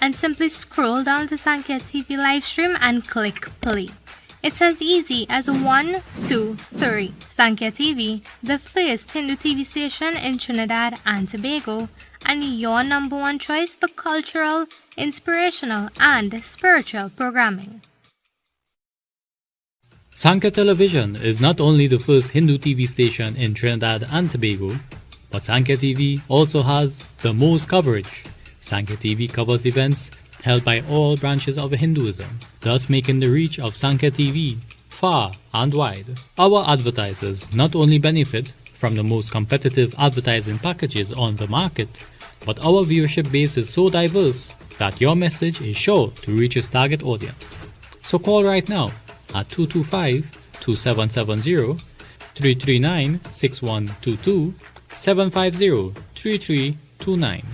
and simply scroll down to Sanket TV live stream and click play. It's as easy as 1, 2, 3. Sankhya TV, the first Hindu TV station in Trinidad and Tobago, and your number one choice for cultural, inspirational, and spiritual programming. Sankhya Television is not only the first Hindu TV station in Trinidad and Tobago, but Sankhya TV also has the most coverage. Sankhya TV covers events held by all branches of Hinduism, thus making the reach of Sankhya TV far and wide. Our advertisers not only benefit from the most competitive advertising packages on the market, but our viewership base is so diverse that your message is sure to reach its target audience. So call right now at 225-2770, 339-6122, 750-3329,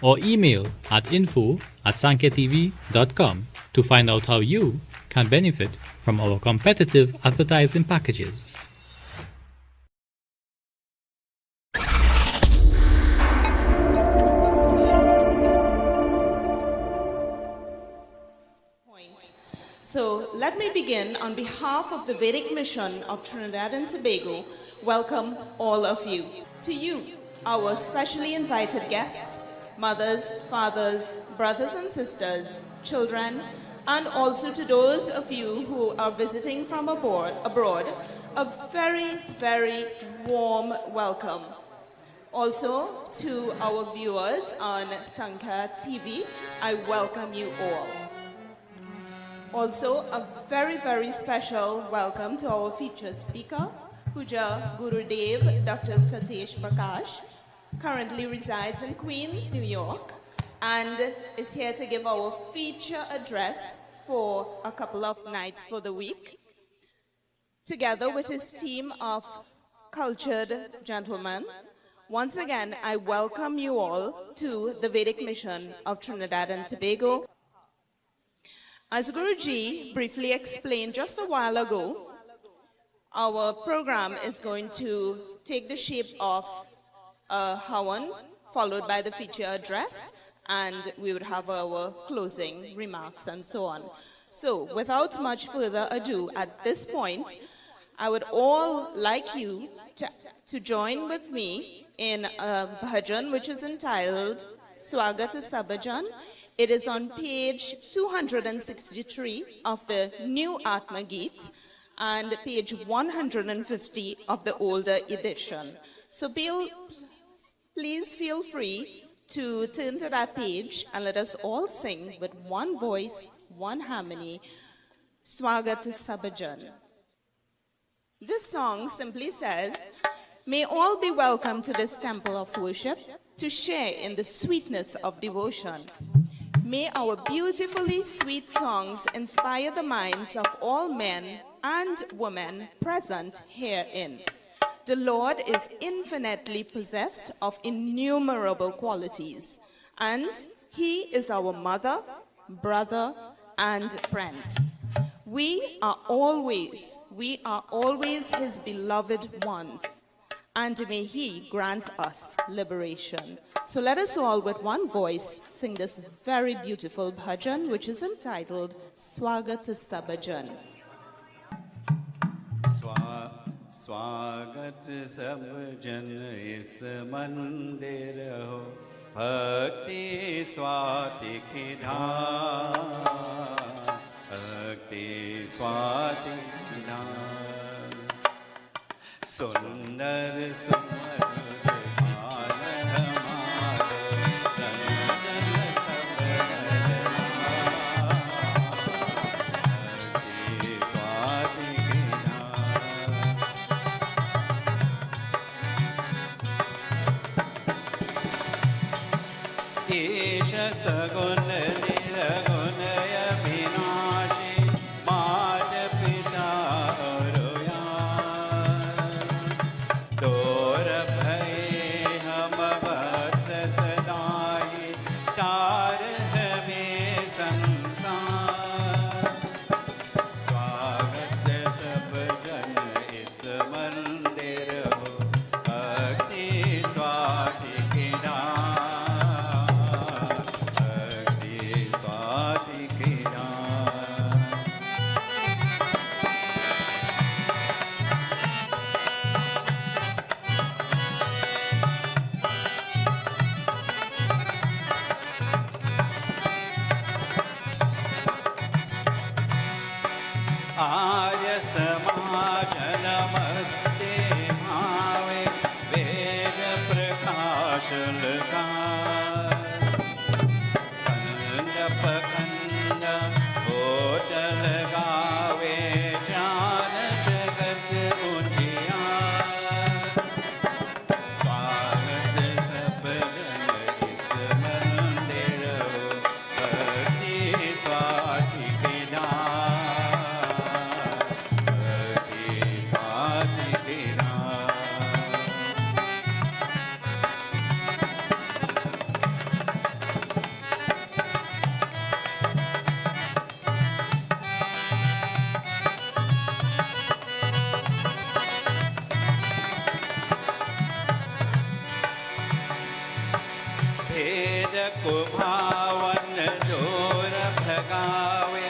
or email at info@sankyatv.com to find out how you can benefit from our competitive advertising packages. So let me begin on behalf of the Vedic mission of Trinidad and Tobago, welcome all of you. To you, our specially invited guests, mothers, fathers, brothers and sisters, children, and also to those of you who are visiting from abroad, a very, very warm welcome. Also to our viewers on Sanket TV, I welcome you all. Also, a very, very special welcome to our featured speaker, Puja Gurudev Dr. Satesh Prakash, currently resides in Queens, New York, and is here to give our feature address for a couple of nights for the week, together with his team of cultured gentlemen. Once again, I welcome you all to the Vedic mission of Trinidad and Tobago. As Guruji briefly explained just a while ago, our program is going to take the shape of a Hawan, followed by the feature address, and we would have our closing remarks and so on. So, without much further ado, at this point, I would all like you to join with me in a bhajan which is entitled Swagata Sabhajan. It is on page 263 of the New Atma Geet and page 150 of the older edition. So please feel free to turn to that page and let us all sing with one voice, one harmony, Swagata Sabhajan. This song simply says, may all be welcome to this temple of worship to share in the sweetness of devotion. May our beautifully sweet songs inspire the minds of all men and women present herein. The Lord is infinitely possessed of innumerable qualities, and He is our mother, brother, and friend. We are always His beloved ones, and may He grant us liberation. So let us all with one voice sing this very beautiful bhajan which is entitled Swagata Sabhajan. स्वागत सब जन इस मंदिर हो भक्ति स्वाति की धाम भक्ति स्वाति की धाम सुंदर सुंदर सगुण निरगुण अविनाशी मात पिता और तोर भये हम वत्स सदाई तार हमें संसार स्वागत सब जन इस मंदिर हो भक्ति स्वाति की पखंड होटल गावे जान जगत उजियार। स्वागत सब जन इस मंदिर हो, भक्ति स्वाति विनाश, भक्ति स्वाति विनाश। भेद को भावन जोर भगावे,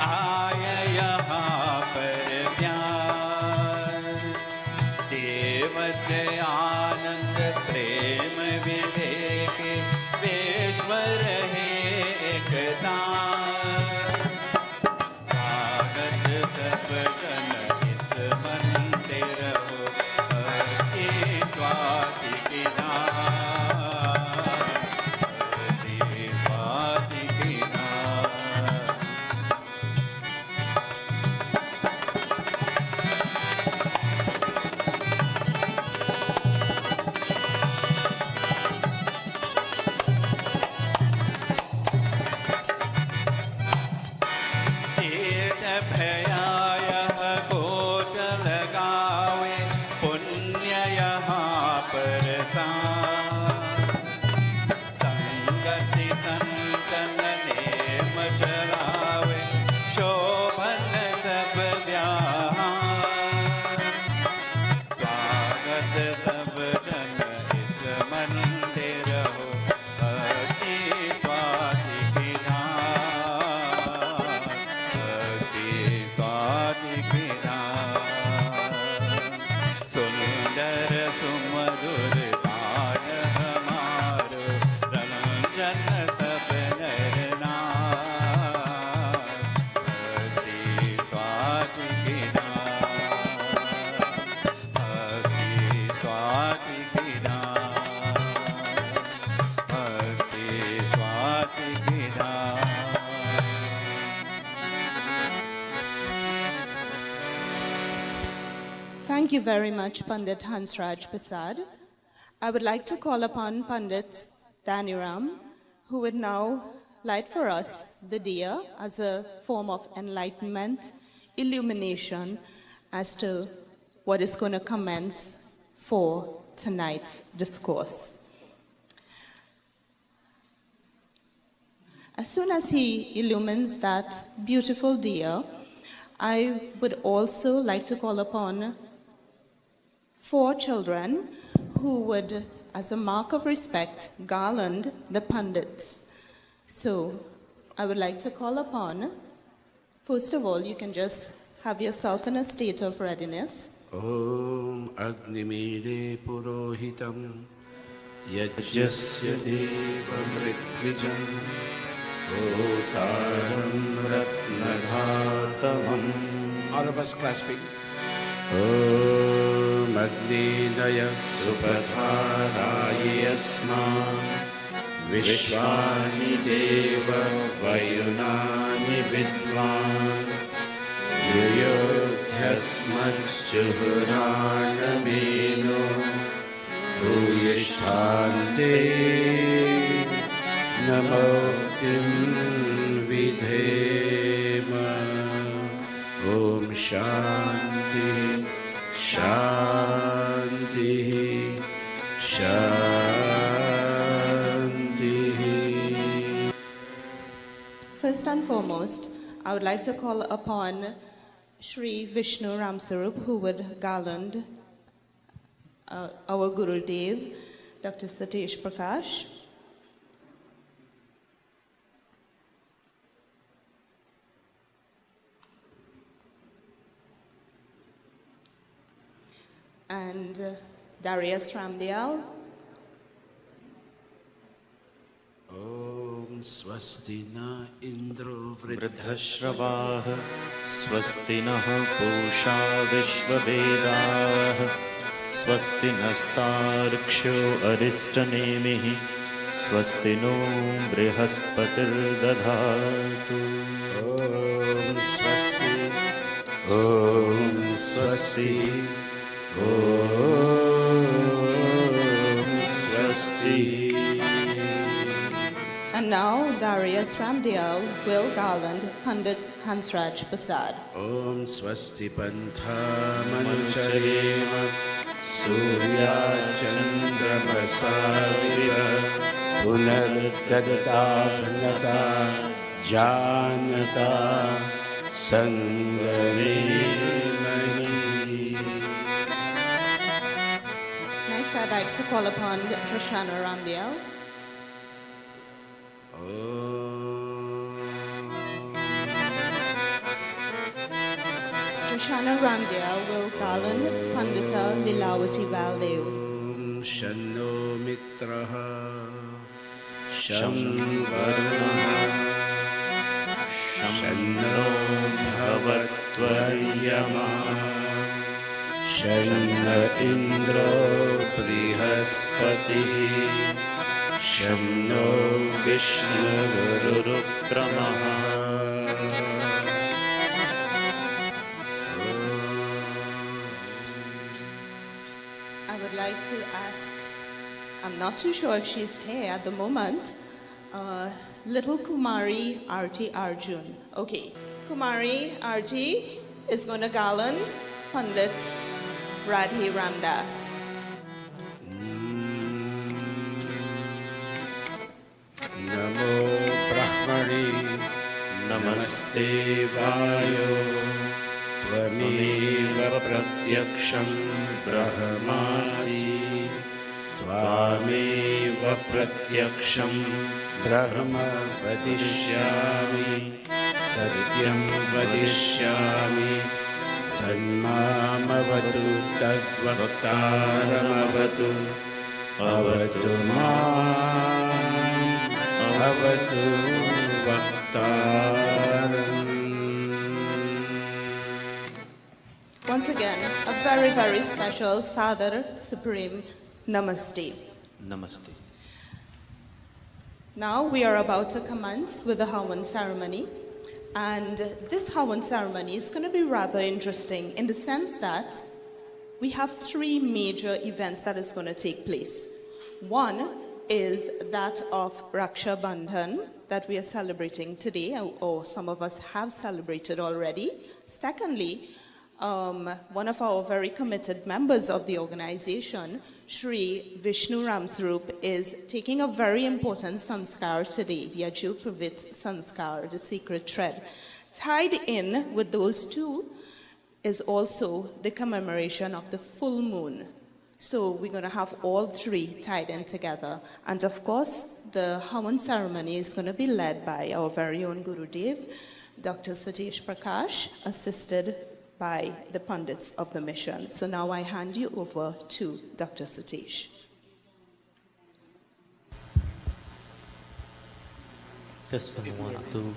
आय यहाँ पर ज्ञान। देवत आनंद प्रेम विवेक, वेश्वर है एकदान। स्वागत सब जन इस मंदिर हो, भक्ति स्वाति विनाश, भक्ति स्वाति विनाश। तीर्थ भयाय कोट लगावे, पुण्य यहाँ पर संगति संतन नेम चलावे, शोभन सब व्याहार। स्वागत सब जन इस मंदिर हो, भक्ति स्वाति विनाश, भक्ति स्वाति विनाश। सुंदर सुमधुर गान हमारो, रंजन सब नर नार, भक्ति स्वाति विनाश, भक्ति स्वाति विनाश, भक्ति स्वाति विनाश। Thank you very much, Pandit Hansraj Prasad. I would like to call upon Pandit Daniram, who would now light for us the diya as a form of enlightenment, illumination as to what is going to commence for tonight's discourse. As soon as he illumines that beautiful diya, I would also like to call upon 4 children who would, as a mark of respect, garland the pundits. So I would like to call upon, first of all, you can just have yourself in a state of readiness. Om Agnimide Purohitam Yajyasya Devam Ritvijam Otaram Ratnadhatamam. All of us clasping. Om Agnidaya Supatharaya Yasma Vishwani Deva Vayunani Vidvan Yuyodhyasmajjuhuranameno Bhuyishtante Namoktim Vidhema. Om Shanti Shanti Shanti. First and foremost, I would like to call upon Shri Vishnu Ramsarup, who would garland our Gurudev, Dr. Satish Prakash. And Darius Ramdial. Om Swasti na Indro वृद्धश्रवाः स्वस्ति नः पूषा विश्ववेदाः स्वस्ति नस्तार्क्ष्यो अरिष्टनेमिः स्वस्ति no बृहस्पतिर्दधातु ॐ स्वस्ति ॐ स्वस्ति And now Darius Ramdial will garland Pandit Hansraj Prasad. ॐ स्वस्ति पन्था मनुचरेम सूर्याचन्द्रमसाविव पुनर्ददता भ्रनता जानता सङ्गमेमहि. Next, I'd like to call upon Trishana Ramdial. Trishana Ramdial will garland Pandita Lilavati Valdev. शन्नो मित्रः शं वरुणः शन्नो भवत्वर्यमा शन्न इन्द्रो बृहस्पतिः शं no विष्णुरुक्रमः. I would like to ask, I'm not too sure if she's here at the moment, little Kumari Arti Arjun. Okay, Kumari Arti is going to garland Pandit Radhe Ramdas. नमो ब्रह्मणे नमस्ते वायो त्वमेव प्रत्यक्षं ब्रह्मासि त्वामेव प्रत्यक्षं ब्रह्म वदिष्यामि सत्यं वदिष्यामि तन्मामवतु तद्वक्तारमवतु अवतु माम् अवतु वक्तारम्. Once again, a very, very special Sadar Supreme Namaste. Namaste. Now we are about to commence with the Hawan ceremony. And this Hawan ceremony is going to be rather interesting in the sense that we have three major events that is going to take place. One is that of Raksha Bandhan that we are celebrating today, or some of us have celebrated already. Secondly, one of our very committed members of the organization, Shri Vishnu Ramsrup, is taking a very important sanskar today, Yaju Pravit sanskar, the secret thread. Tied in with those two is also the commemoration of the full moon. So we're going to have all three tied in together. And of course, the Hawan ceremony is going to be led by our very own Gurudev, Dr. Satish Prakash, assisted by the pundits of the mission. So now I hand you over to Dr. Satish. This one, two.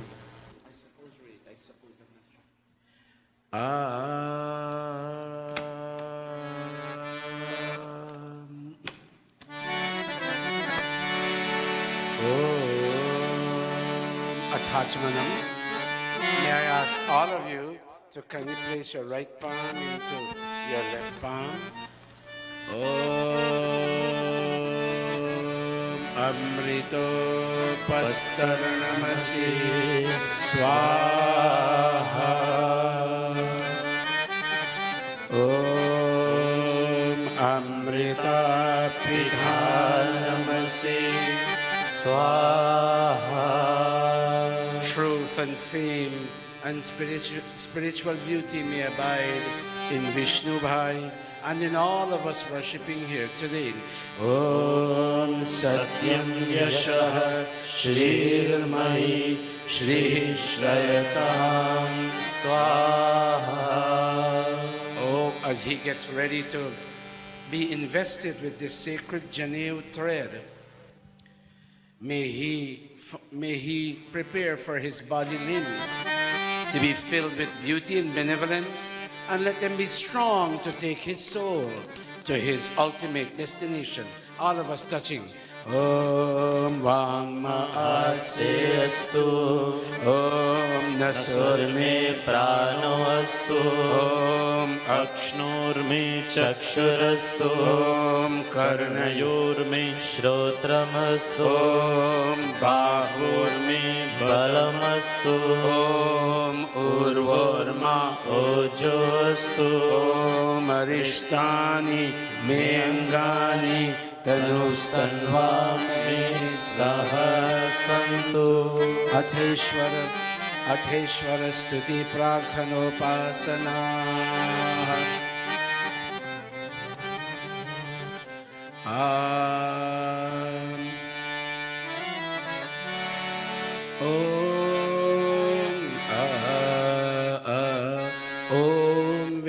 Attachmanam. May I ask all of you to kindly place your right palm into your left palm. Amrito pastaranamasi swaha. Amrita pidhanamasi swaha. Truth and fame and spiritual beauty may abide in Vishnu Bhai and in all of us worshipping here today. Om Satyam Yashah Shrirmahi Shri Shrayatam Swaha. Oh, as he gets ready to be invested with this sacred janeyu thread, may he prepare for his body limbs to be filled with beauty and benevolence, and let them be strong to take his soul to his ultimate destination. All of us touching ॐ वाङ्म अस्यस्तु ॐ नसुर्मे प्राणोऽस्तु ॐ अक्ष्णोर्मे चक्षुरस्तु ॐ कर्णयोर्मे श्रोत्रमस्तु ॐ बाहुर्मे बलमस्तु ॐ ऊर्वोर्मा ओजोऽस्तु ॐ अरिष्टानि मे अङ्गानि तनुस्तन्वा मे सह सन्तु। अथेश्वर स्तुति प्रार्थनोपासना। ॐ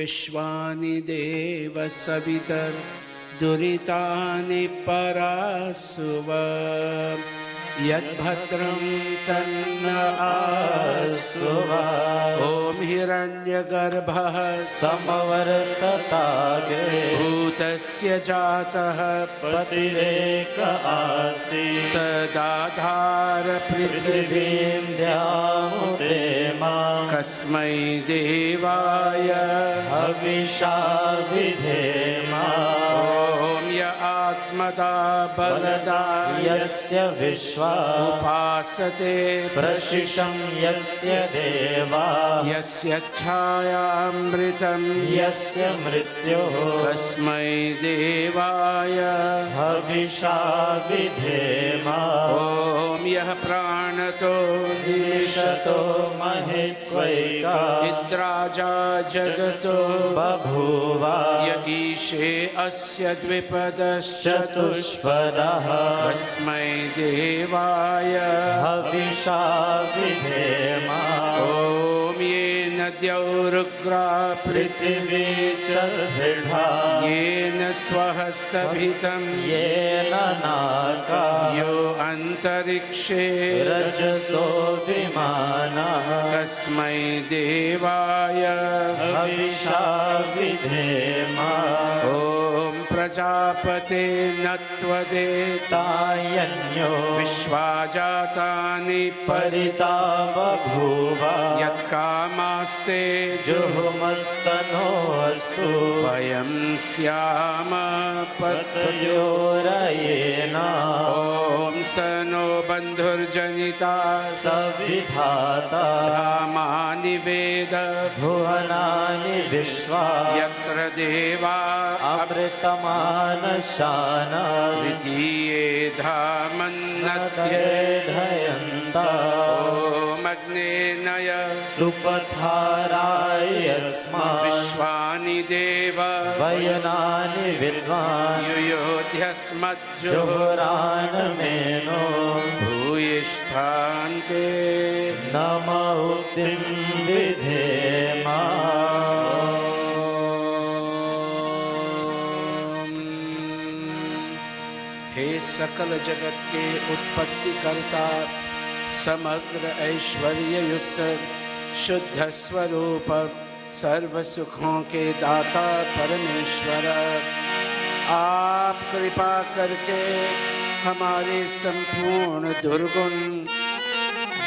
विश्वानि देव सवितर दुरितानि परासुव यद्भद्रं तन्न आसुव। ॐ हिरण्यगर्भः समवर्ततागे भूतस्य जातः पतिरेक आसीत् सदाधार पृथिवीं पृथिवीं द्यामुते मां कस्मै देवाय हविषा विधेमा। ॐ य आत्मदा बलदा यस्य विश्वा उपासते प्रशिशं यस्य देवा यस्य छायामृतं यस्य मृत्युः तस्मै देवाय हविषा विधेमा। ॐ यः प्राणतो ईशतो महित्वैका निद्राजा जगतो बभूव य ईशे अस्य द्विपदश्च चतुष्पदः तस्मै देवाय हविषा विधेमा। ॐ येन द्यौरुग्रा पृथिवी च दृढा येन स्वः सभितं येन नाका यो अन्तरिक्षे रजसो विमानः तस्मै देवाय हविषा विधेमा। ॐ प्रजापते नत्वदेता तायन्यो विश्वाजातानि परिता बभूव यत्कामास्ते जुहुमस्तनो अस्तु वयं स्याम पतयोरयेन ॐ स नो बन्धुर्जनिता सविधाता धामानि वेद भुवनानि विश्वा यत्र देवा अमृतमानशान द्वितीये धामन्नध्ये धयन्ता ॐ अग्ने नय सुपथाराय यस्मात् विश्वानि देव वयनानि विद्वान् युयोध्यस्मज्जुः जुहुरानमेनो भूयिष्ठान्ते नम उक्तिं विधेमा। हे सकल जगत के उत्पत्ति करता समग्र ऐश्वर्य युक्त शुद्ध स्वरूप सर्व सुखों के दाता परमेश्वर आप कृपा करके हमारे संपूर्ण दुर्गुण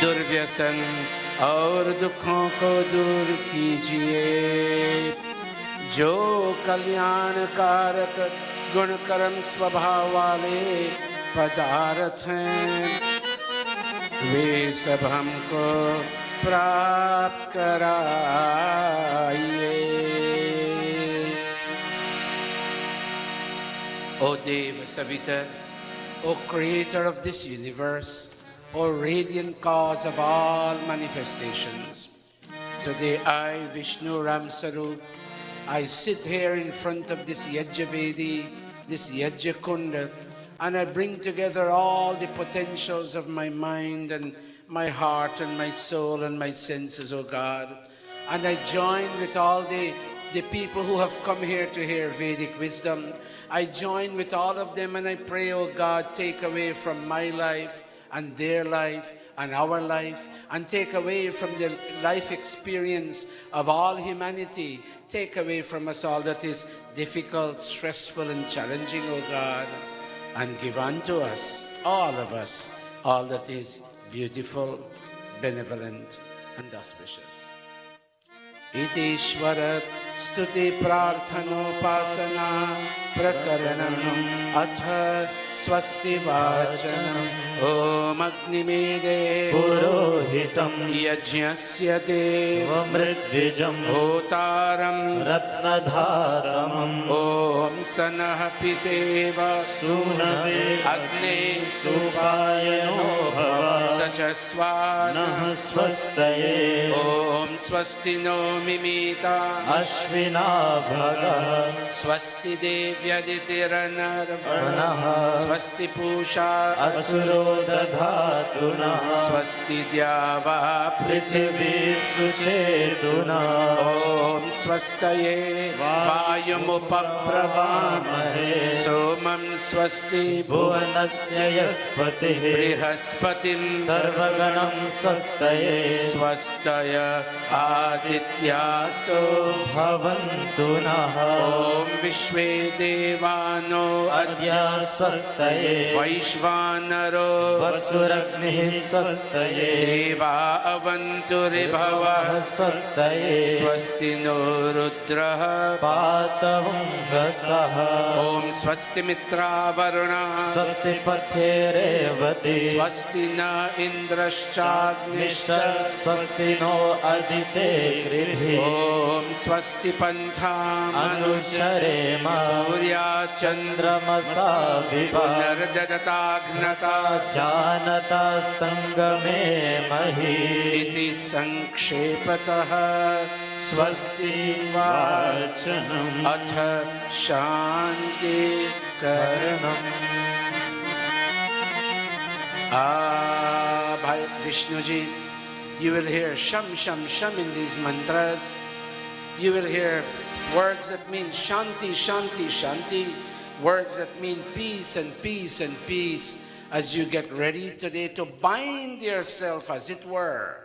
दुर्व्यसन और दुखों को दूर कीजिए। जो कल्याण कारक गुण कर्म स्वभाव वाले पदार्थ हैं वे सब हमको प्राप्त कराइए। O Dev Savitar, O Creator of this universe, O radiant cause of all manifestations, today I, Vishnu Ram Sarup, I sit here in front of this Yajna-vedi, this Yajna Kunda, and I bring together all the potentials of my mind and my heart and my soul and my senses, O God. And I join with all the people who have come here to hear Vedic wisdom. I join with all of them and I pray, O God, take away from my life and their life and our life, and take away from the life experience of all humanity. Take away from us all that is difficult, stressful and challenging, O God. and give unto us, all of us, all that is beautiful, benevolent, and auspicious. Itishwara stuti prarthanopasana prakaranam atha swasti vachanam om agnimede पुरोहितं yajnasya deva मृद्विजं hotaram रत्नधातमं om sanah piteva सूनवे agne सुपायनो भव sachaswana नः स्वस्तये om swasti no mimita अश्विना भगः स्वस्ति देव्यदितिरनर्वणः नः स्वस्ति पूषा असुरो दधातु नः स्वस्ति द्यावा पृथिवी सुचेतुना ॐ स्वस्तये वायुमुपप्रवामहे सोमं स्वस्ति भुवनस्य यस्पतिः बृहस्पतिं सर्वगणं स्वस्तये स्वस्तय आदित्यासो भवन्तु नः ॐ विश्वे देवानो अद्य स्वस्तये वैश्वानरो वसुरग्निः स्वस्तये देवा अवन्तु ऋभवः स्वस्तये स्वस्ति नो रुद्रः पातवङ्गसः ॐ स्वस्ति मित्रावरुणः स्वस्ति पथ्ये रेवति स्वस्ति न इन्द्रश्चाग्निश्च स्वस्ति नो अदिते कृभिः ॐ स्वस्ति पन्थामनु अनुचरेम सूर्याचन्द्र चन्द्रमसा विभा पुनर्ददताघ्नता जानता सङ्गमे महि इति संक्षेपतः स्वस्ति वाचनम् अथ शान्तिकरणम् Bhai Vishnuji, you will hear sham sham sham in these mantras. You will hear words that mean shanti, shanti, shanti, words that mean peace and peace and peace, as you get ready today to bind yourself, as it were,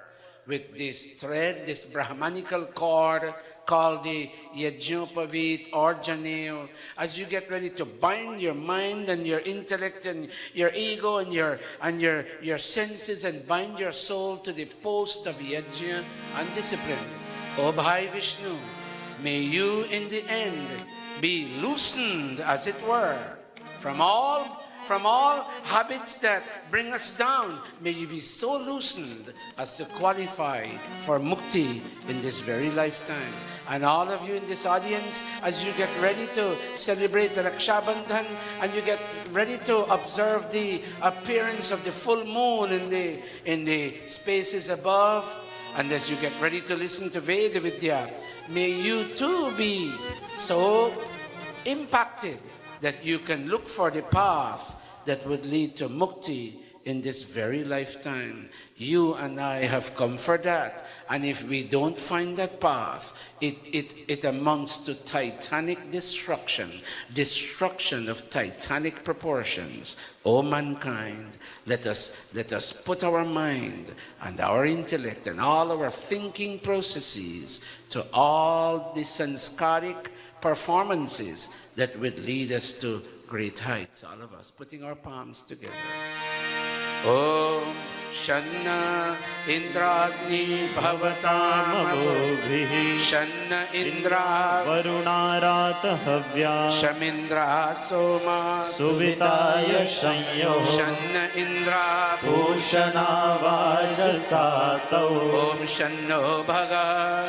with this thread, this Brahmanical cord called the Yajnopavit or Janeyu, as you get ready to bind your mind and your intellect and your ego and your senses and bind your soul to the post of Yajna and discipline. O Bhai Vishnu, may you in the end be loosened, as it were, from all habits that bring us down. May you be so loosened as to qualify for mukti in this very lifetime. And all of you in this audience, as you get ready to celebrate the Raksha Bandhan and you get ready to observe the appearance of the full moon in the spaces above, and as you get ready to listen to Veda Vidya, may you too be so impacted that you can look for the path that would lead to mukti in this very lifetime. You and I have come for that. And if we don't find that path, it amounts to titanic destruction of titanic proportions. O mankind, let us put our mind and our intellect and all our thinking processes to all the sanskaric performances that would lead us to great heights. All of us putting our palms together. Om Shanna Indragni Bhavatamavobhihi Shanna Indra वरुणारात हव्या Shamindra Soma सुविताय संयो Shanna Indra भूषणावाजसातौ Om Shanno Bhaga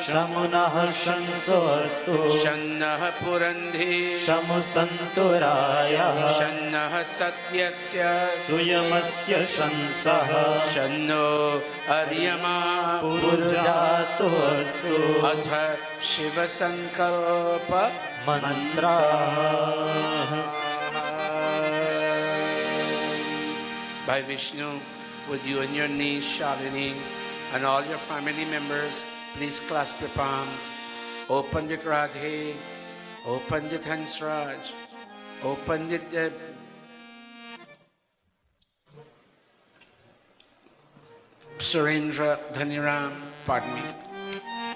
शमुनः शंसो अस्तु Shanna Purandhi शमुसन्तुरायः Shanna Satyasya सुयमस्य शंसः Shanno Aryama पुरुजातु अस्तु Atha Shiva Sankalpa मन्त्राः By Vishnu, would you on your knees, Shalini, and all your family members, please clasp your palms. O Pandit Radhe, O Pandit Hansraj, O Pandit Surendra Dhaniram, pardon me.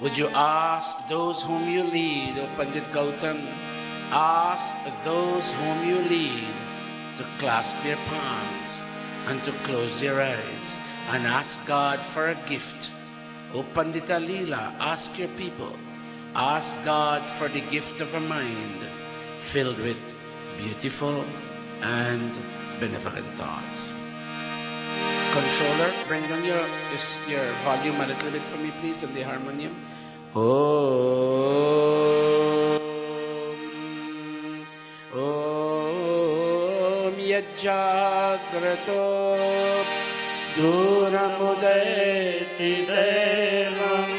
Would you ask those whom you lead, O Pandit Gautam, ask those whom you lead to clasp their palms and to close their eyes and ask God for a gift. O Pandita Leela, ask your people, ask God for the gift of a mind filled with beautiful and benevolent thoughts. Controller, bring down your volume a little bit for me, please, on the harmonium. Om Yajjagrato Duramudeti Devam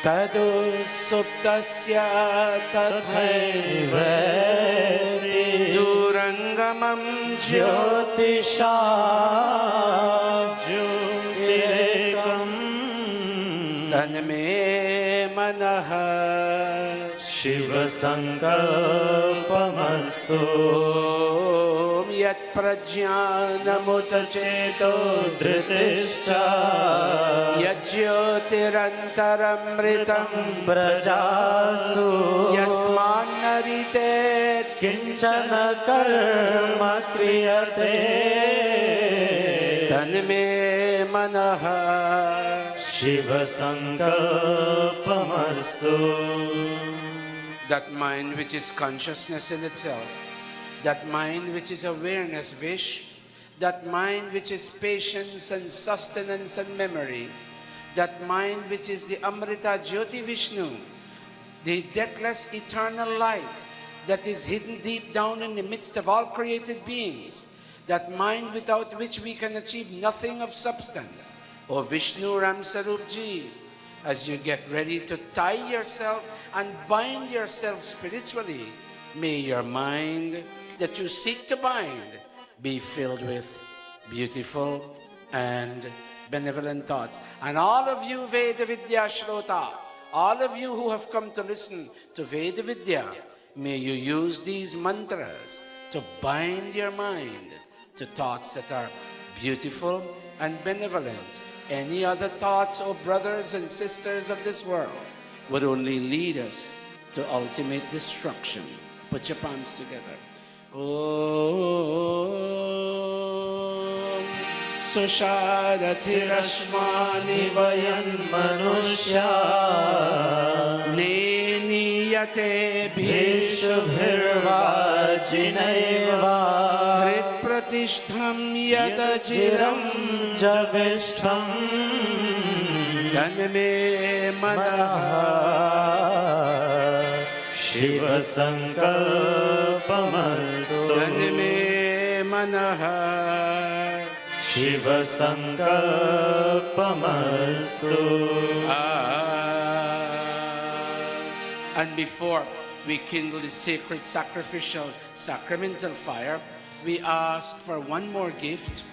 Tadu Suptasya Tathaiva Durangamam Jyotisha Jyotirekam Tanme Manaha Shiva Sankalpamastu Om Yat Prajnanamutacheto Dhritischa Yat Jyotirantaramritam Prajasu Yasman Narite Kinchana Karma Kriyate Tanme Manaha Shiva Sankalpamastu. That mind which is consciousness in itself, that mind which is awareness, Vish, that mind which is patience and sustenance and memory, that mind which is the Amrita Jyoti Vishnu, the deathless eternal light that is hidden deep down in the midst of all created beings, that mind without which we can achieve nothing of substance. O Vishnu Ram Sarup Ji, as you get ready to tie yourself and bind yourself spiritually, may your mind that you seek to bind be filled with beautiful and benevolent thoughts. And all of you Veda Vidya Shrota, all of you who have come to listen to Veda Vidya, may you use these mantras to bind your mind to thoughts that are beautiful and benevolent. Any other thoughts, O brothers and sisters of this world, would only lead us to ultimate destruction. Put your palms together. Om Sushadatirashmani Vayan Manushya Neniyate Bhishubhirva Jinaiva Hrit Pratishtham Yatachiram Javishtham Tanme Manaha Shiva Sankalpamastu Tanme Manaha Shiva Sankalpamastu. And before we kindle the sacred sacrificial sacramental fire, we ask for one more gift,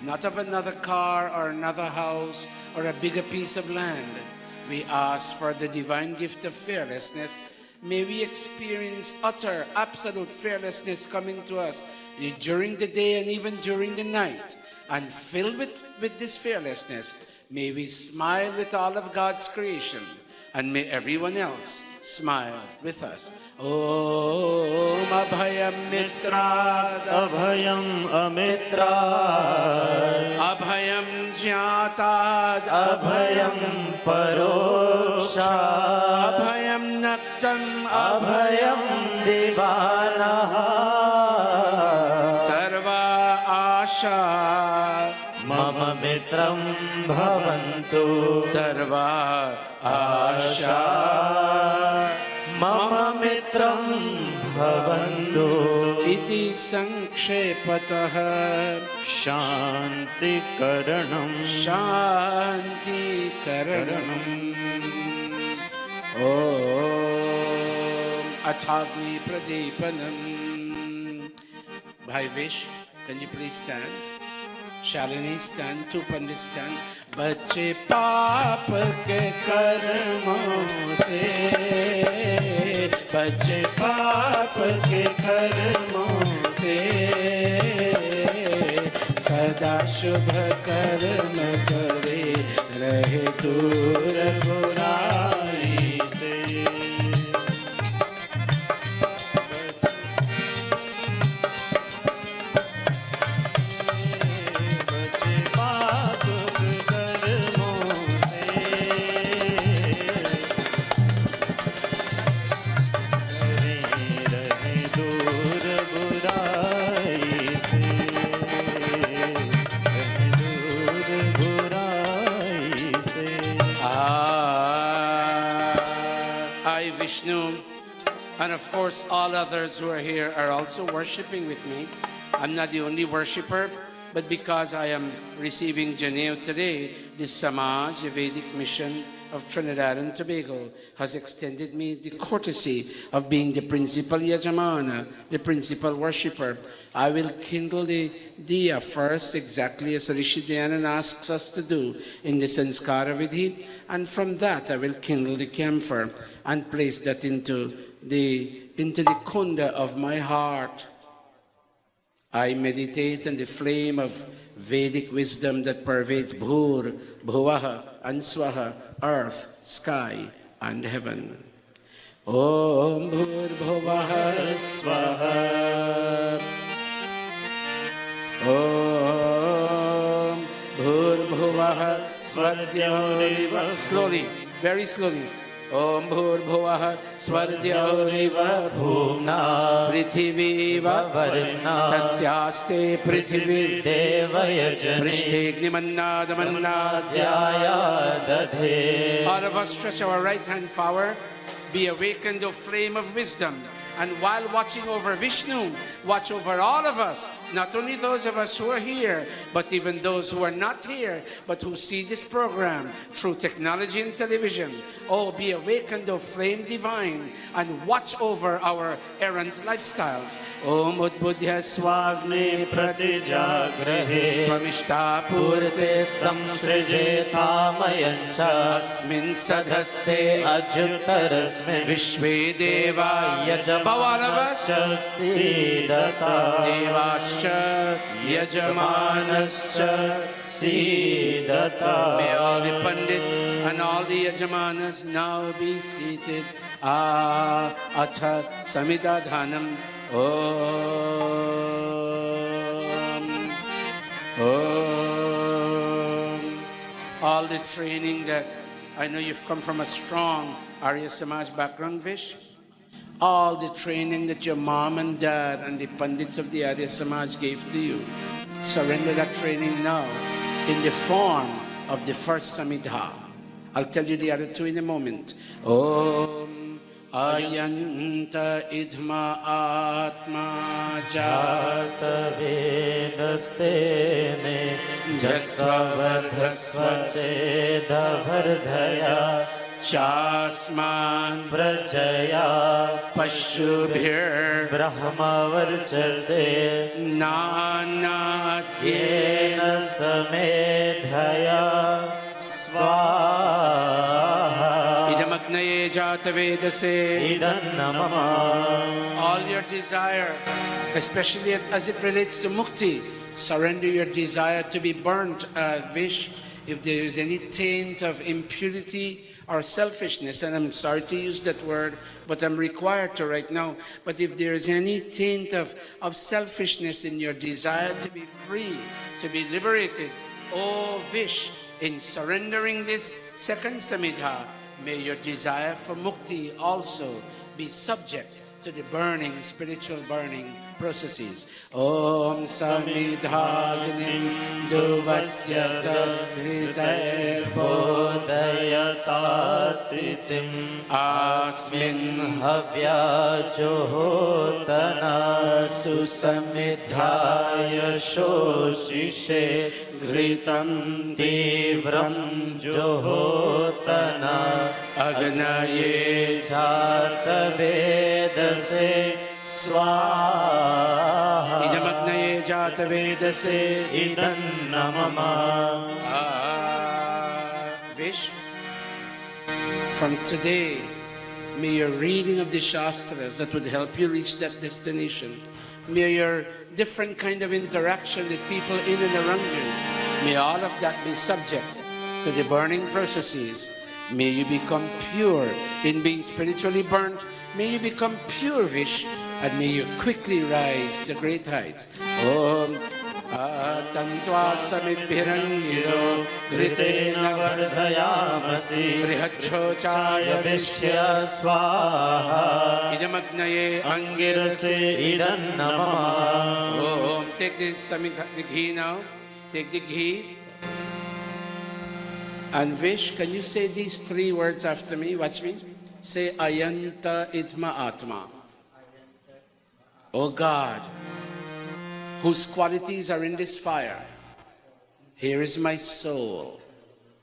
not of another car or another house or a bigger piece of land. We ask for the divine gift of fearlessness. May we experience utter, absolute fearlessness coming to us during the day and even during the night. And filled with this fearlessness, may we smile with all of God's creation, and may everyone else smile with us. Om Abhayam Mitrad Abhayam Amitrad Abhayam Jyatad Abhayam Parosha Abhayam Naktam Abhayam Divanaha Sarva Asha Mama Mitram Bhavantu Sarva Asha Mama Mitram Bhavantu Iti Sankshepatah Shanti Karanam Shanti Karanam Om Athagni Pradepanam. Bhai Vish, can you please stand? Shalini stand, two Pandits stand. बच्चे पाप के कर्मों से बच्चे पाप के कर्मों से सदा शुभ कर्म करे रहे दूर बुराई से Vishnu. And of course, all others who are here are also worshiping with me. I'm not the only worshipper, but because I am receiving janeyu today, this Samaj, the Vedic mission of Trinidad and Tobago, has extended me the courtesy of being the principal yajamana, the principal worshipper. I will kindle the diya first, exactly as Rishi Dayanan asks us to do in the Sanskara Vidhi, and from that I will kindle the camphor and place that into the kunda of my heart. I meditate on the flame of Vedic wisdom that pervades Bhur, Bhuvaha, and Swaha, earth, sky, and heaven. Om Bhur Bhuvaha Swaha. Om Bhur Bhuvaha Swadhyoriva. Slowly, very slowly. Om Bhur Bhuvaha Swadhyoriva Bhumna Prithiviva Varna Tasyaste Prithivi Devayajani Prishtegnimanna Dhyaya Dadhe. All of us stretch our right hand forward. Be awakened, O flame of wisdom. And while watching over Vishnu, watch over all of us, not only those of us who are here, but even those who are not here, but who see this program through technology and television. Oh, be awakened, O flame divine, and watch over our errant lifestyles. Om Udbudhya Swagne Pratijagrahe Tvamishta Purte Purte Samsrijetaamayancha Asmin Sadhaste Ajuttarasmin Vishve Deva Yajamanas Sidata Devascha Yajamanascha Sidata. May all the pundits and all the yajamanas now be seated. Atha Samidadhanam. Om. All the training that I know you've come from a strong Arya Samaj background, Vish. All the training that your mom and dad and the pundits of the Arya Samaj gave to you, surrender that training now in the form of the first Samidha. I'll tell you the other two in a moment. Om Ayanta Idma Atma Jata Vedastene Jasvardhasva Cheda Vardhaya Chasman Prajaya Pashubhir Brahma Varchase Nana Yena Samedhaya Swaha Idamagnaye Jata Vedase. Idannamama. All your desire, especially as it relates to mukti, surrender your desire to be burnt, Vish. If there is any taint of impurity or selfishness, and I'm sorry to use that word, but I'm required to right now, but if there is any taint of selfishness in your desire to be free, to be liberated, oh Vish, in surrendering this second Samidha, may your desire for mukti also be subject to the burning, spiritual burning processes. Om Samidhagnim Duvasyata Hritay Bodhayatatitim Asmin Havya Johotana Susamidhaya Shoshishe Gritam Tivram Johotana Agnaye Jata Vedase Swaha Idamagnaye Jata Vedase Idannamama. Vish, from today, may your reading of the Shastras that would help you reach that destination, may your different kind of interaction with people in and around you, may all of that be subject to the burning processes. May you become pure in being spiritually burnt. May you become pure, Vish, and may you quickly rise to great heights. Om Tantva Samidbhirangiro Gritena Vardhayamasi Brihachochaya Vishya Swaha Idamagnaye Angirase Idannamama. Om. Take the ghee now. Take the ghee. And Vish, can you say these three words after me? Watch me. Say Ayanta Itma Atma. O God, whose qualities are in this fire, here is my soul,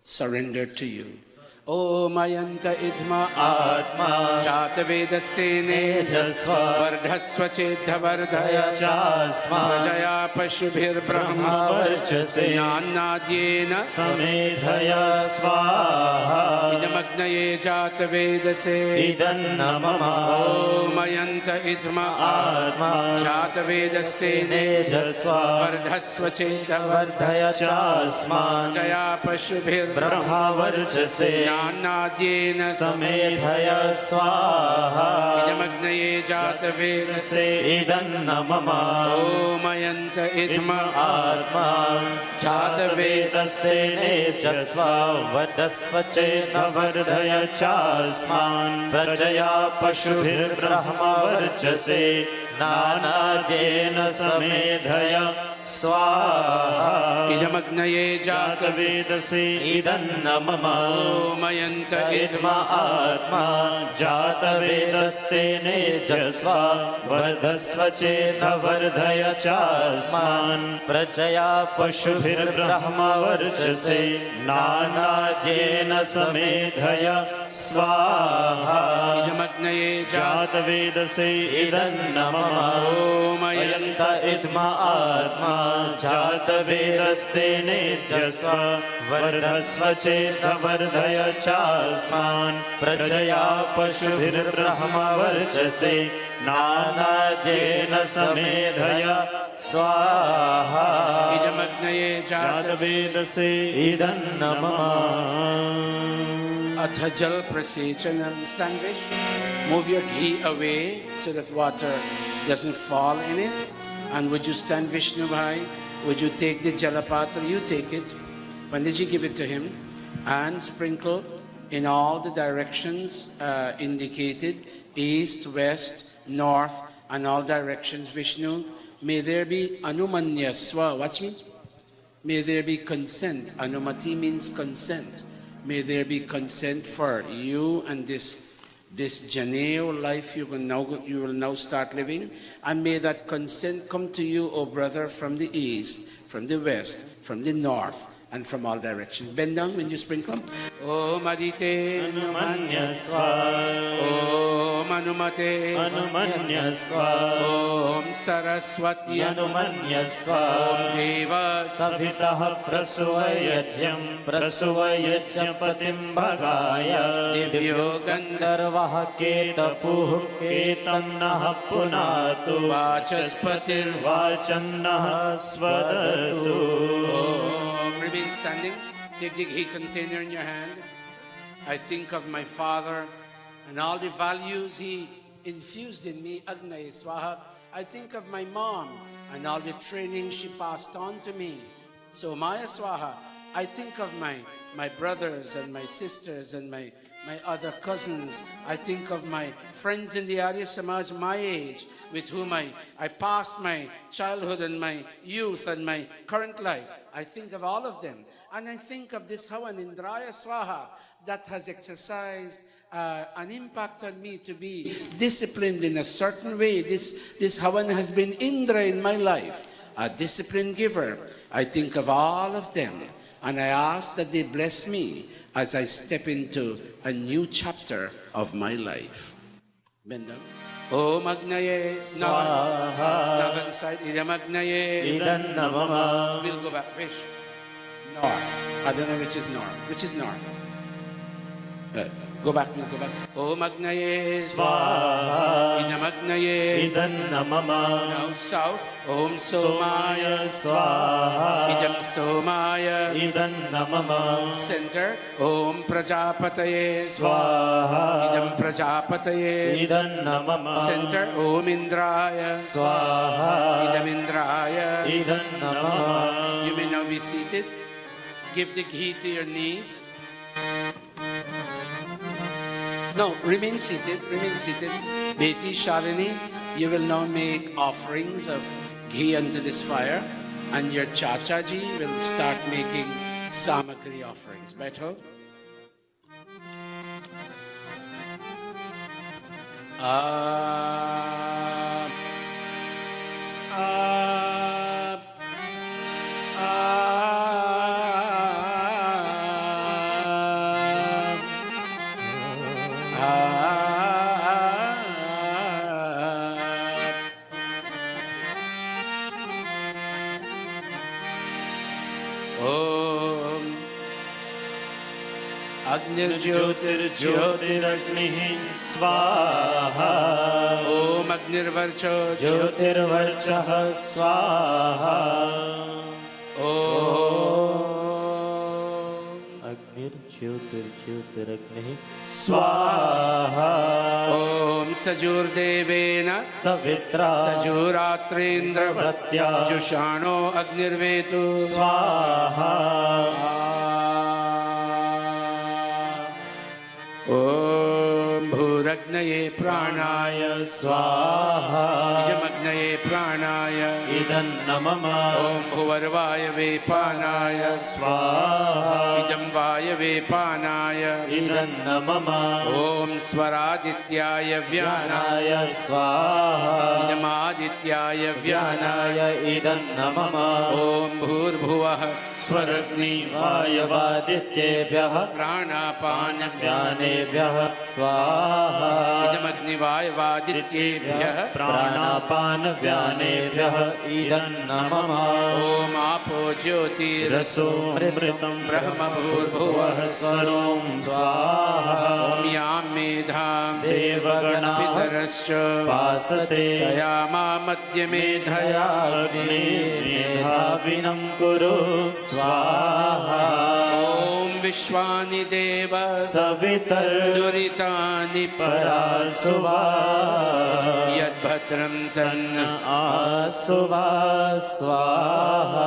surrendered to you. Om Ayanta Idma Atma Jata Vedastene Tejasva Vardhasva Chetha Vardhaya Chasma Prajaya Pashubhir Brahma Brahma Varchase Nanadyena Samedhaya Swaha Idamagnaye Jata Vedase Idanna Mama Om Ayanta Idma Atma Jata Vedastene Tejasva Vardhasva Chetha Vardhaya Chasma Prajaya Pashubhir Brahma Varchase Nanadyena Samedhaya Swaha Idamagnaye Jata Vedase Se Idanna Mama Om Ayanta Idma Atma Jata Vedastene Jasva Vadasva Chetha Vardhaya Chasman Prajaya Pashubhir Brahma Varchase Nanadena Samedhaya Swaha Idamagnaye Jata Vedase Idanna Mama Om Ayanta Idma Atma Jata Vedastene Jasva Vardhasva Chetha Vardhaya Chasman Prajaya Pashubhir Brahma Varchase Nanadena Samedhaya Swaha Idamagnaye Jata Vedase Idanna Mama Om Ayanta Ayanta Idma Atma Jata Vedastene Jasva Vardhasva Chetha Vardhaya Chasman Prajaya Pashubhir Brahma Varchase Nanadena Samedhaya Swaha Idamagnaye Jata Jata Vedase Idanna Mama Athajal Prasechanam. Stand fish. Move your ghee away so that water doesn't fall in it. And would you stand Vishnu Bhai? Would you take the Jalapatra? You take it. Panditji, give it to him. And sprinkle in all the directions indicated, east, west, north, and all directions, Vishnu. May there be Anumanyaswa. Watch me. May there be consent. Anumati means consent. May there be consent for you and this janeyu life you will now start living. And may that consent come to you, O brother, from the east, from the west, from the north, and from all directions. Bend down when you sprinkle. Om Adite Anumanyaswa Om Anumate Anumanyaswa Om Saraswati Anumanyaswa Om Deva Savitaha Prasuvayajyam Prasuvayajya Patim Bhagaya Divyo Gandharvaha Ketapuh Ketannaha Punatu Vachaspatir Vachannaha Swadatu Remain standing. Take the ghee container in your hand. I think of my father and all the values he infused in me, Agnaye Swaha. I think of my mom and all the training she passed on to me, So Maya Swaha, I think of my brothers and my sisters and my other cousins. I think of my friends in the Arya Samaj my age, with whom I passed my childhood and my youth and my current life. I think of all of them. And I think of this Hawan Indraya Swaha that has exercised an impact on me to be disciplined in a certain way. This Hawan has been Indra in my life, a discipline giver. I think of all of them, and I ask that they bless me as I step into a new chapter of my life. Bend down. Om Agnaye Navan side. Idam Agnaye. Idan Namama. We'll go back. Fish. North. I don't know which is north. Which is north? Go back. We'll go back. Om Agnaye. Swaha. Idam Agnaye. Idan Namama. Now south. Om Somaya. Swaha. Idam Somaya. Idan Namama. Center. Om Prajapataye. Swaha. Idam Prajapataye. Idan Namama. Center. Om Indraya. Swaha. Idam Indraya. Idan Namama. You may now be seated. Give the ghee to your knees. No, remain seated, remain seated. Beti Shalini, you will now make offerings of ghee unto this fire, and your Chachaji will start making samagri offerings. Baitho. ज्योतिर्ज्योतिरग्निः स्वाहा ॐ अग्निर्वर्चो ज्योतिर्वर्चः स्वाहा अग्निर्ज्योतिर्ज्योतिरग्निः स्वाहा ॐ सजुर्देवेन सवित्रा सजुरात्रेन्द्रवत्या जुषाणो अग्निर्वेतु स्वाहा ॐ भूरग्नये प्राणाय स्वाहा इदमग्नये प्राणाय इदं नमः ॐ भुवर्वायवे पानाय स्वाहा इदं वायवे पानाय इदं नमः ॐ स्वरादित्याय व्यानाय ज्ञानाय स्वाहा इदमादित्याय व्यानाय ज्ञानाय इदं नमः ॐ भूर्भुवः स्वरग्नि वायवादित्येभ्यः प्राणापानव्याने ज्ञानेभ्यः स्वाहा इदमग्निवायवादित्येभ्यः प्राणापानव्यानेभ्यः इदं नमः ॐ आपो ज्योतिरसो रसोमृतं ब्रह्मभूर्भुवः स्वरों स्वाहा ॐ यां मेधां देवगणा पितरश्च पासते तया मा मध्यमेधया मेधाविनं कुरु स्वाहा ॐ विश्वानि देव दुरितानि परासुवा यद्भद्रं तन्न आसुवा स्वाहा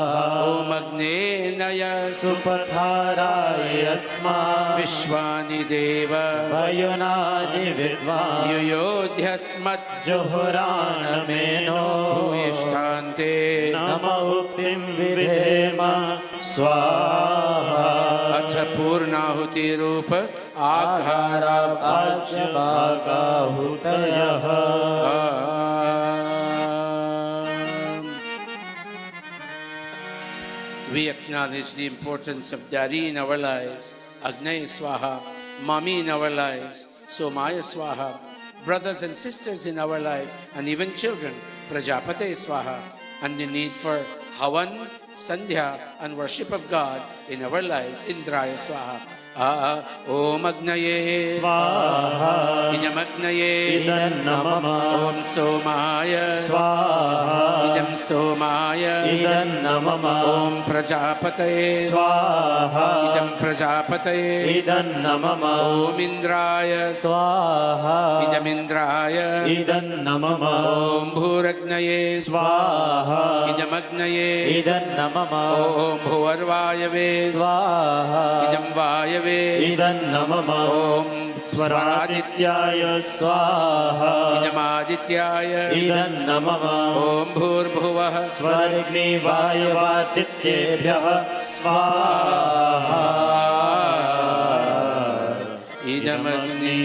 ॐ अग्ने नय सुपथाराय अस्मान् विश्वानि देव वयुनादि विद्वान् युयोध्यस्मत् जुहुराणमेनो भूयिष्ठान्ते नम उक्तिं विधेम स्वाहा अथ पूर्णाहुतिरूप आघारापाच्यभागाहुतयः We acknowledge the importance of Dari in our lives, Agnaya Swaha, Mami in our lives, Somaya Swaha, brothers and sisters in our lives, and even children, Prajapate Swaha, and the need for Hawan, Sandhya, and worship of God in our lives, Indraya Swaha. Om Agnaye स्वाहा Idam Agnaye इदं नमः Om Somaya स्वाहा Idam Somaya इदं नमः Om Prajapataye स्वाहा Idam Prajapataye इदं नमः Om Indraya स्वाहा Idam Indraya इदं नमः Om Bhuragnaye स्वाहा Idam Agnaye इदं नमः Om Bhuvarvayave स्वाहा Idam Vayave इदं नमः Om स्वरादित्याय स्वाहा Idam Adityaya इदं नमः Om Bhurbhuvah स्वर्ग्निवायवादित्येभ्यः स्वाहा Idam Agni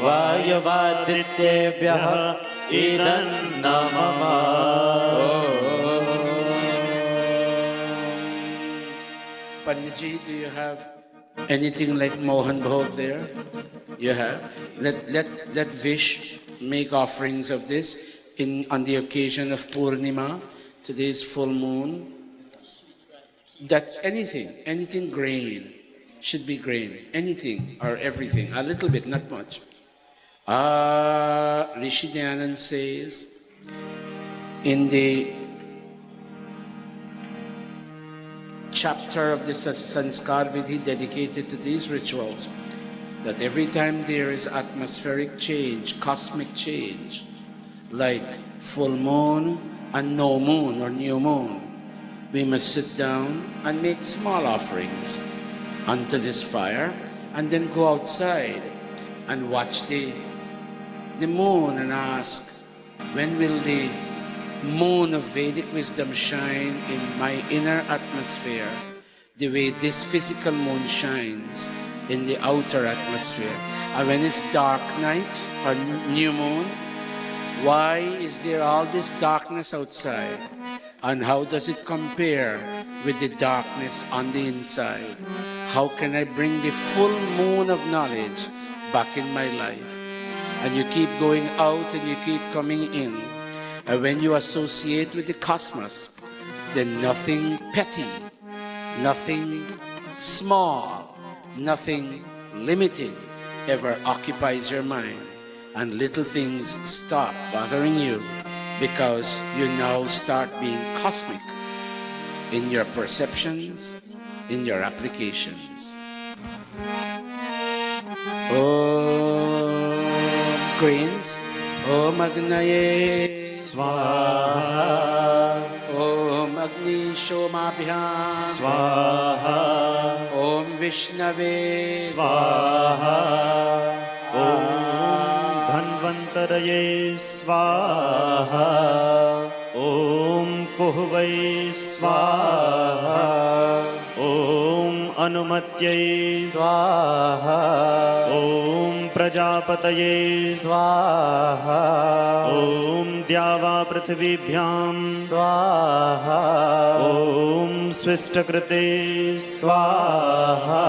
वायवादित्येभ्यः इदं नमः Panditji, do you have anything like Mohan Bhog there? You have. Let Vish make offerings of this on the occasion of Purnima. Today's full moon. That anything grain should be grain. Anything or everything. A little bit, not much. Rishi Dyanand says in the chapter of the Sanskar Vidhi dedicated to these rituals that every time there is atmospheric change, cosmic change, like full moon and no moon or new moon, we must sit down and make small offerings unto this fire and then go outside and watch the moon and ask, when will the moon of Vedic wisdom shine in my inner atmosphere the way this physical moon shines in the outer atmosphere. And when it's dark night or new moon, why is there all this darkness outside? And how does it compare with the darkness on the inside? How can I bring the full moon of knowledge back in my life? And you keep going out and you keep coming in. And when you associate with the cosmos, then nothing petty, nothing small, nothing limited ever occupies your mind. And little things stop bothering you because you now start being cosmic in your perceptions, in your applications. Om Grains, Om Agnaye Swaha. Om Agni Shomabhyam Swaha. Om Vishnave Swaha. Om Dhanvantaraye Swaha. Om Puhvai Swaha. Om Anumatye Swaha. Om Prajapataye Swaha. Om Dyava Prithvibhyam Swaha. Om Swishtakrite Swaha.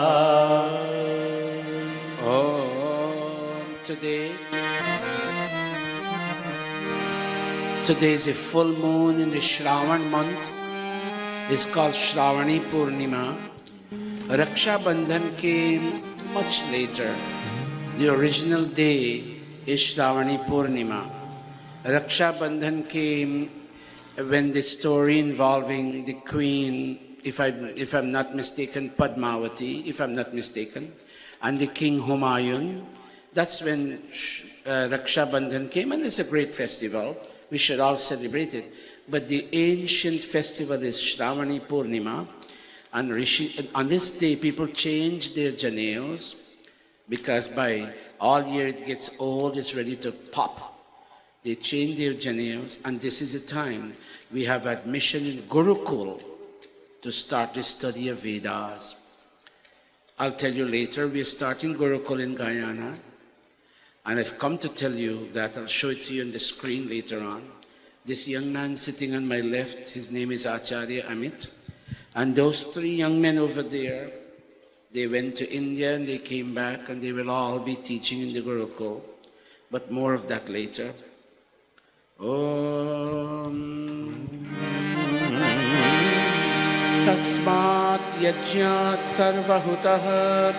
Today is a full moon in the Shravan month. It's called Shravani Purnima. Raksha Bandhan came much later. The original day is Shravani Purnima. Raksha Bandhan came when the story involving the queen, if I'm not mistaken, Padmavati, if I'm not mistaken, and the king Humayun. That's when Raksha Bandhan came, and it's a great festival. We should all celebrate it. But the ancient festival is Shravani Purnima, and on this day people change their janeyus because by all year it gets old, it's ready to pop. They change their janeyus, and this is the time we have admission in Gurukul to start the study of Vedas. I'll tell you later, we're starting Gurukul in Guyana. And I've come to tell you that, I'll show it to you on the screen later on. This young man sitting on my left, his name is Acharya Amit. And those three young men over there, they went to India and they came back, and they will all be teaching in the Gurukul. But more of that later. Om Tasmat Yajnat Sarvahutah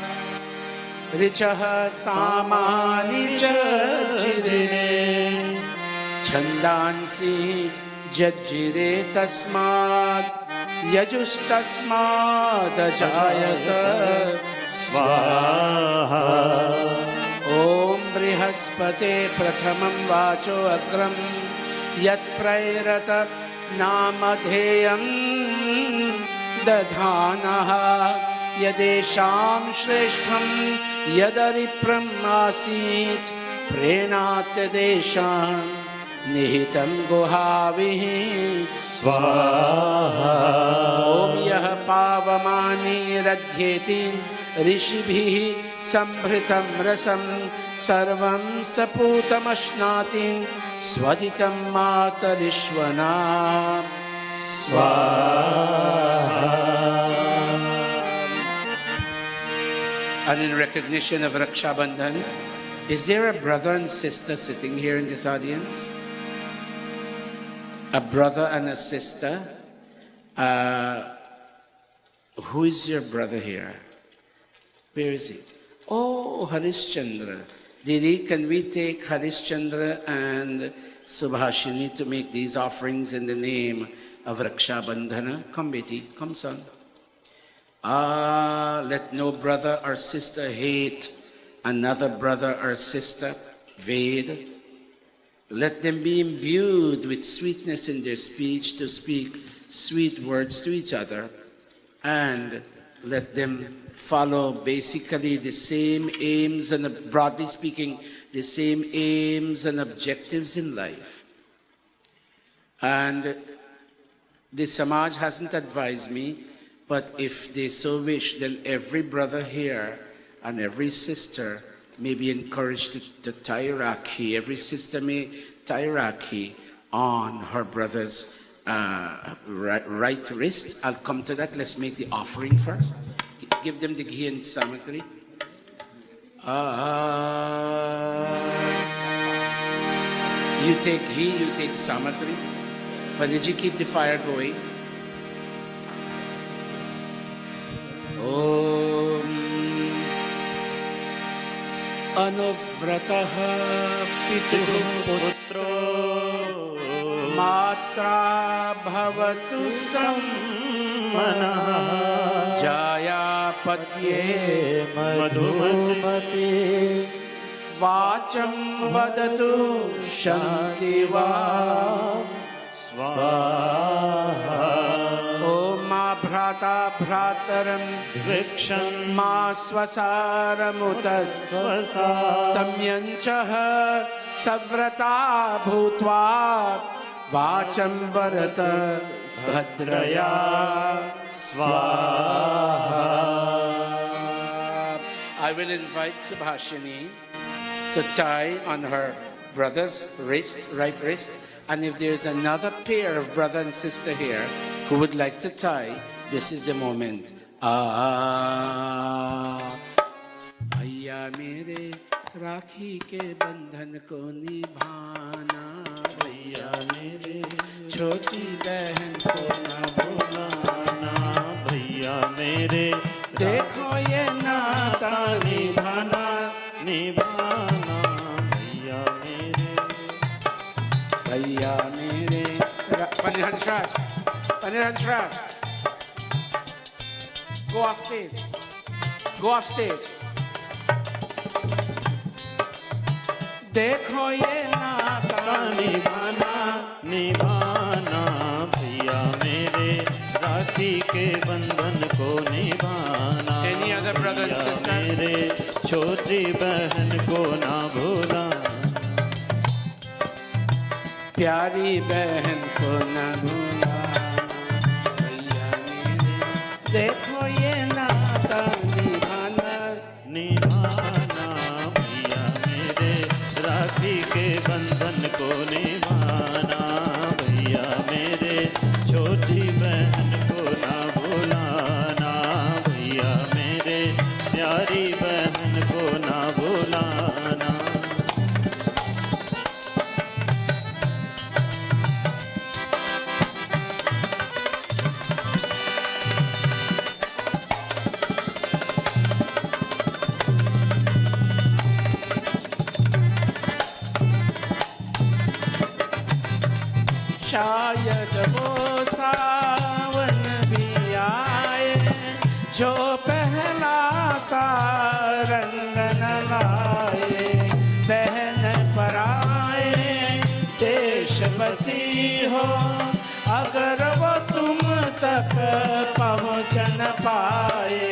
Richaha Samani Jajjire Chandansi Jajjire Tasmat Yajus Tasmat Ajayata Swaha. Om Brihaspate Prathamam Vacho Akram Yat Prairata Namadheyam Dadhanaha Yadesham Shreshtham Yadaripram Asit Prenatya Desham Nihitam Guhavihi Swaha. Om Yaha Pavamani Radhyeti Rishibhihi Sambhritam Rasam Sarvam Saputam Ashnati Swaditam Matarishvana Swaha. And in recognition of Raksha Bandhan, is there a brother and sister sitting here in this audience? A brother and a sister? Who is your brother here? Where is he? Oh, Harishchandra. Didi, can we take Harishchandra and Subhashini to make these offerings in the name of Raksha Bandhana? Come, Beti, come, son. Let no brother or sister hate another brother or sister. Ved. Let them be imbued with sweetness in their speech to speak sweet words to each other, and let them follow basically the same aims and, broadly speaking, the same aims and objectives in life. And the Samaj hasn't advised me, but if they so wish, then every brother here and every sister may be encouraged to tie Rakhi. Every sister may tie Rakhi on her brother's right wrist. I'll come to that. Let's make the offering first. Give them the ghee and samakri. You take ghee, you take samakri. But did you keep the fire going? Om Anuvratah Pituh Putro Matra Bhavatu Sammanah Jaya Patye Madhumati Vacham Vadatu Shantiva Swaha Om Bhrata Bhrataram Viksham Ma Swasaramutas Swasa Samyanchah Savrata Bhutva Vacham Varata Bhadraya Swaha. I will invite Subhashini to tie on her brother's wrist, right wrist, and if there's another pair of brother and sister here who would like to tie, this is the moment. Bhaiya mere Rakhi ke bandhan ko nibhana, Bhaiya mere choti behan ko na bhulana, Bhaiya mere dekho ye naata nibhana, Nibhana Bhaiya mere Panihan Shraj. Go off stage. Go off stage. Dekho ye naata Nibhana Nibhana Bhaiya mere Rakhi ke bandhan ko nibhana. Any other brother and sister? मेरे छोटी बहन को ना भूला, प्यारी बहन को न भूला, भैया मेरे देखो ये नाता निभाना, निभाना भैया मेरे राखी के बंधन को निभाना, भैया मेरे छोटी बहन को ना भूलाना, भैया मेरे प्यारी बहन को ना भूलाना. शायद वो सावन भी आए जो पहला सा रंग न लाए, बहन पर आए देश बसी हो, अगर वो तुम तक पहुँच न पाए,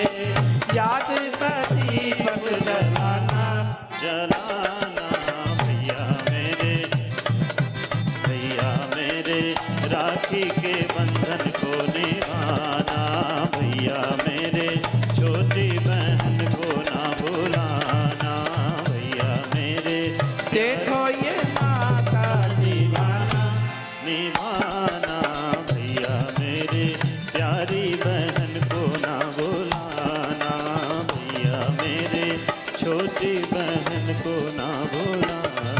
याद का दीपक जलाना, जलाना भैया मेरे राखी के बंधन को निभाना, भैया मेरे छोटी बहन को ना भुलाना, भैया मेरे देखो ये माता दीवाना, निभाना, भैया मेरे प्यारी बहन को ना भुलाना, भैया मेरे छोटी बहन को ना भुलाना.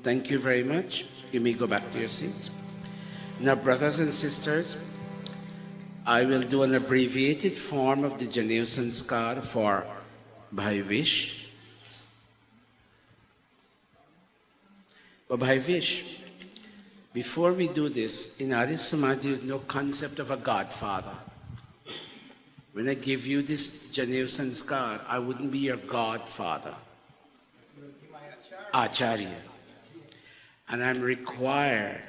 Thank you very much. You may go back to your seats. Now, brothers and sisters, I will do an abbreviated form of the janeyu sanskar for Bhai Vish. But Bhai Vish, before we do this, in Adi Samaj there is no concept of a godfather. When I give you this janeyu sanskar, I wouldn't be your godfather. Acharya. And I'm required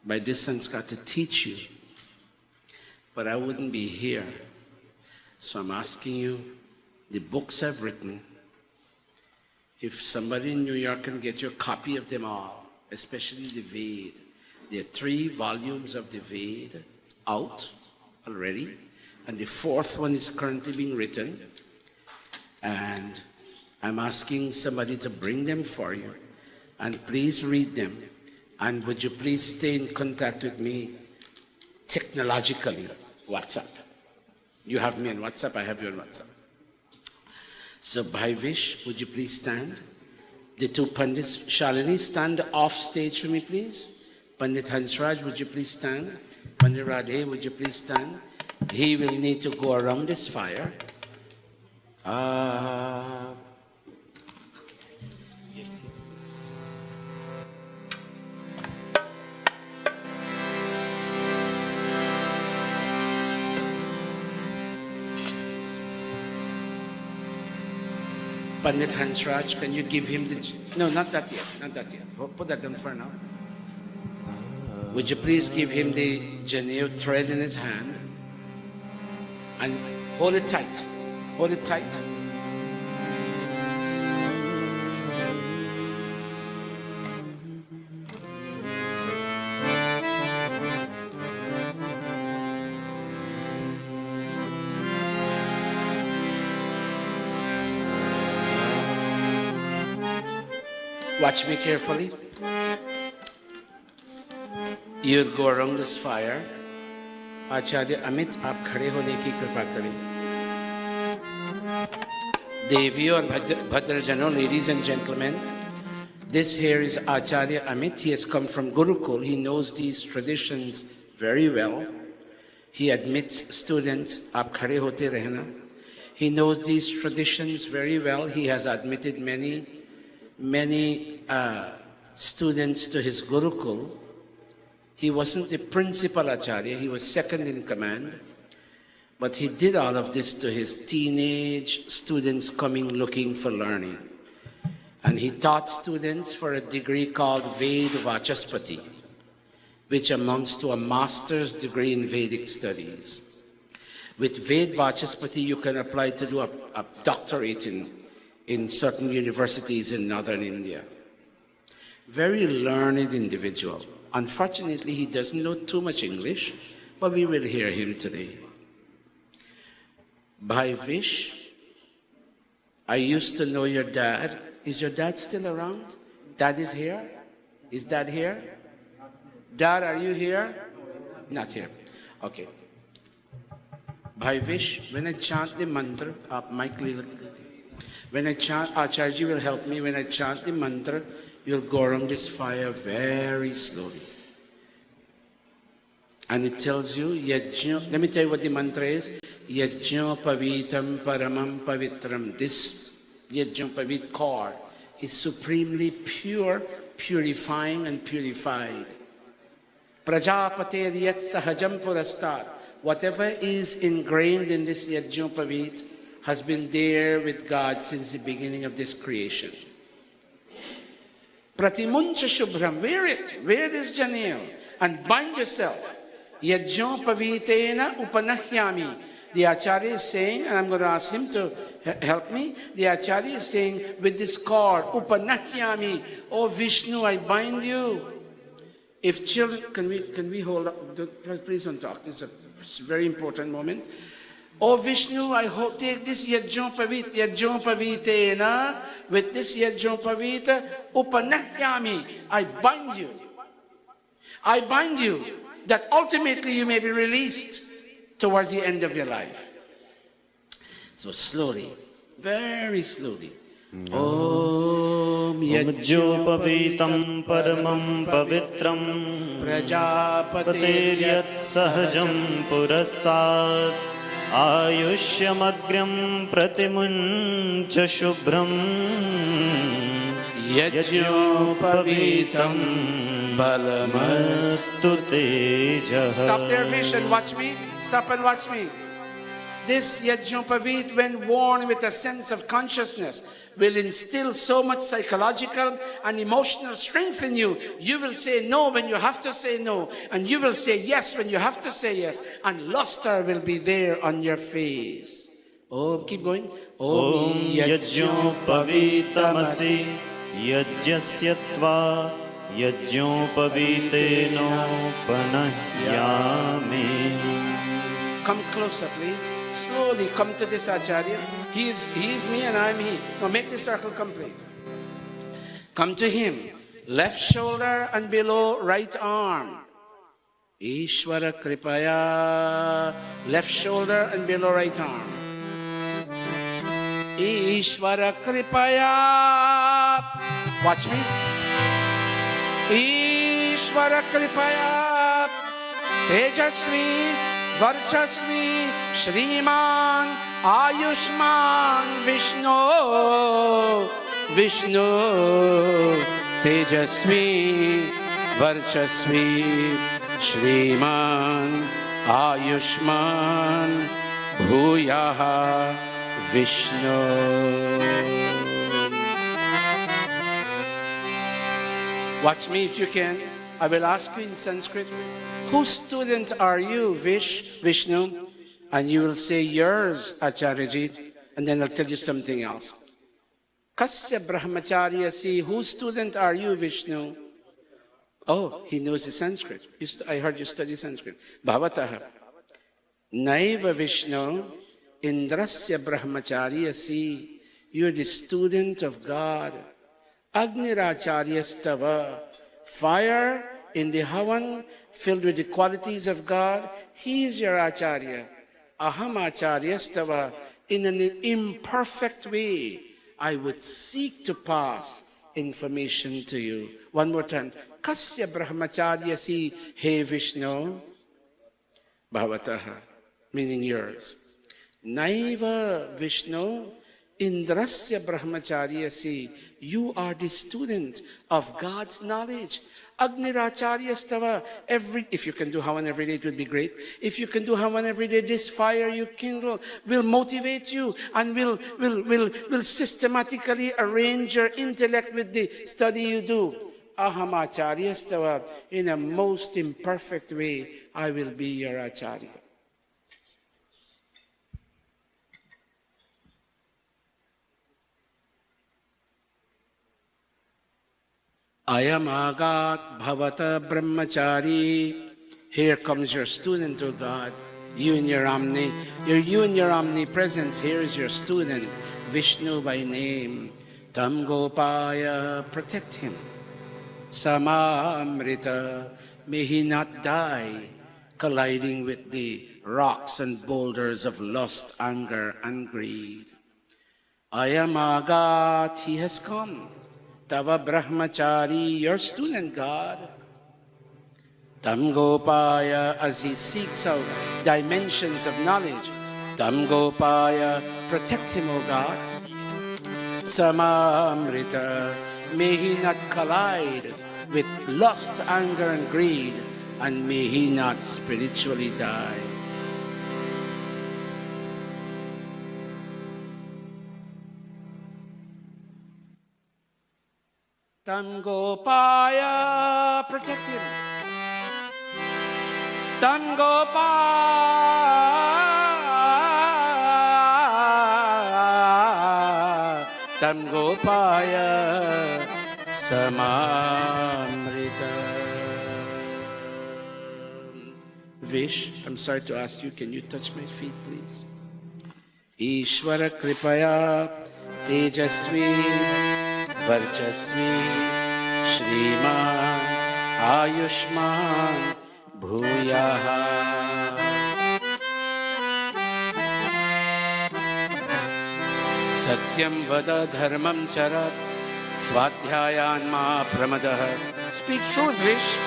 by this sanskar to teach you, but I wouldn't be here. So I'm asking you, the books I've written, If somebody in New York can get you a copy of them all, especially the Veda. There are 3 volumes of the Veda out already, and the 4th one is currently being written. And I'm asking somebody to bring them for you. And please read them. And would you please stay in contact with me technologically? WhatsApp. You have me on WhatsApp, I have you on WhatsApp. So Bhaivish, would you please stand? The 2 Pundits, Shalini, stand off stage for me, please. Pandit Hansraj, would you please stand? Pandit Radhe, would you please stand? He will need to go around this fire. Yes. Pandit Hansraj, can you give him the... No, not that yet, not that yet. Put that down for now. Would you please give him the janeyu thread in his hand and hold it tight. Hold it tight. Watch me carefully. You'll go around this fire. Acharya Amit, आप खड़े होने की कृपा करें. Devi or Bhadrajano, ladies and gentlemen, this here is Acharya Amit. He has come from Gurukul. He knows these traditions very well. He admits students, आप खड़े होते रहना. He knows these traditions very well. He has admitted many students to his Gurukul. He wasn't the principal Acharya, he was second in command. But he did all of this to his teenage students coming looking for learning. And he taught students for a degree called Veda Vachaspati, which amounts to a master's degree in Vedic studies. With Veda Vachaspati, you can apply to do a doctorate in certain universities in northern India. Very learned individual. Unfortunately, he doesn't know too much English, but we will hear him today. Bhaivish, I used to know your dad. Is your dad still around? Dad is here? Is Dad here? Dad, are you here? Not here. Okay. Bhaivish, when I chant the mantra, when I chant, Acharya will help me. When I chant the mantra, you'll go around this fire very slowly. And it tells you, let me tell you what the mantra is. Yajna pavitam paramam pavitram. This Yajna pavit cord is supremely pure, purifying and purified. Prajapater yat sahajam purastat. Whatever is ingrained in this Yajna pavit has been there with God since the beginning of this creation. Pratimuncha shubhram, wear it, wear this janeyu and bind yourself. Yajna pavitena upanahyami. The Acharya is saying, and I'm going to ask him to help me. The Acharya is saying, with this cord, upanahyami, oh Vishnu, I bind you. If children, can we hold up? Please don't talk. It's a very important moment. Oh Vishnu, I take this Yajna pavitena, with this Yajna pavita, upanahyami, I bind you. I bind you, that ultimately you may be released towards the end of your life. So slowly, very slowly. Om Yajjopavitam paramam pavitram Prajapateryat sahajam purastat Ayushyamagram pratimuncha shubhram Yajjopavitam balamastu tejaha. Stop there, Vish, and watch me. Stop and watch me. This Yajnopavit, when worn with a sense of consciousness, will instill so much psychological and emotional strength in you. You will say no when you have to say no, and you will say yes when you have to say yes, and luster will be there on your face. Oh, keep going. ॐ यज्ञोपवीतमसि यज्ञस्य त्वा यज्ञोपवीतेनोपनह्यामि. Come closer, please. Slowly come to this Acharya. He is me and I am he. Now make the circle complete. Come to him. Left shoulder and below right arm. Ishvara Kripaya. Left shoulder and below right arm. Ishvara Kripaya. Watch me. Ishvara Kripaya. Tejasvi Varchasvi Shriman Ayushman Vishnu Vishnu Tejasvi Varchasvi Shriman Ayushman Bhuyaha Vishnu. Watch me if you can. I will ask you in Sanskrit, whose student are you, Vishnu? And you will say, yours, Acharyaji. And then I'll tell you something else. Kasya Brahmacharya si, whose student are you, Vishnu? Oh, he knows the Sanskrit. I heard you study Sanskrit. Bhavataha. Naiva Vishnu, Indrasya Brahmacharya si, you're the student of God. Agniracharya stava, fire in the Hawan, filled with the qualities of God, he is your Acharya. Aham Acharya stava, in an imperfect way, I would seek to pass information to you. One more time. Kasya Brahmacharya si, he Vishnu, Bhavataha, meaning yours. Naiva Vishnu, Indrasya Brahmacharya si, you are the student of God's knowledge. Agniracharya stava, if you can do Hawan every day, it would be great. If you can do Hawan every day, this fire you kindle will motivate you and will systematically arrange your intellect with the study you do. Ahamacharya stava, in a most imperfect way, I will be your Acharya. Ayam agat bhavata brahmachari. Here comes your student, O God. You and your omnipresence. Here is your student, Vishnu by name. Tam Gopaya, protect him. Sama Amrita, may he not die, colliding with the rocks and boulders of lust, anger, and greed. Ayam agat, he has come. Tava Brahmachari, your student, God. Tam Gopaya, as he seeks out dimensions of knowledge. Tam Gopaya, protect him, O God. Samamrita, may he not collide with lust, anger, and greed, and may he not spiritually die. Tam Gopaya, protect him. Tam Gopaya, Tam Gopaya, Samamrita. Vish, I'm sorry to ask you, can you touch my feet, please? Ishvara Kripaya, Tejasvi, Varchasvi, Shriman, Ayushman, Bhuyaha. Satyam vada dharmam charat, swadhyayan ma pramadaha. Speak truth, Vish.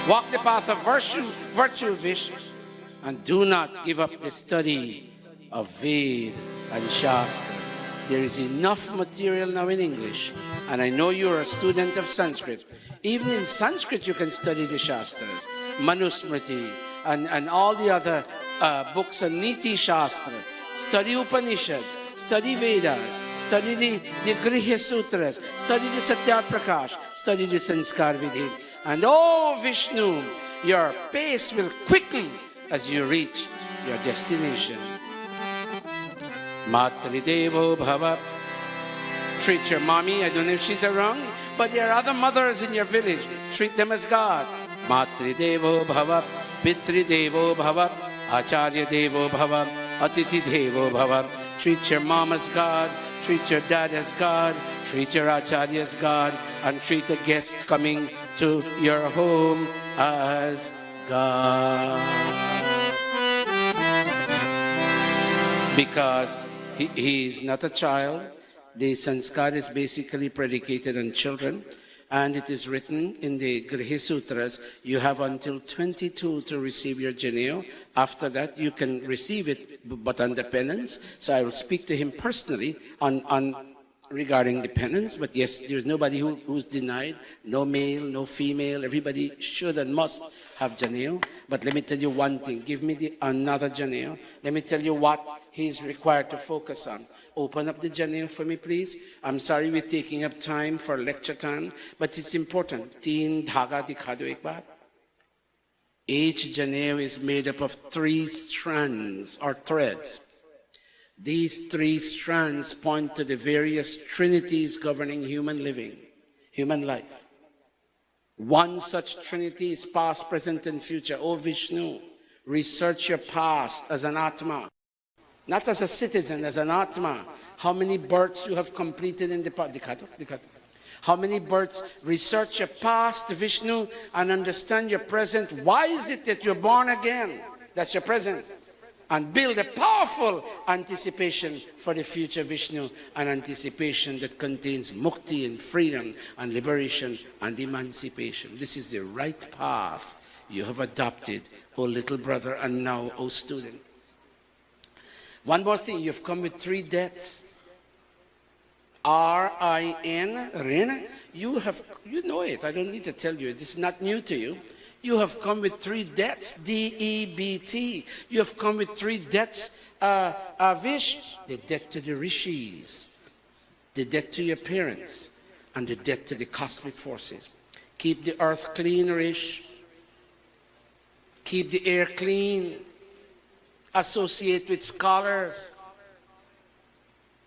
Walk the path of virtue, Vish. And do not give up the study of Ved and Shastra. There is enough material now in English, and I know you're a student of Sanskrit. Even in Sanskrit you can study the Shastras, Manusmriti, and all the other books on Niti Shastra. Study Upanishads, study Vedas, study the Grihya Sutras, study the Satya Prakash, study the Sanskar Vidhi. And oh Vishnu, your pace will quicken as you reach your destination. Matridevo Bhava. Treat your mommy, I don't know if she's around, but there are other mothers in your village. Treat them as God. Matridevo Bhava, Pitridevo Bhava, Acharya Devo Bhava, Atiti Devo Bhava. Treat your mom as God, treat your dad as God, treat your Acharya as God, and treat a guest coming to your home as God. Because he is not a child. The sanskar is basically predicated on children, and it is written in the Griha Sutras, you have until 22 to receive your janeyu. After that, you can receive it, but under penance. So I will speak to him personally on regarding the penance. But yes, there's nobody who's denied, no male, no female. Everybody should and must have janeyu. But let me tell you one thing. Give me another janeyu. Let me tell you what he's required to focus on. Open up the janeyu for me, please. I'm sorry we're taking up time for lecture time, but it's important. Teen dhaga dikha do ek baar. Each janeyu is made up of 3 strands or threads. These 3 strands point to the various trinities governing human living, human life. One such trinity is past, present, and future. O Vishnu, research your past as an Atma, not as a citizen, as an Atma. How many births you have completed in the past? How many births? Research your past, Vishnu, and understand your present. Why is it that you're born again? That's your present. And build a powerful anticipation for the future, Vishnu, an anticipation that contains mukti and freedom and liberation and emancipation. This is the right path you have adopted, O little brother, and now, O student. One more thing, you've come with 3 deaths. R-I-N, Rin. You know it, I don't need to tell you, this is not new to you. You have come with 3 debts, D-E-B-T. You have come with 3 debts, Vish, the debt to the rishis, the debt to your parents, and the debt to the cosmic forces. Keep the earth clean, Rish. Keep the air clean. Associate with scholars.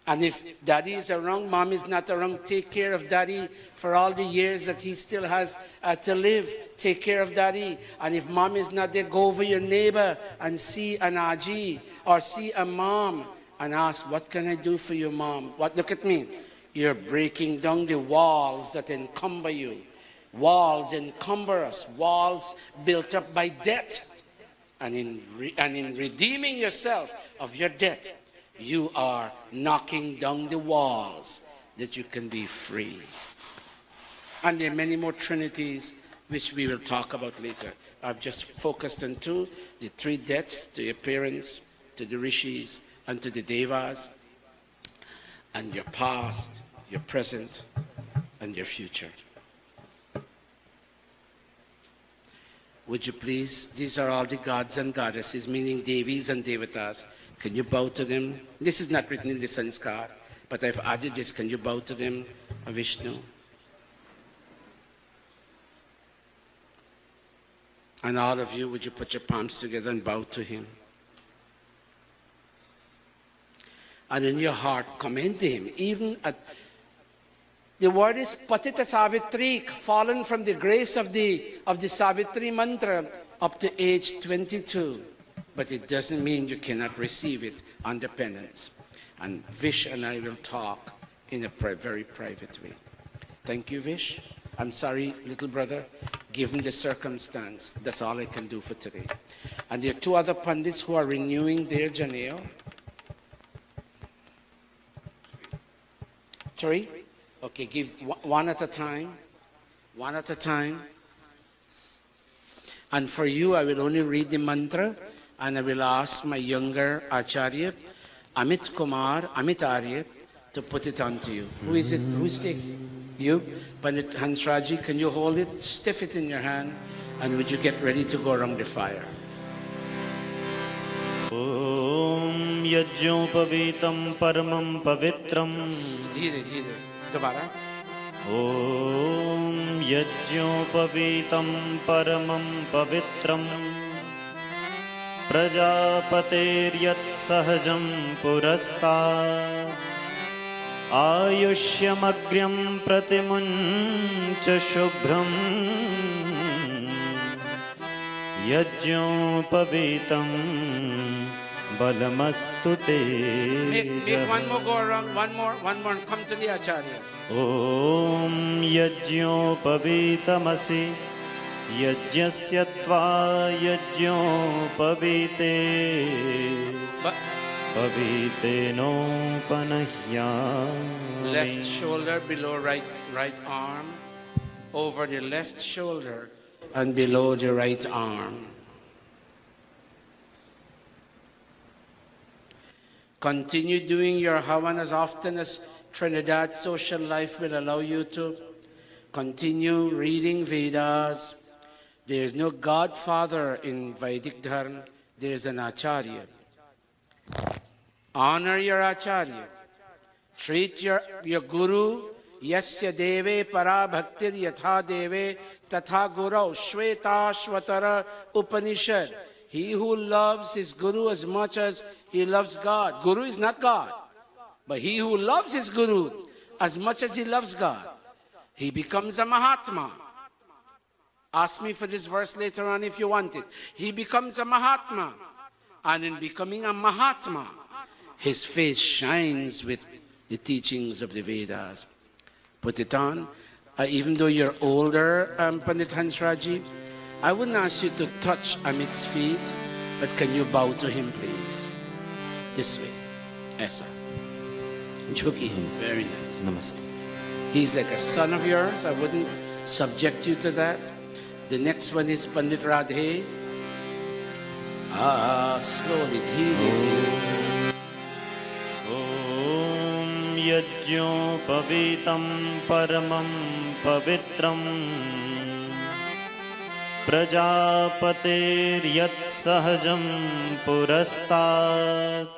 And if daddy is around, mom is not around, take care of daddy for all the years that he still has to live. Take care of daddy. And if mom is not there, go over your neighbor and see an aji or see a mom and ask, what can I do for you, mom? What? Look at me. You're breaking down the walls that encumber you. Walls encumber us. Walls built up by debt. And in redeeming yourself of your debt, you are knocking down the walls that you can be free. And there are many more trinities which we will talk about later. I've just focused on 2, the 3 debts to your parents, to the rishis, and to the devas, and your past, your present, and your future. Would you please, these are all the gods and goddesses, meaning devis and devatas. Can you bow to them? This is not written in the sanskar, but I've added this. Can you bow to them, Vishnu? And all of you, would you put your palms together and bow to him? And in your heart, commend to him. Even at the word is Patita Savitri, fallen from the grace of the Savitri mantra up to age 22. But it doesn't mean you cannot receive it under penance. And Vish and I will talk in a very private way. Thank you, Vish. I'm sorry, little brother, given the circumstance, that's all I can do for today. And there are 2 other pundits who are renewing their janeyu. 3? Okay, give one at a time. One at a time. And for you, I will only read the mantra, and I will ask my younger Acharya, Amit Kumar, Amit Arya, to put it on to you. Who is it? Who is taking? You? Pandit Hansraji, can you hold it? Stiff it in your hand, and would you get ready to go around the fire? Om Yajñopavitam Paramam Pavitram. Dhire, dhire. Dobara. Om Yajñopavitam Paramam Pavitram प्रजापतेर्यत्सहजं पुरस्तात् आयुष्यमग्र्यं प्रतिमुञ्च शुभ्रम् यज्ञोपवीतं बलमस्तु ते। Make one more go around, one more, come to the Acharya. ॐ यज्ञोपवीतमसि यज्ञस्य त्वा यज्ञोपवीते पवीतेनोपनह्यामि। Left shoulder below right arm, over the left shoulder and below the right arm. Continue doing your Hawan as often as Trinidad social life will allow you to. Continue reading Vedas. There is no godfather in Vedic Dharma. There is an Acharya. Honor your Acharya. Treat your Guru. Yasya deve para bhaktir yatha deve tatha gurau shweta shvatara Upanishad. He who loves his Guru as much as he loves God. Guru is not God. But he who loves his Guru as much as he loves God, he becomes a Mahatma. Ask me for this verse later on if you want it. He becomes a Mahatma. And in becoming a Mahatma, his face shines with the teachings of the Vedas. Put it on. Even though you're older, Pandit Hansraji, I wouldn't ask you to touch Amit's feet, but can you bow to him, please? This way. Yes, sir. Jhuki, very nice. Namaste. He's like a son of yours. I wouldn't subject you to that. The next one is Pandit Radhe. Slowly, dhiri. ॐ यज्ञोपवीतं परमं पवित्रं प्रजापतेर्यत्सहजं पुरस्तात्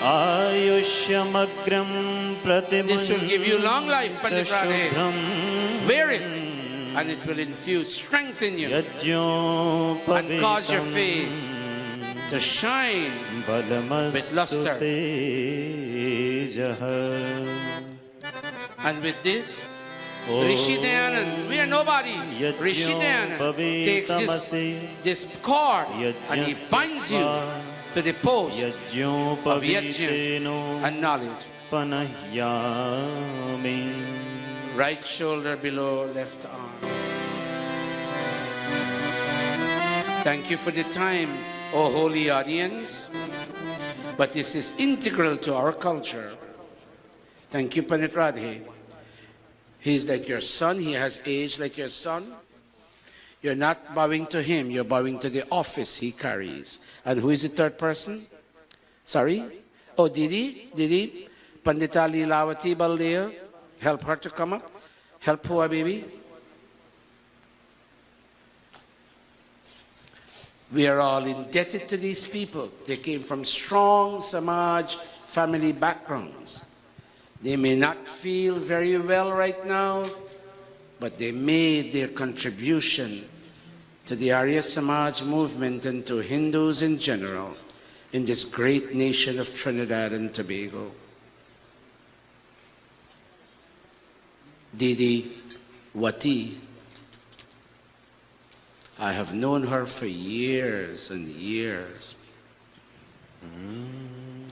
आयुष्यमग्रं This will give you long life, Pandit Radhe. शुभ्रं Wear it, and it will infuse strength in you and यज्ञोपवीतं cause your face to shine with luster. तेजः। And with this, Rishi Dayanand, we are nobody. Rishi Dayanand takes this cord and he binds you to the post of Yajna and knowledge. पनह्यामि। Right shoulder below left arm. Thank you for the time, O holy audience. But this is integral to our culture. Thank you, Pandit Radhe. He's like your son. He has age like your son. You're not bowing to him. You're bowing to the office he carries. And who is the third person? Sorry? Oh, Didi? Pandita Leelavati Baldev. Help her to come up. Help Pua baby. We are all indebted to these people. They came from strong Samaj family backgrounds. They may not feel very well right now, but they made their contribution to the Arya Samaj movement and to Hindus in general in this great nation of Trinidad and Tobago. Didi Wati, I have known her for years and years.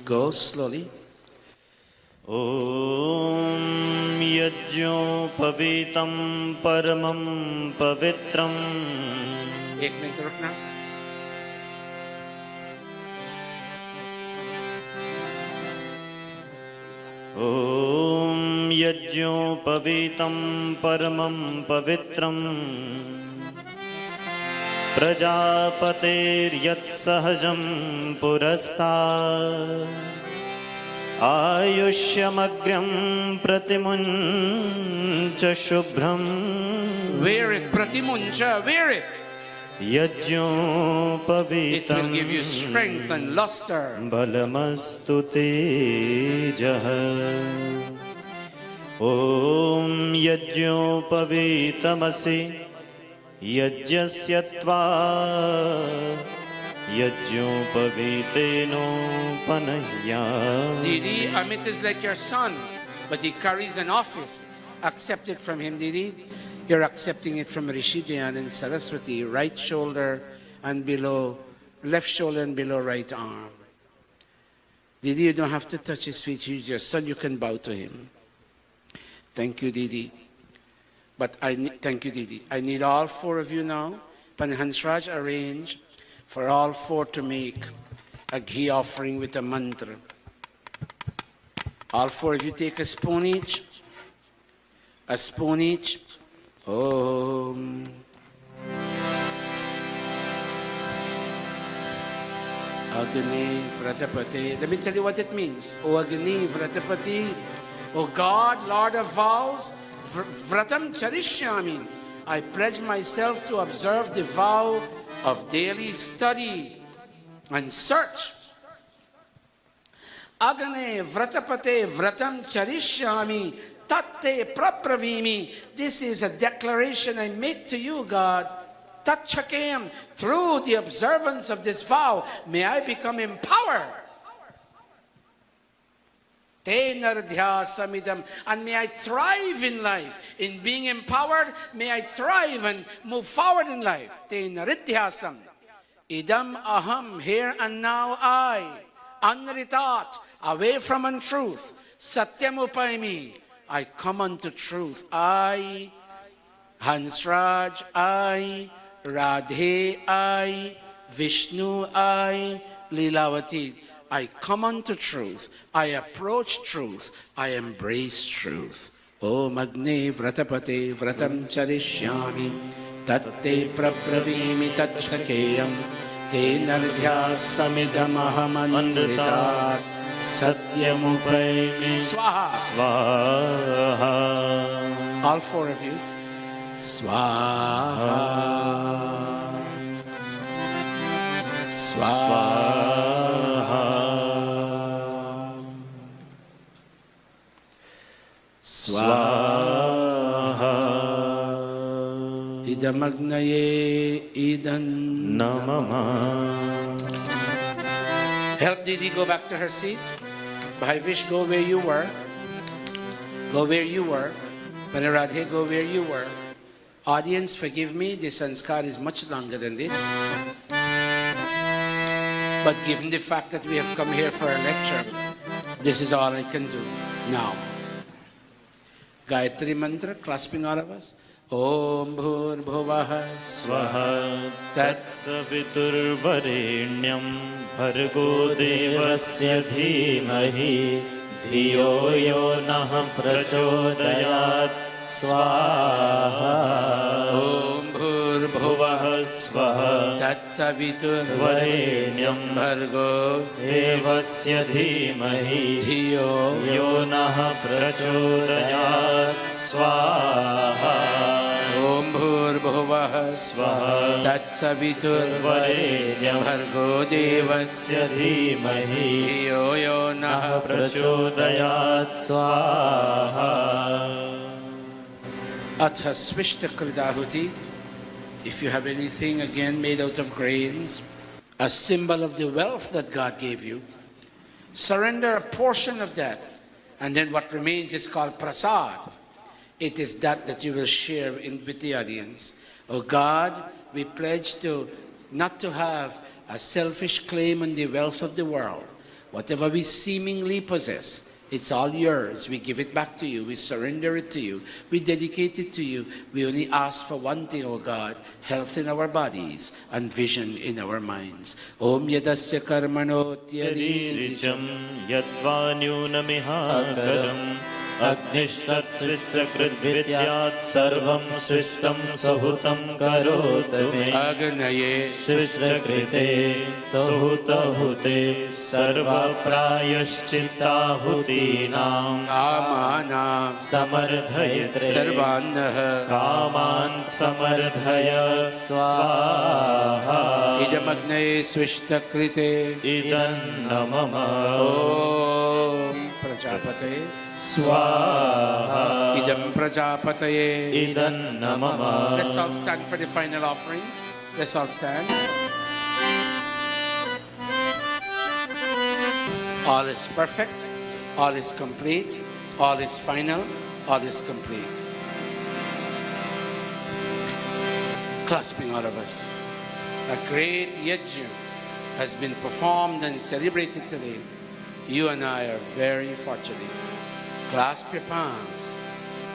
Go slowly. ॐ यज्ञोपवीतं परमं पवित्रं। एक minute रुकना। ॐ यज्ञोपवीतं परमं पवित्रं प्रजापतेर्यत्सहजं पुरस्तात् आयुष्यमग्र्यं प्रतिमुञ्च शुभ्रम्। Wear it, Pratimuncha, wear it. यज्ञोपवीतं It will give you strength and luster. बलमस्तु तेजः। ॐ यज्ञोपवीतमसि यज्ञस्य त्वा यज्ञोपवीतेनोपनह्या. Didi, Amit is like your son, but he carries an office. Accept it from him, Didi. You're accepting it from Rishi Dhyan and Saraswati, right shoulder and below, left shoulder and below right arm. Didi, you don't have to touch his feet. He's your son. You can bow to him. Thank you, Didi. Thank you, Didi. I need all four of you now. Panhansraj arranged for all four to make a ghee offering with a mantra. All four of you take a spoon each. A spoon each. Om. Agni Vratapati. Let me tell you what it means. O Agni Vratapati. O God, Lord of vows, Vratam Charishyami. I pledge myself to observe the vow of daily study and search. Agane Vratapate Vratam Charishyami Tatte Prapravimi. This is a declaration I make to you, God. Tatchakayam. Through the observance of this vow, may I become empowered. Samidam, and may I thrive in life. In being empowered, may I thrive and move forward in life. Tenaridhyasam. Idam aham, here and now I, unritat, away from untruth. Satyam upaimi, I come unto truth. I, Hansraj, I, Radhe, I, Vishnu, I, Lilavati. I come unto truth, I approach truth, I embrace truth. Om Agni Vratapate Vratam Charishyami Tatte Prabravimi Tatchakeyam Te Nardhyasamidam Ahamanritat Satyamupaimi Swaha. Swaha. All four of you. Swaha. Swaha. Swaha. Idamagnaye idan Namama. Help Didi go back to her seat. Bhaivish, go where you were. Go where you were. Panaradhe, go where you were. Audience, forgive me, this sanskar is much longer than this. But given the fact that we have come here for a lecture, this is all I can do. Now, Gayatri Mantra, clasping all of us. Om Bhur Bhuvaha Swaha Tatsaviturvarenyam Bhargo Devasya Dhimahi Dhiyo Yo Nah Prachodayat Swaha. Om Bhur Bhuvaha Swaha Tatsaviturvarenyam Bhargo Devasya Dhimahi Dhiyo Yo Nah Prachodayat Swaha. Om Bhur Bhuvaha Swaha Tatsaviturvarenyam Bhargo Devasya Dhimahi Dhiyo Yo Nah Prachodayat Swaha. Atha Swishta Kridahuti. If you have anything again made out of grains, a symbol of the wealth that God gave you, surrender a portion of that, and then what remains is called prasad. It is that you will share with the audience. Oh God, we pledge to not to have a selfish claim on the wealth of the world. Whatever we seemingly possess, it's all yours. We give it back to you. We surrender it to you. We dedicate it to you. We only ask for one thing, O God, health in our bodies and vision in our minds. Om yadasya karmano Yadiricham yadvanyunamihakaram Agnishtatsvishtakrit vidyat sarvam svistam sahutam karotame Agnaye Svishtakrite sahutahute sarva prayashchittahutinam Amana Samardhayatre Sarvanah Kaman samardhaya swaha Idamagne Swishtakrite Idan namama Om Prajapate Swaha Idam Prajapataye Idan namama. Let's all stand for the final offerings. Let's all stand. All is perfect, all is complete, all is final, all is complete. Clasping all of us. A great yajna has been performed and celebrated today. You and I are very fortunate. Clasp your palms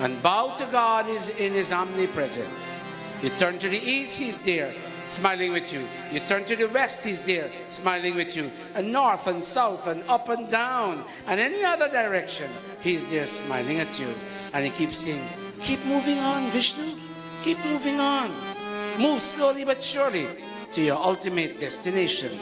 and bow to God in His omnipresence. You turn to the east, He's there, smiling with you. You turn to the west, He's there, smiling with you. And north and south and up and down and any other direction, He's there smiling at you. And He keeps saying, keep moving on, Vishnu. Keep moving on. Move slowly but surely to your ultimate destination.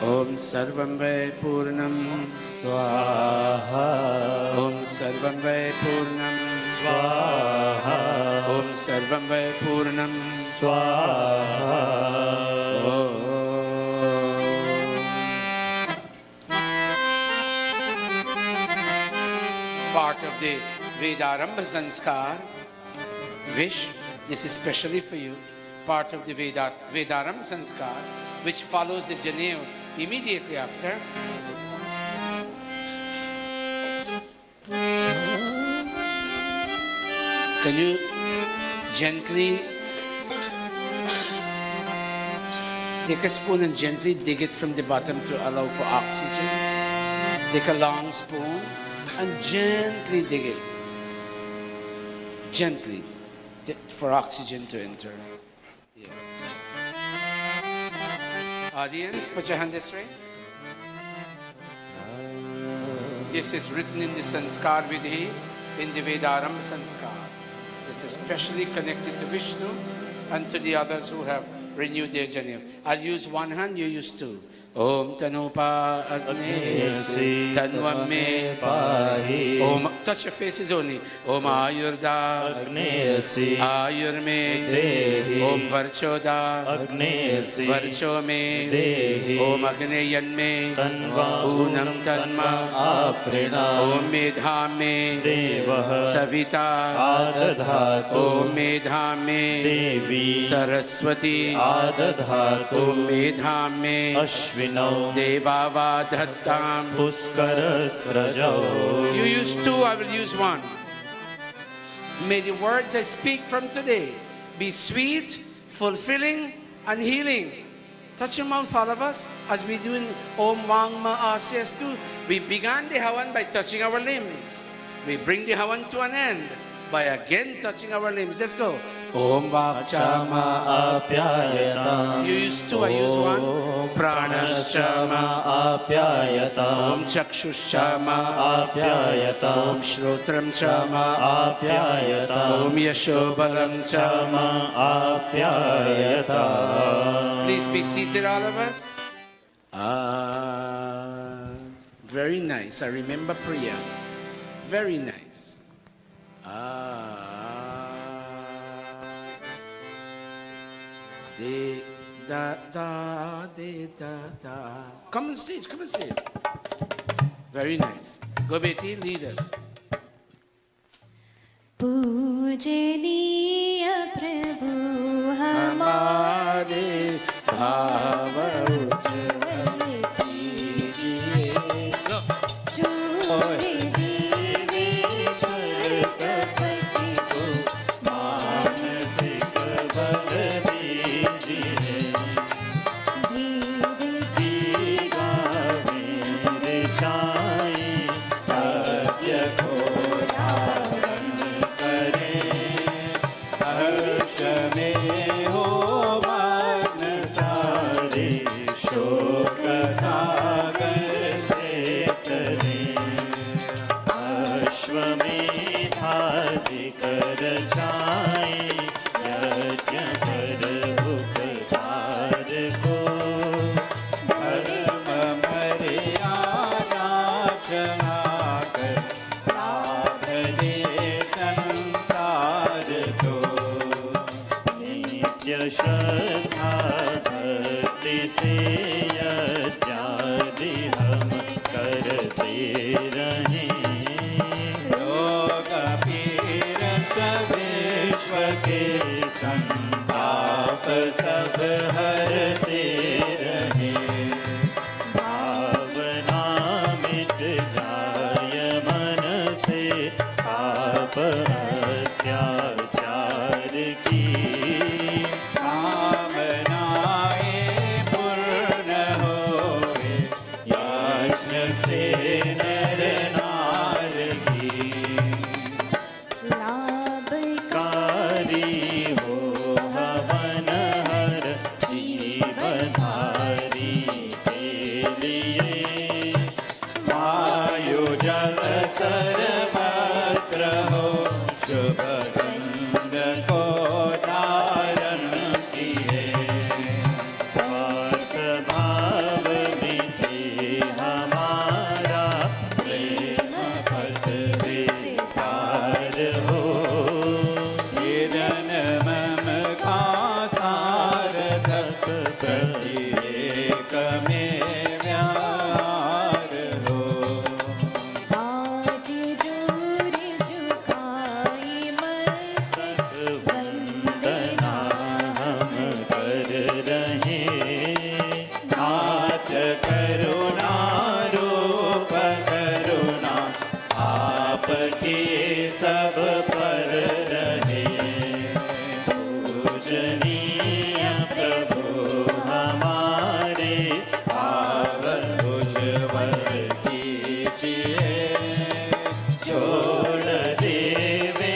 Om Sarvam Vai Purnam Swaha. Om Sarvam Vai Purnam Swaha. Om Sarvam Vai Purnam Swaha. Part of the Vedarambha Sanskar, Vish, this is specially for you, part of the Vedarambha Sanskar, which follows the janeyu immediately after. Can you gently take a spoon and gently dig it from the bottom to allow for oxygen? Take a long spoon and gently dig it. Gently, for oxygen to enter. Yes. Audience, put your hand this way. This is written in the Sanskar Vidhi, in the Vedarambha Sanskar. This is specially connected to Vishnu and to the others who have renewed their janeyu. I'll use one hand, you use two. Om Tanupa Agnesi Tanvam Me Pahi. Om, touch your faces only. Om Ayurda Agnesi Ayur Me Dehi. Om Varchoda Agnesi Varcho Me Dehi. Om Agneyan Me Tanva Unam Tanma Aprina. Om Medha Me Devah Savita Adadhatu. Om Medha Me Devi Saraswati Adadhatu. Om Medha Me Ashwinau Devavadhattam. Puskarasrajau. You use two, I will use one. May the words I speak from today be sweet, fulfilling, and healing. Touch your mouth, all of us, as we do in Om Wang Ma Asyastu. We began the Hawan by touching our limbs. We bring the Hawan to an end by again touching our limbs. Let's go. Om Vakchama. Apyayatam. You use two, I use one. Pranashchama. Apyayatam. Om Chakshushchama. Apyayatam. Om Shrotram Chama. Apyayatam. Om Yashobalam Chama. Apyayatam. Please be seated, all of us. Very nice. I remember Priya. Very nice. De da da de da da. Come on stage, come on stage. Very nice. Go Betty, lead us. पूजनीय प्रभु हमारे भाव उज्ज्वल कीजिए। जो देवी छत्रपति को मानसिक बल दीजिए। धीर की गावे रिचाई सत्य को धारण करे। हर्ष में हो मग्न सारे शोक सागर से तरे। अश्वमेधादि कर जाए यज्ञ कर उपकार को। धर्म मर्यादा चला कर लाभ दे संसार को। नित्य श्रद्धा भक्ति से यज्ञादि हम करते रहें। योग पीरत विश्व के संताप सब हरते जाय मन से पाप अत्याचार की कामनाएं पूर्ण होए याज्ञ से नर नार की लाभकारी कारी हो हवन हर जीवधारी के लिए वायु जल सर्वत्र हो शुभ गंध को धारण किए स्वार्थ भाव मिटे हमारा प्रेम पथ विस्तार हो हिरन मम का सारथक प्रत्येक में व्यार हो आज जोड़े झुकाए मस्तक वंदना हम कर रहे नाथ करुणा रूप करुणा आपके सब पर रहे पूजनीय प्रभु हमारे पावन उज्ज्वल कीजिए छोड़ देवे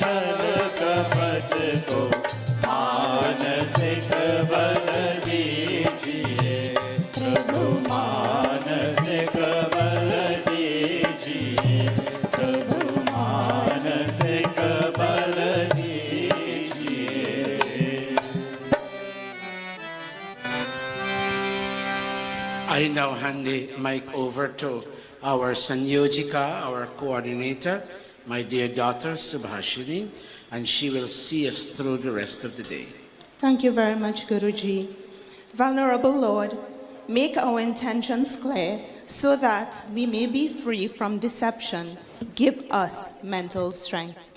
छल कपट को मानसिक बल दीजिए प्रभु मानसिक बल दीजिए प्रभु मानसिक बल दीजिए I now hand the mic over to our Sanyojika, our coordinator, my dear daughter Subhashini, and she will see us through the rest of the day. Thank you very much, Guruji. Venerable Lord, make our intentions clear so that we may be free from deception. Give us mental strength.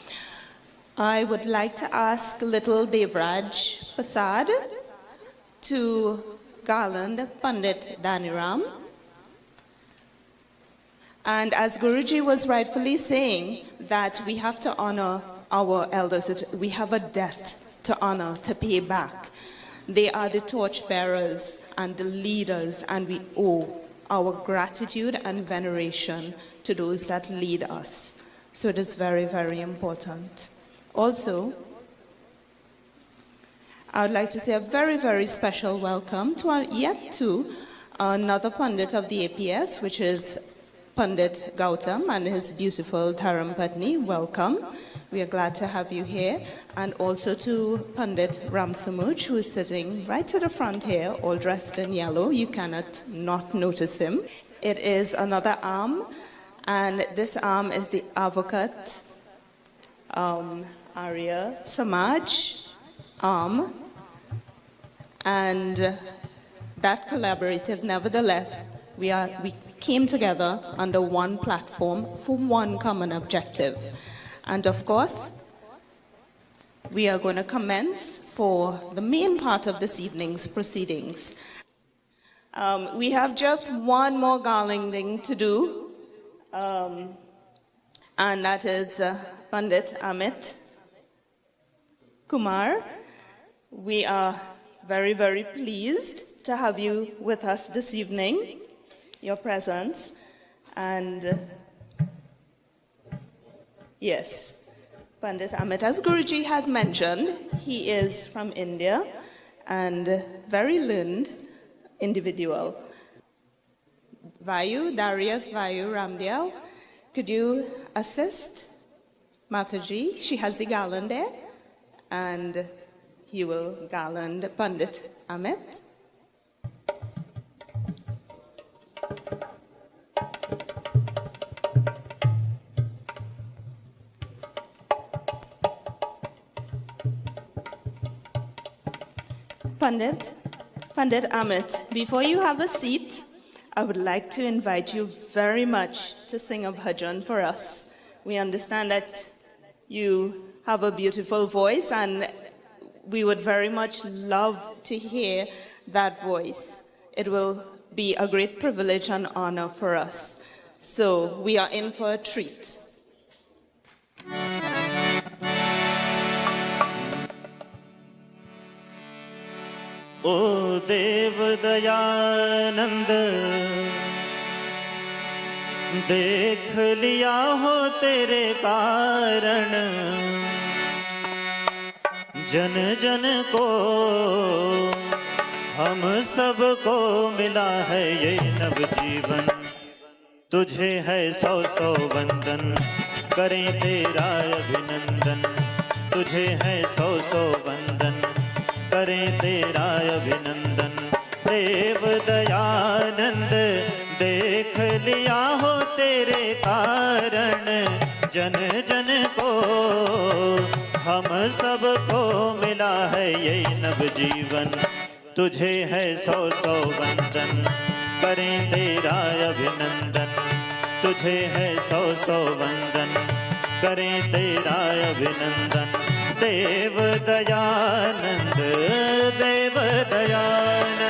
I would like to ask little Devraj Prasad to garland Pandit Daniram. And as Guruji was rightfully saying, that we have to honor our elders. We have a debt to honor, to pay back. They are the torchbearers and the leaders, and we owe our gratitude and veneration to those that lead us. So it is very, very important. Also, I would like to say a very, very special welcome to another Pandit of the APS, which is Pandit Gautam and his beautiful Dharam Patni. Welcome. We are glad to have you here. And also to Pandit Ramsamuj, who is sitting right to the front here, all dressed in yellow. You cannot not notice him. It is another arm, and this arm is the advocate Arya Samaj arm, and that collaborative, nevertheless, we came together under one platform for one common objective. And of course, we are going to commence for the main part of this evening's proceedings. We have just one more garlanding to do, and that is Pandit Amit Kumar. We are very, very pleased to have you with us this evening, your presence. And yes, Pandit Amit, as Guruji has mentioned, he is from India and very learned individual. Darius Vayu Ramdeo, could you assist Mataji? She has the garland there, and he will garland Pandit Amit. Pandit Amit, before you have a seat, I would like to invite you very much to sing a bhajan for us. We understand that you have a beautiful voice, and we would very much love to hear that voice. It will be a great privilege and honor for us. So we are in for a treat. ओ देव दयानंद, देख लिया हो तेरे कारण, जन जन को हम सबको मिला है ये नव जीवन। तुझे है सौ सौ वंदन, करें तेरा अभिनंदन। तुझे है सौ सौ वंदन, करें तेरा अभिनंदन। देव दयानंद, देख लिया हो तेरे कारण, जन जन को हम सबको मिला है ये नव जीवन। तुझे है सौ सौ वंदन, करें तेरा अभिनंदन। तुझे है सौ सौ वंदन, करें तेरा अभिनंदन। देव दयानंद, देव दयानंद।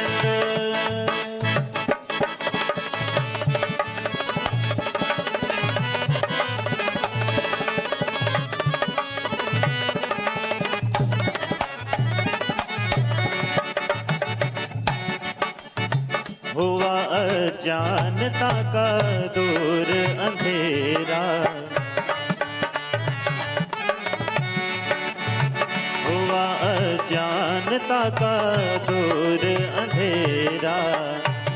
हुआ अज्ञानता का दूर अंधेरा, हुआ अज्ञानता का दूर अंधेरा।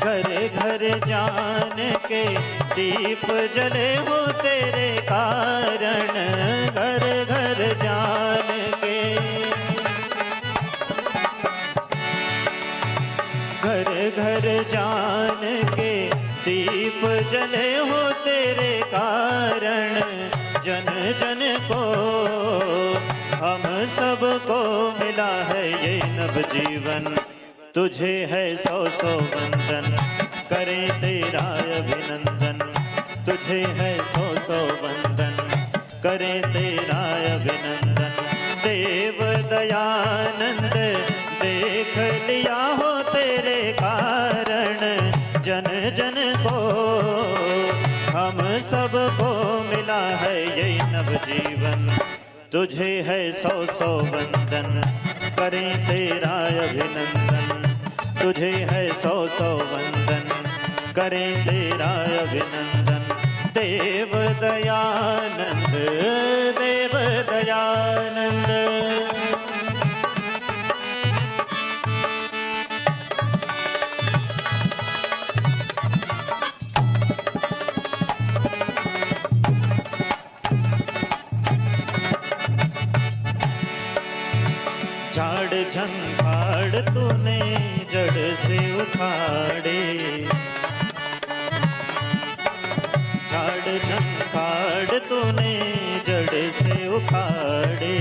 घर घर जान के दीप जले हो तेरे कारण, घर घर जान के, घर घर जान के दीप जले हो तेरे कारण। जन जन को हम सबको मिला है ये नव जीवन। तुझे है सौ सौ वंदन, करें तेरा अभिनंदन। तुझे है सौ सौ वंदन, करें तेरा अभिनंदन। देव दयानंद, देख लिया हो तेरे कारण, जन जन को हम सबको मिला है ये नव जीवन। तुझे है सौ सौ वंदन, करें तेरा अभिनंदन। तुझे है सौ सौ वंदन, करें तेरा अभिनंदन। देव दयानंद, देव दयानंद। झाड़ झंखाड़ तूने जड़ से उखाड़े, झाड़ झंखाड़ तूने जड़ से उखाड़े।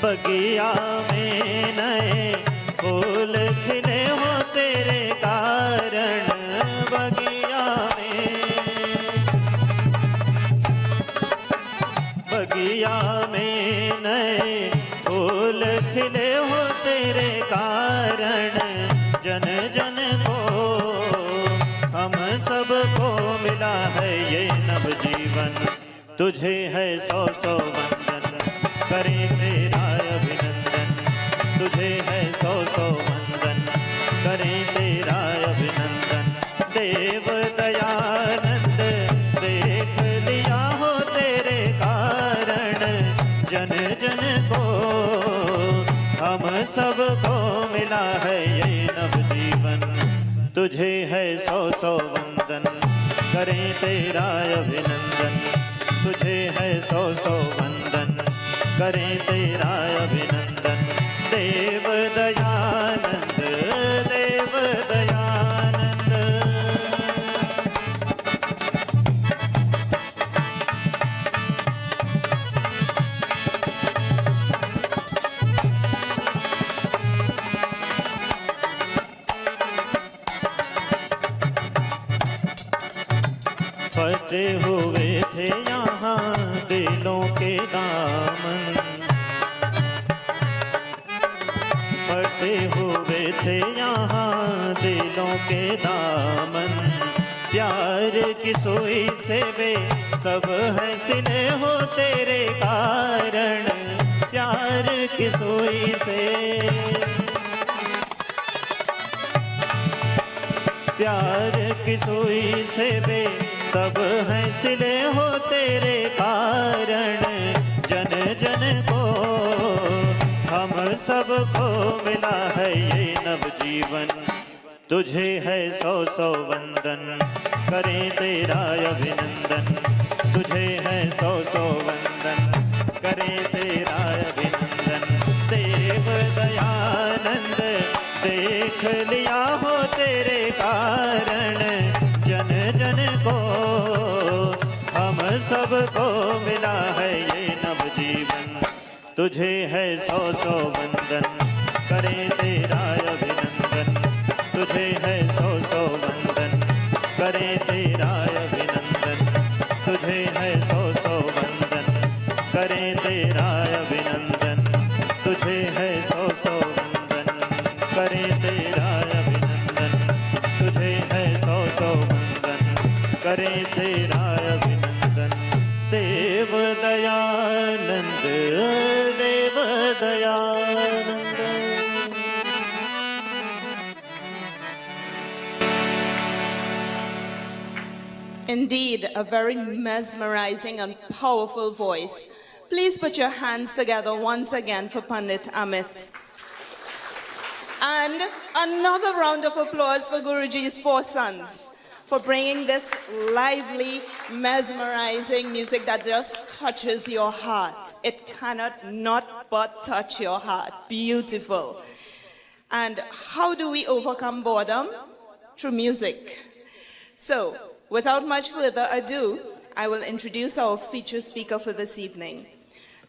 बगिया में नए फूल खिले हो तेरे कारण, बगिया में, बगिया में नए फूल खिले हो तेरे कारण। जन जन को हम सबको मिला है ये नव जीवन। तुझे है सौ सौ वंदन, करें तेरा अभिनंदन। तुझे है सौ सौ वंदन, करें तेरा अभिनंदन। देव दयानंद, देख लिया हो तेरे कारण, जन जन को हम सबको मिला है ये नव जीवन। तुझे है सौ सौ वंदन, करें तेरा अभिनंदन। तुझे है सौ सौ वंदन, करें तेरा अभिनंदन। देव दयानंद, देव दयानंद। फटे हुए थे यहाँ दिलों के दामन, फटे हुए थे यहाँ दिलों के दामन। प्यार की सोई से वे सब है सिले हो तेरे कारण, प्यार की सोई से, प्यार की सोई से वे सब है सिले हो तेरे कारण, जन जन को हम सबको मिला है ये नवजीवन, तुझे है सौ सौ वंदन, करें तेरा अभिनंदन, तुझे है सौ सौ वंदन, करें तेरा अभिनंदन। देव दयानंद देख लिया हो तेरे कारण, जन जन को हम सबको मिला है ये नवजीवन, तुझे है सौ सौ वंदन, करें तेरा अभिनंदन, तुझे है सौ सौ वंदन, करें तेरा अभिनंदन, तुझे है सौ सौ वंदन, करें तेरा अभिनंदन, तुझे है सौ सौ वंदन, करें तेरा अभिनंदन, तुझे है सौ सौ वंदन, करें तेरा अभिनंदन। देव दयानंद देव Dayanand. Indeed, a very mesmerizing and powerful voice. Please put your hands together once again for Pandit Amit. And another round of applause for Guruji's four sons for bringing this lively, mesmerizing music that just touches your heart. It cannot not but touch your heart. Beautiful. And how do we overcome boredom? Through music. So, without much further ado, I will introduce our featured speaker for this evening.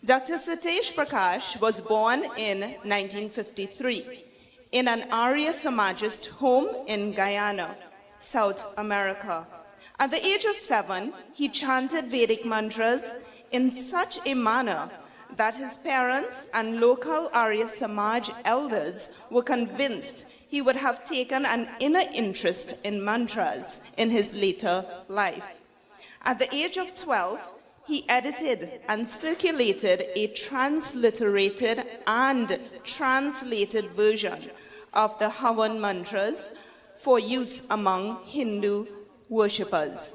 Dr. Satesh Prakash was born in 1953 in an Arya Samajist home in Guyana, South America. At the age of 7, he chanted Vedic mantras in such a manner that his parents and local Arya Samaj elders were convinced he would have taken an inner interest in mantras in his later life. At the age of 12, he edited and circulated a transliterated and translated version of the Hawan mantras for use among Hindu worshippers.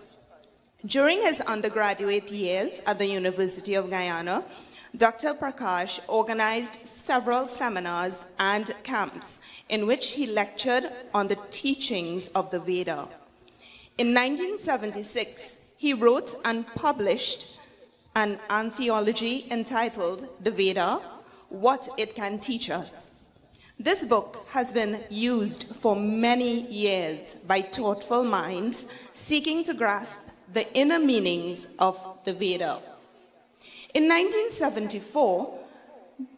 During his undergraduate years at the University of Guyana, Dr. Prakash organized several seminars and camps in which he lectured on the teachings of the Veda. In 1976, he wrote and published an anthology entitled The Veda, What It Can Teach Us. This book has been used for many years by thoughtful minds seeking to grasp the inner meanings of the Veda. In 1974,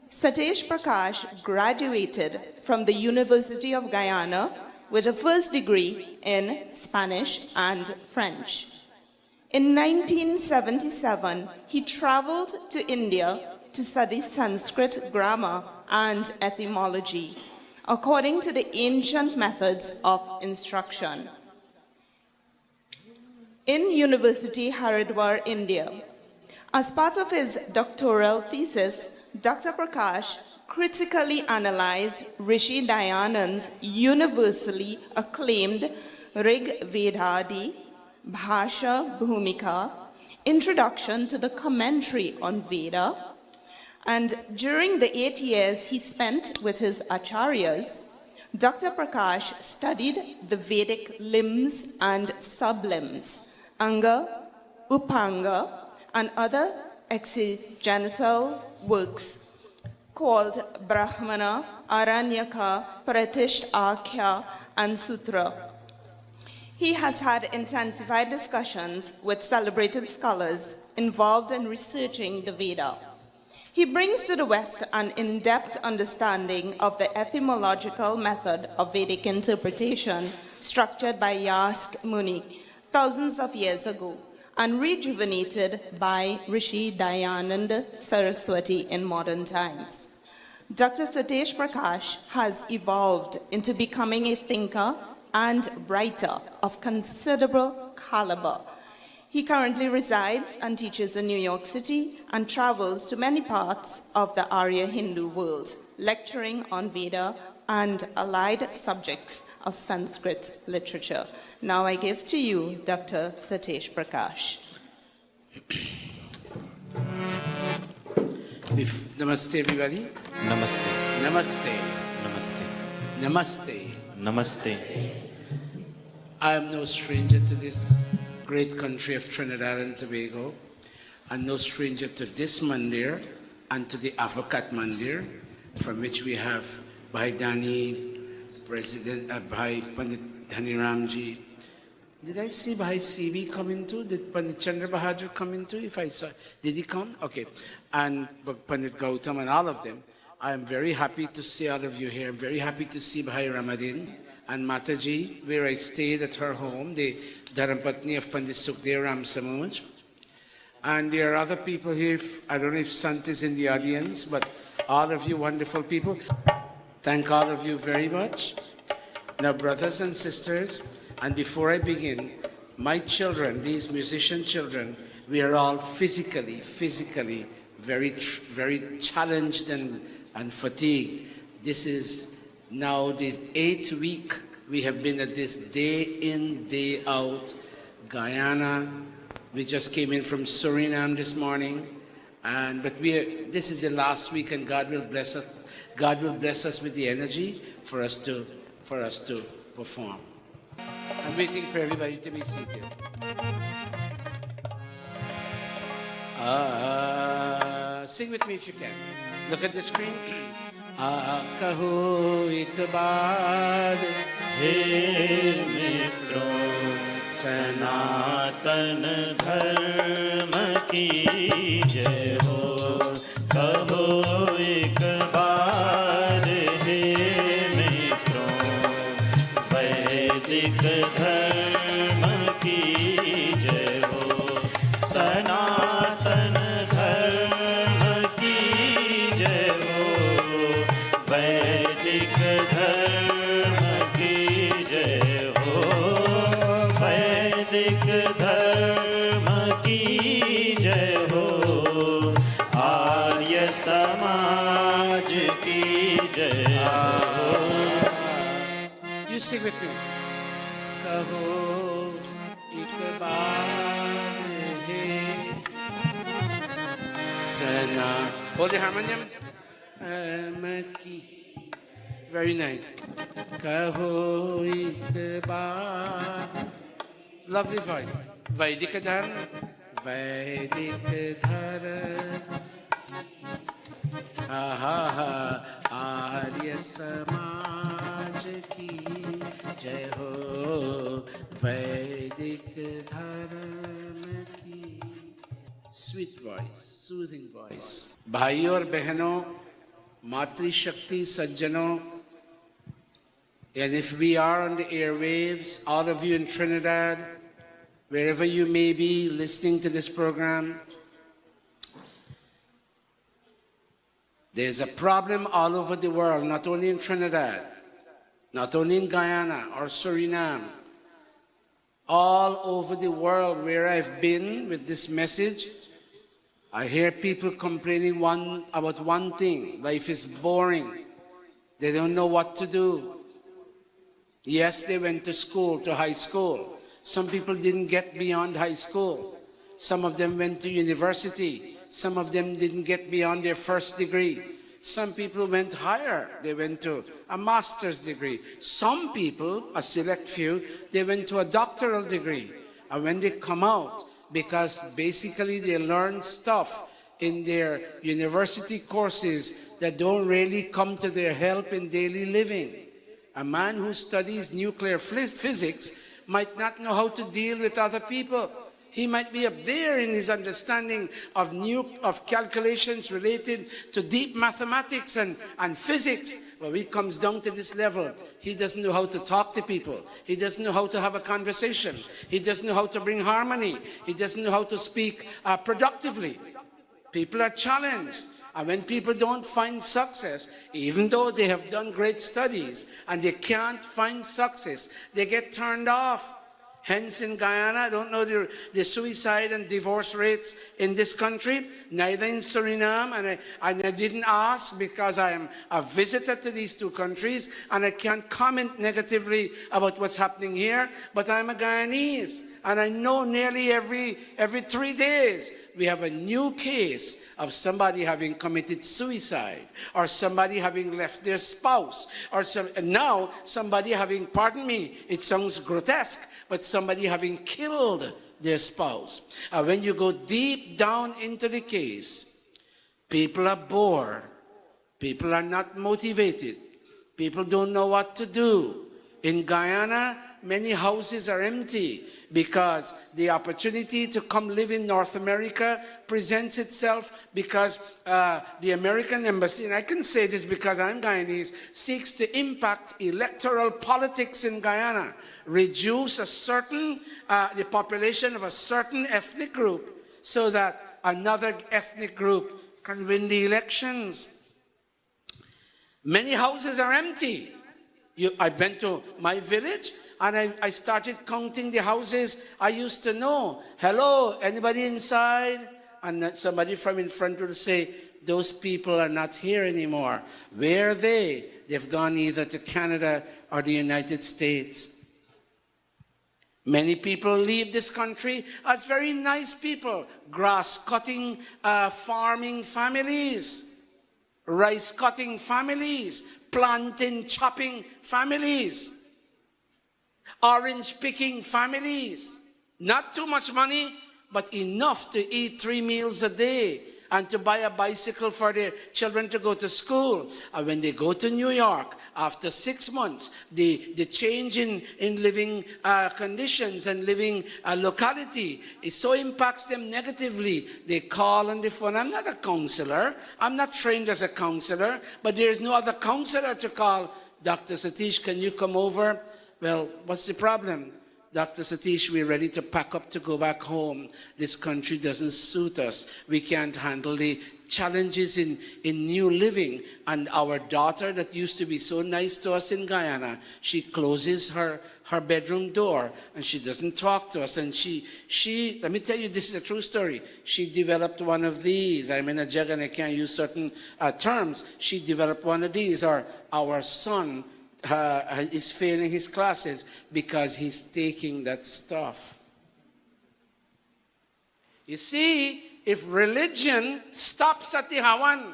Satesh Prakash graduated from the University of Guyana with a first degree in Spanish and French. In 1977, he traveled to India to study Sanskrit grammar and etymology, according to the ancient methods of instruction. In University Haridwar, India, as part of his doctoral thesis, Dr. Prakash critically analyzed Rishi Dayanand's universally acclaimed Rig Vedadi Bhasha Bhumika, Introduction to the Commentary on Veda, and during the 8 years he spent with his acharyas, Dr. Prakash studied the Vedic limbs and sublimbs, Anga, Upanga, and other exegetical works called Brahmana, Aranyaka, Pratishtha, and Sutra. He has had intensified discussions with celebrated scholars involved in researching the Veda. He brings to the West an in-depth understanding of the etymological method of Vedic interpretation structured by Yask Muni thousands of years ago and rejuvenated by Rishi Dayananda Saraswati in modern times. Dr. Satesh Prakash has evolved into becoming a thinker, and writer of considerable caliber. He currently resides and teaches in New York City and travels to many parts of the Arya Hindu world, lecturing on Veda and allied subjects of Sanskrit literature. Now I give to you Dr. Satesh Prakash. Namaste, everybody. Namaste. Namaste. Namaste. Namaste. Namaste. I am no stranger to this great country of Trinidad and Tobago, and no stranger to this mandir and to the Avocat mandir, from which we have Bhai Dani, President, Bhai Pandit Dhani Ramji. Did I see Bhai CV coming too? Did Pandit Chandra Bahadur come in too? If I saw, did he come? Okay. And Pandit Gautam and all of them. I am very happy to see all of you here. I'm very happy to see Bhai Ramadin and Mataji, where I stayed at her home, the Dharampatni of Pandit Sukhdev Ram Samaj. And there are other people here. I don't know if Sant is in the audience, but all of you wonderful people. Thank all of you very much. Now, brothers and sisters, and before I begin, my children, these musician children, we are all physically very challenged and fatigued. This is now this 8th week we have been at this day in, day out. Guyana, we just came in from Suriname this morning, but this is the last week, and God will bless us. God will bless us with the energy for us to perform. I'm waiting for everybody to be seated. Sing with me if you can. Look at the screen. Kaho ek baar हे मित्रों सनातन धर्म की जय हो कहो एक बार हे मित्रों वैदिक धर्म की जय हो सनातन धर्म की जय हो वैदिक धर्म की जय हो वैदिक धर्म की जय हो आर्य समाज की जय हो You sing with me. Kaho ek baar hai sana. Hold the harmonium. Very nice. Kaho ek baar. Lovely voice. Vedic dharma. Vedic dharma. Arya Samaj की जय हो वैदिक धर्म की. Sweet voice, soothing voice. भाइयों और बहनों, मातृशक्ति सज्जनों, and if we are on the airwaves, all of you in Trinidad, wherever you may be listening to this program, there's a problem all over the world, not only in Trinidad, not only in Guyana or Suriname, all over the world where I've been with this message, I hear people complaining about one thing: life is boring. They don't know what to do. Yes, they went to school, to high school. Some people didn't get beyond high school. Some of them went to university. Some of them didn't get beyond their first degree. Some people went higher. They went to a master's degree. Some people, a select few, they went to a doctoral degree. And when they come out, because basically they learn stuff in their university courses that don't really come to their help in daily living. A man who studies nuclear physics might not know how to deal with other people. He might be up there in his understanding of calculations related to deep mathematics and physics. But when it comes down to this level, he doesn't know how to talk to people. He doesn't know how to have a conversation. He doesn't know how to bring harmony. He doesn't know how to speak productively. People are challenged. And when people don't find success, even though they have done great studies and they can't find success, they get turned off. Hence in Guyana, I don't know the suicide and divorce rates in this country, neither in Suriname, and I didn't ask because I am a visitor to these two countries and I can't comment negatively about what's happening here, but I'm a Guyanese and I know nearly every 3 days we have a new case of somebody having committed suicide or somebody having left their spouse or now somebody having, pardon me, it sounds grotesque, but somebody having killed their spouse. And when you go deep down into the case, people are bored. People are not motivated. People don't know what to do. In Guyana, many houses are empty because the opportunity to come live in North America presents itself because the American embassy, and I can say this because I'm Guyanese, seeks to impact electoral politics in Guyana, reduce the population of a certain ethnic group so that another ethnic group can win the elections. Many houses are empty. I went to my village and I started counting the houses I used to know. Hello, anybody inside? And somebody from in front would say, those people are not here anymore. Where are they? They've gone either to Canada or the United States. Many people leave this country as very nice people, grass-cutting, farming families, rice-cutting families, plantain chopping families, orange picking families. Not too much money, but enough to eat 3 meals a day and to buy a bicycle for their children to go to school. And when they go to New York, after 6 months, the change in living conditions and living locality, it so impacts them negatively. They call on the phone. I'm not a counselor. I'm not trained as a counselor, but there's no other counselor to call. Dr. Satish, can you come over? Well, what's the problem? Dr. Satish, we're ready to pack up to go back home. This country doesn't suit us. We can't handle the challenges in new living. And our daughter that used to be so nice to us in Guyana, she closes her bedroom door and she doesn't talk to us. And she, let me tell you, this is a true story. She developed one of these. I'm in a jug and I can't use certain terms. She developed one of these. Or our son is failing his classes because he's taking that stuff. You see, if religion stops at the Hawan,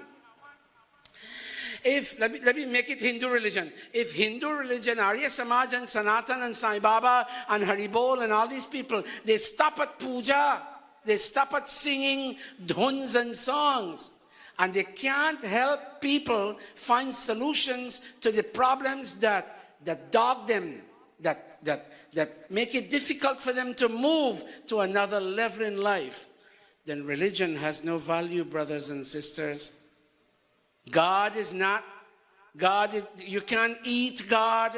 let me make it Hindu religion. If Hindu religion, Arya Samaj and Sanatan and Sai Baba and Haribol and all these people, they stop at puja, they stop at singing dhuns and songs, and they can't help people find solutions to the problems that dog them, that make it difficult for them to move to another level in life, then religion has no value, brothers and sisters. God is not, you can't eat God.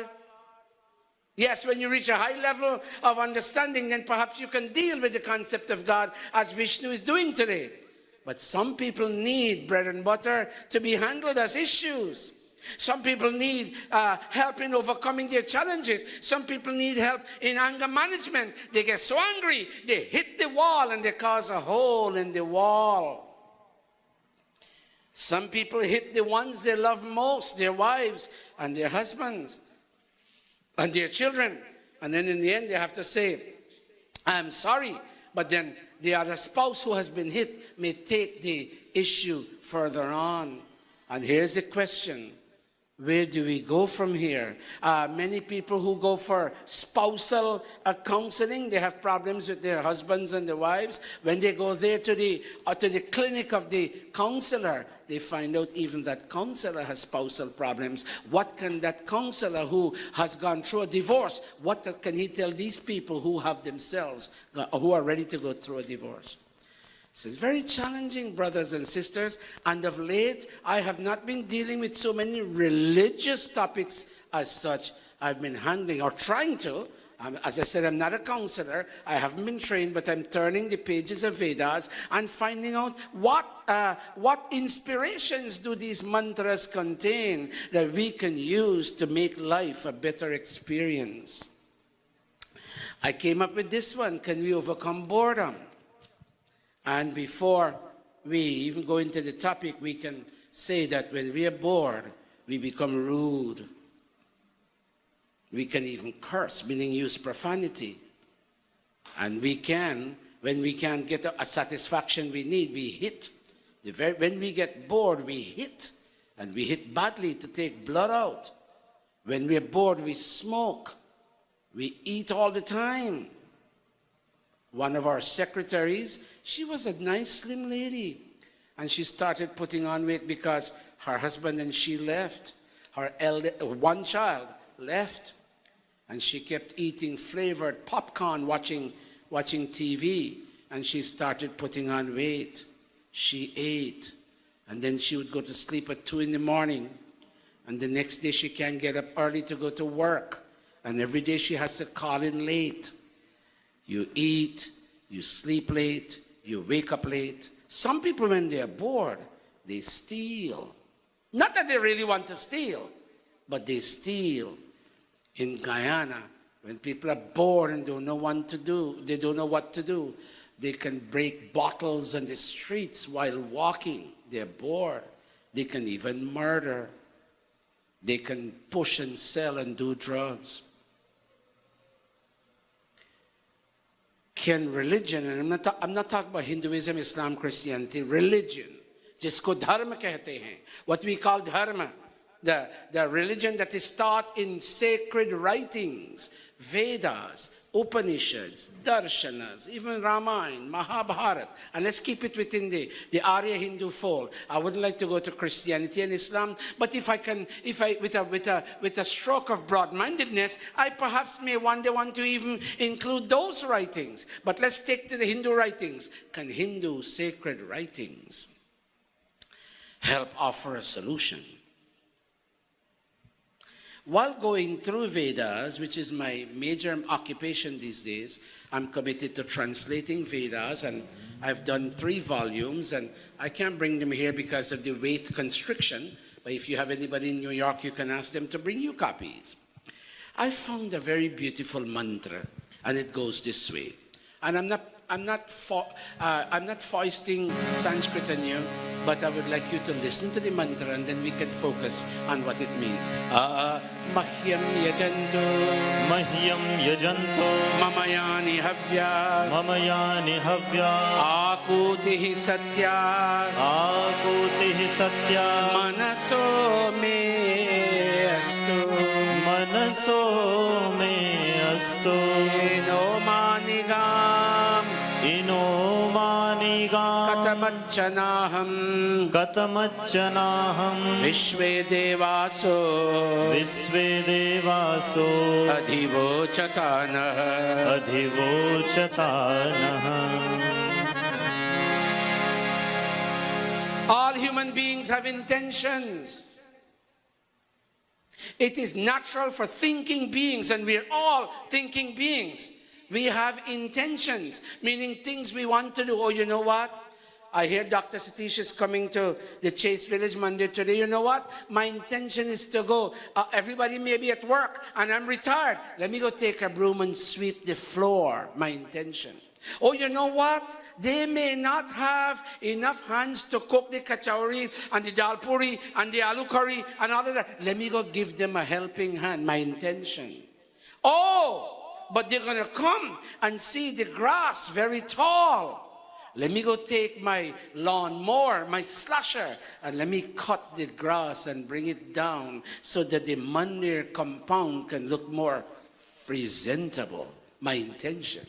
Yes, when you reach a high level of understanding, then perhaps you can deal with the concept of God as Vishnu is doing today. But some people need bread and butter to be handled as issues. Some people need help in overcoming their challenges. Some people need help in anger management. They get so angry, they hit the wall and they cause a hole in the wall. Some people hit the ones they love most, their wives and their husbands and their children. And then in the end they have to say, I'm sorry, but then the other spouse who has been hit may take the issue further on. And here's the question. Where do we go from here? Many people who go for spousal counseling, they have problems with their husbands and their wives. When they go there to the clinic of the counselor, they find out even that counselor has spousal problems. What can that counselor who has gone through a divorce, what can he tell these people who have themselves, who are ready to go through a divorce? So it's very challenging, brothers and sisters, and of late I have not been dealing with so many religious topics as such. I've been handling or trying to As I said, I'm not a counselor. I haven't been trained, but I'm turning the pages of Vedas and finding out what inspirations do these mantras contain that we can use to make life a better experience. I came up with this one: can we overcome boredom? And before we even go into the topic, we can say that when we are bored, we become rude. We can even curse, meaning use profanity. And we can, when we can't get a satisfaction we need, we hit. When we get bored, we hit. And we hit badly to take blood out. When we're bored, we smoke. We eat all the time. One of our secretaries, she was a nice, slim lady. And she started putting on weight because her husband and she left. Her one child left. And she kept eating flavored popcorn, watching TV. And she started putting on weight. She ate. And then she would go to sleep at 2 in the morning. And the next day she can't get up early to go to work. And every day she has to call in late. You eat, you sleep late, you wake up late. Some people, when they're bored, they steal. Not that they really want to steal, but they steal. In Guyana, when people are bored and don't know what to do, they can break bottles on the streets while walking. They're bored. They can even murder. They can push and sell and do drugs. Can religion, and I'm not talking about Hinduism, Islam, Christianity, religion, jisko dharma kehte hain, what we call dharma, the religion that is taught in sacred writings, Vedas, Upanishads, Darshanas, even Ramayana, Mahabharata, and let's keep it within the Arya Hindu fold. I wouldn't like to go to Christianity and Islam, but if I with a stroke of broad-mindedness, I perhaps may one day want to even include those writings. But let's take to the Hindu writings. Can Hindu sacred writings help offer a solution? While going through Vedas, which is my major occupation these days, I'm committed to translating Vedas, and I've done 3 volumes, and I can't bring them here because of the weight constriction, but if you have anybody in New York, you can ask them to bring you copies. I found a very beautiful mantra, and it goes this way. And I'm not foisting Sanskrit on you, but I would like you to listen to the mantra and then we can focus on what it means. Mahyam yajanto mamayani havya akutihi satya manaso me astu ino manigam katamachanaham vishve devaso adhivochatanah. All human beings have intentions. It is natural for thinking beings, and we're all thinking beings. We have intentions, meaning things we want to do. Oh, you know what? I hear Dr. Satish is coming to the Chase Village Monday today. You know what? My intention is to go. Everybody may be at work and I'm retired. Let me go take a broom and sweep the floor. My intention. Oh, you know what? They may not have enough hands to cook the kachori and the dal puri and the aloo curry and all of that. Let me go give them a helping hand. My intention. Oh! But they're going to come and see the grass very tall. Let me go take my lawnmower, my slasher, and let me cut the grass and bring it down so that the mandir compound can look more presentable. My intention.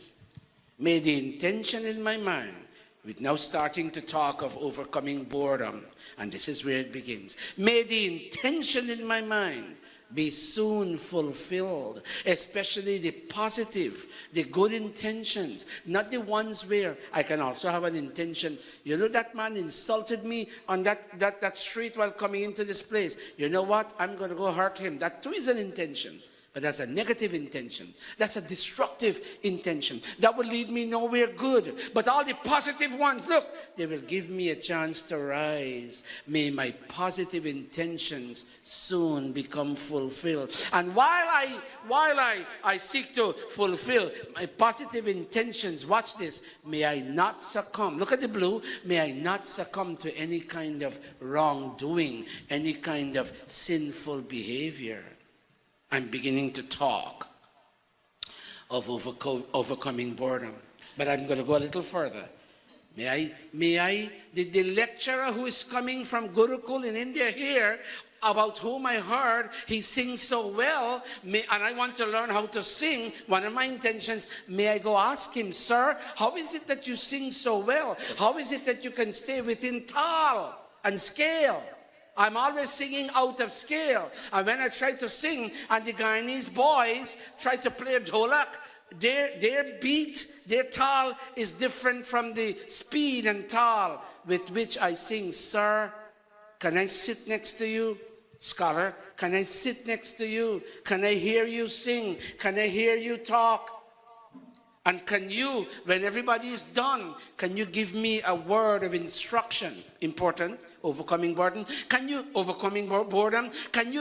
May the intention in my mind, we're now starting to talk of overcoming boredom, and this is where it begins. May the intention in my mind be soon fulfilled, especially the positive, the good intentions, not the ones where I can also have an intention. You know, that man insulted me on that street while coming into this place. You know what? I'm going to go hurt him. That too is an intention. But that's a negative intention. That's a destructive intention. That will lead me nowhere good. But all the positive ones, look, they will give me a chance to rise. May my positive intentions soon become fulfilled. And while I seek to fulfill my positive intentions, watch this, may I not succumb. Look at the blue. May I not succumb to any kind of wrongdoing, any kind of sinful behavior. I'm beginning to talk of overcoming boredom. But I'm going to go a little further. May I, the lecturer who is coming from Gurukul in India here, about whom I heard he sings so well, and I want to learn how to sing, one of my intentions, may I go ask him, sir, how is it that you sing so well? How is it that you can stay within tal and scale? I'm always singing out of scale. And when I try to sing, and the Guyanese boys try to play a dholak, their beat, their tal is different from the speed and tal with which I sing. Sir, can I sit next to you? Scholar, can I sit next to you? Can I hear you sing? Can I hear you talk? And can you, when everybody is done, can you give me a word of instruction? Important. Overcoming boredom. Can you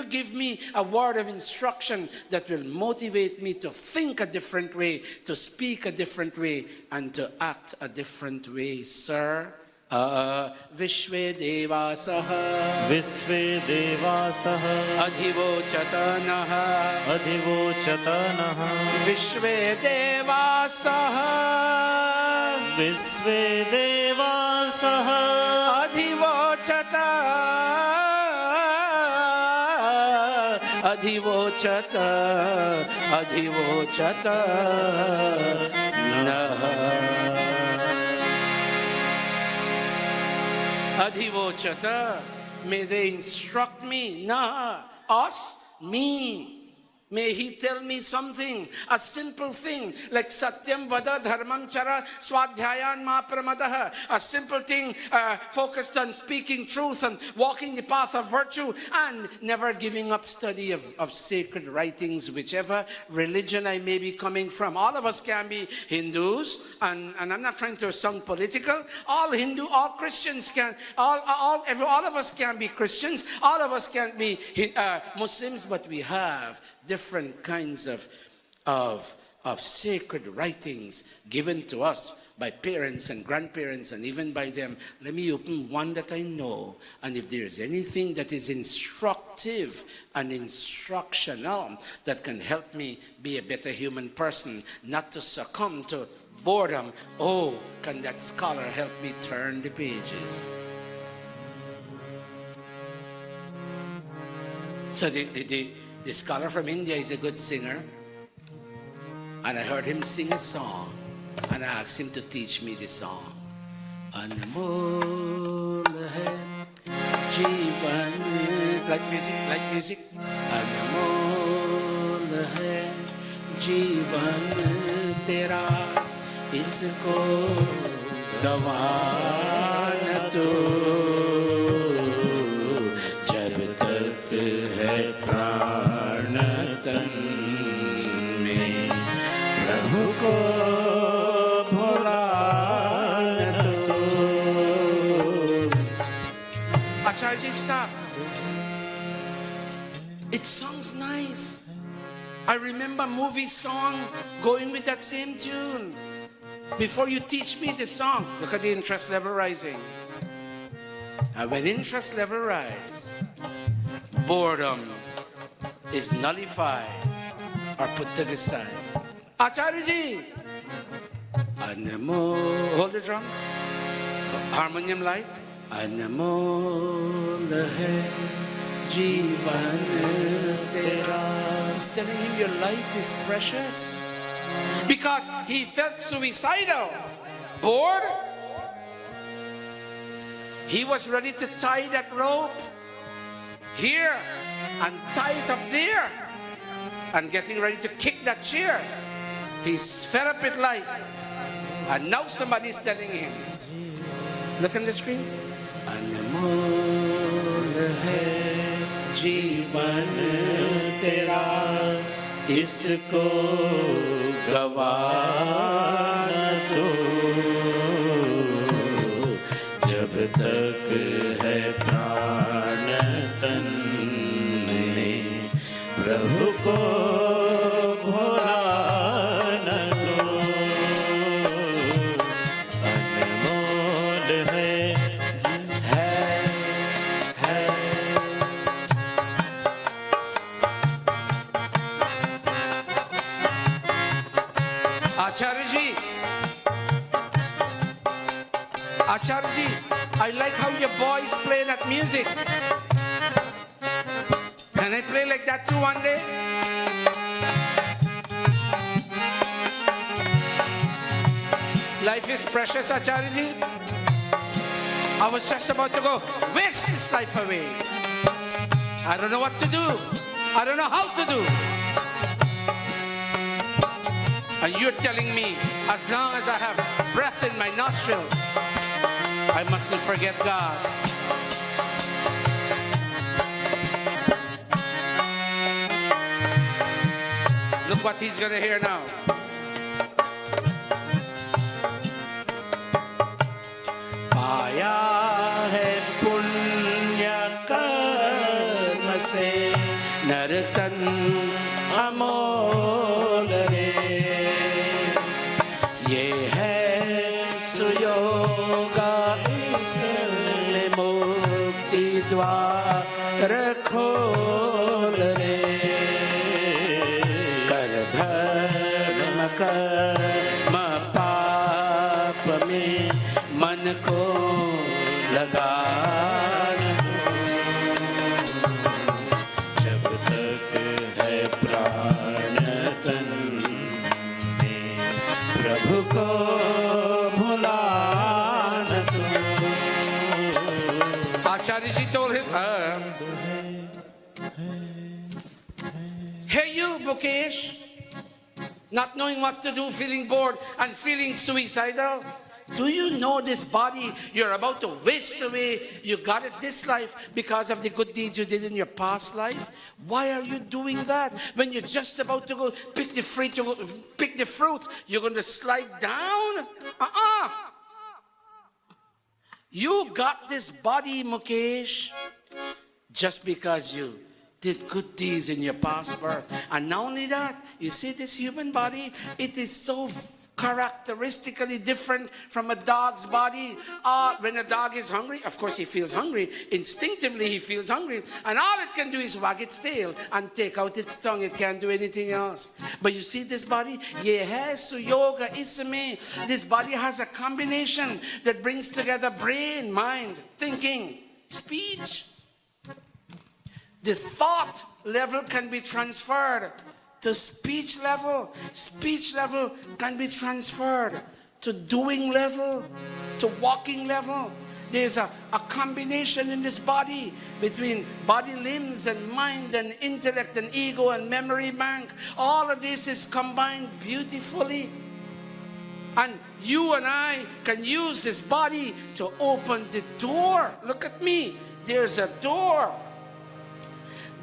give me a word of instruction that will motivate me to think a different way, to speak a different way, and to act a different way, sir? Vishve devasaha adhivochatanaha Vishve devasaha adhivochatanaha Adhivochata, may they instruct me, us, me. May he tell me something, a simple thing, like Satyam Vada Dharmam Chara Swadhyayan Ma Pramadaha, a simple thing focused on speaking truth and walking the path of virtue and never giving up study of sacred writings, whichever religion I may be coming from. All of us can be Hindus, and I'm not trying to sound political. All Christians can, all of us can be Christians, all of us can be Muslims, but we have different kinds of sacred writings given to us by parents and grandparents and even by them. Let me open one that I know, and if there is anything that is instructive and instructional that can help me be a better human person, not to succumb to boredom, oh, can that scholar help me turn the pages? So the scholar from India is a good singer, and I heard him sing a song, and I asked him to teach me the song. Anmol hai jeevan, like music. Anmol hai jeevan tera, isko gawaan tu. Jab tak hai प्राण तन में प्रभु को भुला तो. Acharya, stop. It sounds nice. I remember movie song going with that same tune. Before you teach me the song, look at the interest level rising. And when interest level rise, boredom is nullified or put to the side. Acharya ji, Anamo, hold the drum, harmonium light. Anamo lahe jeevan tera. He's telling him your life is precious. Because he felt suicidal, bored. He was ready to tie that rope here and tie it up there and getting ready to kick that chair. He's fed up with life, and now somebody is telling him, look on the screen, Anamol hai jeevan tera, इसको गवा न दो, जब तक है प्राण तन में प्रभु को भुला न दो। अनमोल है Acharya ji, I like how your boys play that music. Can I play like that too one day? Life is precious, Acharya ji. I was just about to go waste this life away. I don't know what to do. I don't know how to do. And you're telling me, as long as I have breath in my nostrils, I mustn't forget God. Look what he's going to hear now. पाया है पुण्य कर्म से नरतन अमोल रे, ये है सुयोगा इसमें मुक्ति द्वार खोल रे, कर धर्म कर्म पाप में मन को लगा न दो, जब तक है प्राण तन में प्रभु को भुला न दो। Acharya ji told him, hey you Mukesh, not knowing what to do, feeling bored and feeling suicidal. Do you know this body you're about to waste away? You got it this life because of the good deeds you did in your past life. Why are you doing that? When you're just about to go pick the fruit, you're going to slide down? You got this body, Mukesh, just because you did good deeds in your past birth. And not only that, you see this human body, it is so characteristically different from a dog's body. When a dog is hungry, of course he feels hungry. Instinctively he feels hungry. And all it can do is wag its tail and take out its tongue. It can't do anything else. But you see this body? Ye hai suyoga isme. This body has a combination that brings together brain, mind, thinking, speech. The thought level can be transferred to speech level. Speech level can be transferred to doing level, to walking level. There's a combination in this body between body limbs and mind and intellect and ego and memory bank. All of this is combined beautifully. And you and I can use this body to open the door. Look at me. There's a door.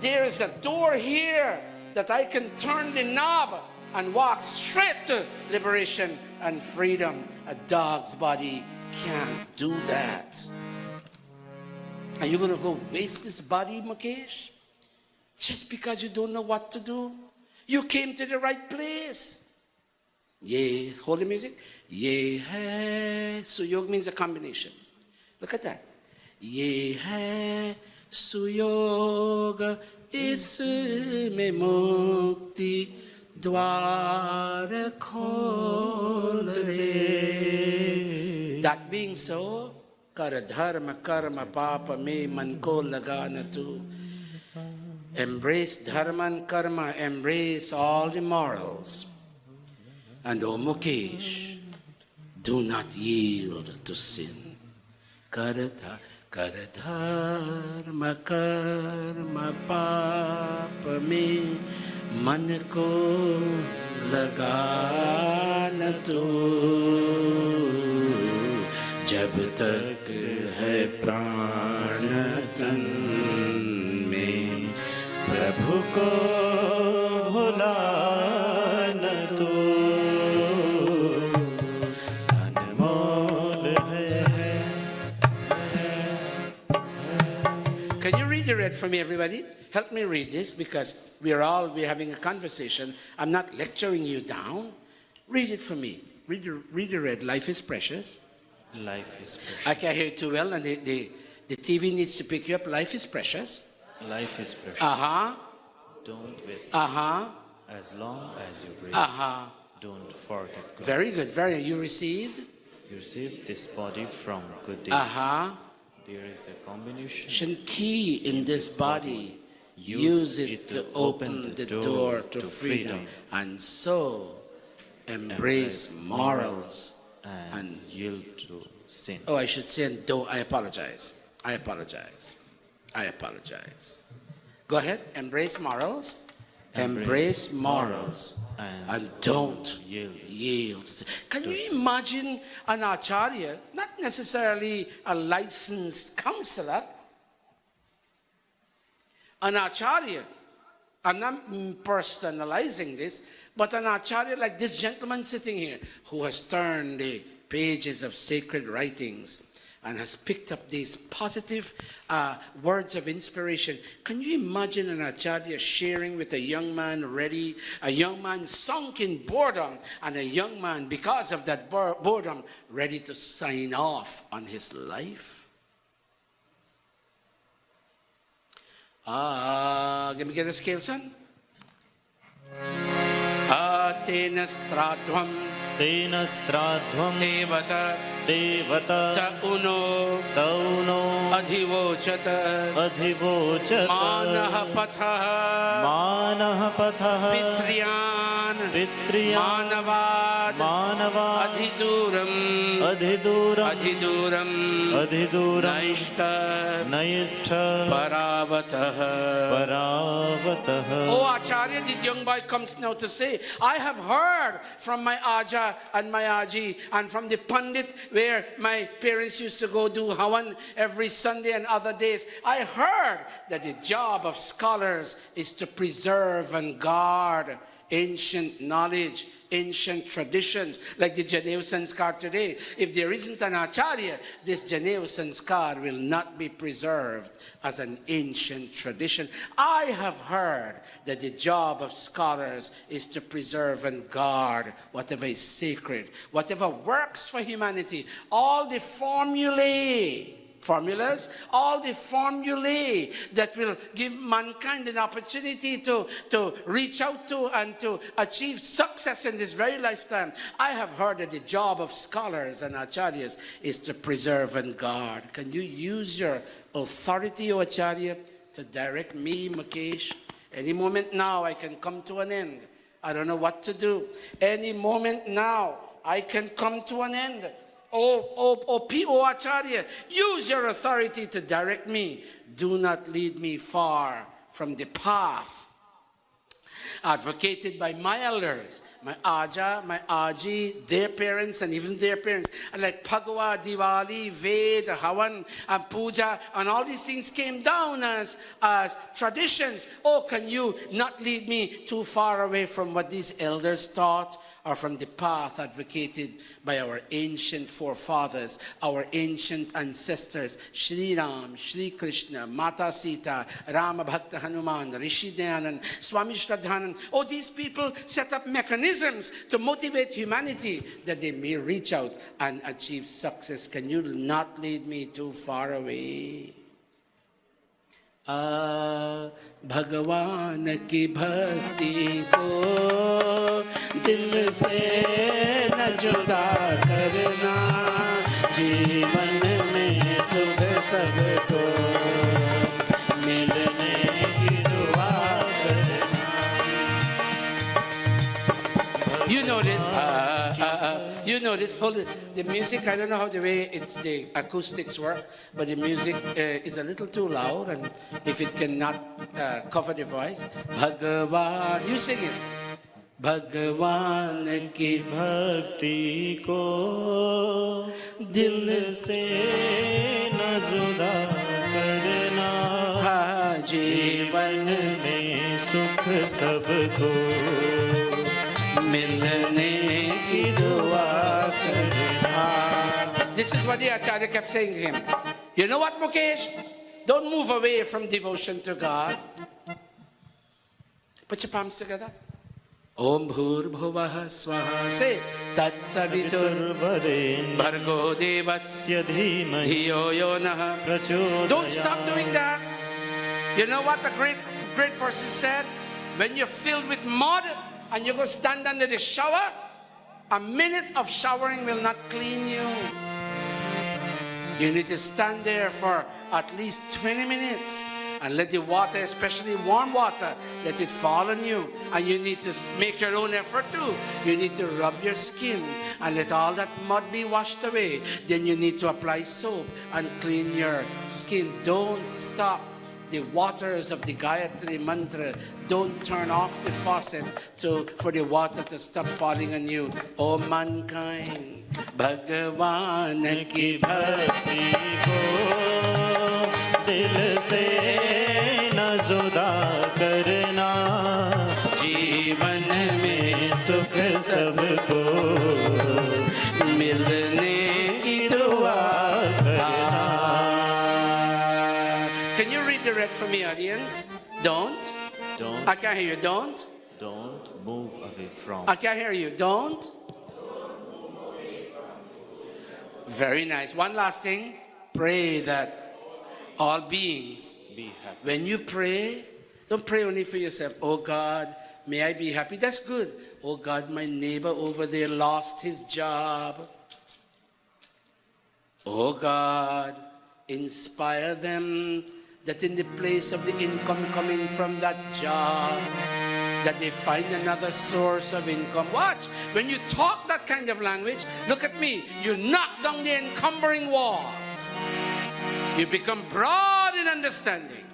There is a door here that I can turn the knob and walk straight to liberation and freedom. A dog's body can't do that. Are you going to go waste this body, Mukesh? Just because you don't know what to do? You came to the right place. Ye, holy music. Ye hai. Suyog means a combination. Look at that. Ye hai suyoga इसमें मुक्ति द्वार खोल रे. That being so, कर धर्म कर्म पाप में मन को लगा न तू. Embrace dharma and karma, embrace all the morals. And O Mukesh, do not yield to sin. Karata धर्म कर्म पाप में मन को लगा न तू, जब तक है प्राण तन में प्रभु को तोला न तू अनमोल है। Can you read the red for me, everybody? Help me read this because we're having a conversation. I'm not lecturing you down. Read it for me. Read the red. Life is precious. Life is precious. I can't hear it too well, and the TV needs to pick you up. Life is precious. Life is precious. Don't waste it. As long as you breathe. Don't forget God. Very good. Very. You received. You receive this body from good deeds. There is a combination Key in this body. Use it to open the door to freedom, and so embrace morals and yield to sin. Oh, I should say, I apologize. Go ahead. Embrace morals. Embrace morals. And don't yield. Can you imagine an acharya, not necessarily a licensed counselor, an acharya, I'm not personalizing this, but an acharya like this gentleman sitting here who has turned the pages of sacred writings and has picked up these positive words of inspiration. Can you imagine an acharya sharing with a young man a young man sunk in boredom, and a young man, because of that boredom, ready to sign off on his life? Let me get a scale, son. Tena stradvam. Tena stradvam. Tevata. Devata. Tauno. Tauno. Adhivochata. Adhivochata. Manaha pathaha. Manaha pathaha. Pitriyan. Pitriyan. Manavad. Manavad. Adhiduram. Adhiduram. Adhiduram. Adhiduram. Naishta. Naishta. Paravataha. Paravataha. Oh, Acharya, the young boy comes now to say, I have heard from my Aja and my Aji and from the Pundit where my parents used to go do Hawan every Sunday and other days. I heard that the job of scholars is to preserve and guard ancient knowledge, ancient traditions, like the janeyu sanskar today. If there isn't an acharya, this janeyu sanskar will not be preserved as an ancient tradition. I have heard that the job of scholars is to preserve and guard whatever is sacred, whatever works for humanity, all the formulas, all the formulae that will give mankind an opportunity to reach out to and to achieve success in this very lifetime. I have heard that the job of scholars and acharyas is to preserve and guard. Can you use your authority, O Acharya, to direct me, Mukesh? Any moment now, I can come to an end. I don't know what to do. Any moment now, I can come to an end. O Acharya, use your authority to direct me. Do not lead me far from the path advocated by my elders, my Aja, my Aji, their parents, and even their parents. And like Phagwa, Diwali, Veda, Hawan, and Puja, and all these things came down as traditions. Oh, can you not lead me too far away from what these elders taught, or from the path advocated by our ancient forefathers, our ancient ancestors, Shri Ram, Shri Krishna, Mata Sita, Rama Bhakta Hanuman, Rishi Dayanan, Swami Shraddhanan. Oh, these people set up mechanisms to motivate humanity that they may reach out and achieve success. Can you not lead me too far away? भगवान की भक्ति को दिल से न जुदा करना, जीवन में सुख सबको मिलने की दुआ करना. You know this. Hold it. The music, I don't know how the acoustics work, but the music is a little too loud, and if it cannot cover the voice, Bhagavan, you sing it. भगवान की भक्ति को दिल से न जुदा करना, जीवन में सुख सबको मिलने की दुआ करना. This is what the Acharya kept saying to him. You know what, Mukesh? Don't move away from devotion to God. Put your palms together. Om Bhur Bhuvah Swaha. Say Tat Savitur Bhargo Devasya Dhiyo Yo Naha. Don't stop doing that. You know what the great person said? When you're filled with mud and you go stand under the shower, a minute of showering will not clean you. You need to stand there for at least 20 minutes and let the water, especially warm water, let it fall on you. And you need to make your own effort too. You need to rub your skin and let all that mud be washed away. Then you need to apply soap and clean your skin. Don't stop the waters of the Gayatri mantra. Don't turn off the faucet for the water to stop falling on you. Oh mankind, Bhagavan ki भक्ति को दिल से न जुदा करना जीवन में सुख सबको मिलने की दुआ करना. Can you redirect for me, audience? Don't. I can't hear you. Don't move away from. I can't hear you. Don't. Very nice. One last thing. Pray that all beings, Be happy. when you pray, don't pray only for yourself. Oh God, may I be happy. That's good. Oh God, my neighbor over there lost his job. Oh God, inspire them that in the place of the income coming from that job, that they find another source of income. Watch, when you talk that kind of language, look at me, you knock down the encumbering walls. You become broad in understanding.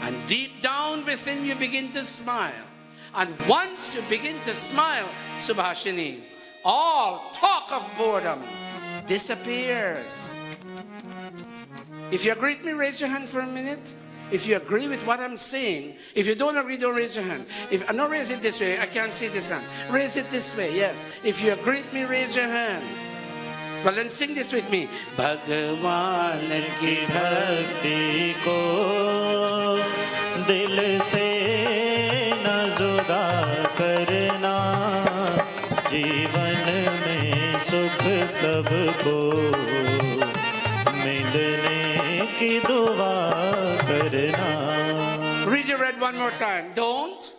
And deep down within you begin to smile. And once you begin to smile, Subhashini, all talk of boredom disappears. If you agree with me, raise your hand for a minute. If you agree with what I'm saying, if you don't agree, don't raise your hand. No, raise it this way. I can't see this hand. Raise it this way, yes. If you agree with me, raise your hand. Well, then sing this with me. Bhagavan ki भक्ति को दिल से न जुदा करना जीवन में सुख सबको मिलने की दुआ करना. Read your red one more time. Don't.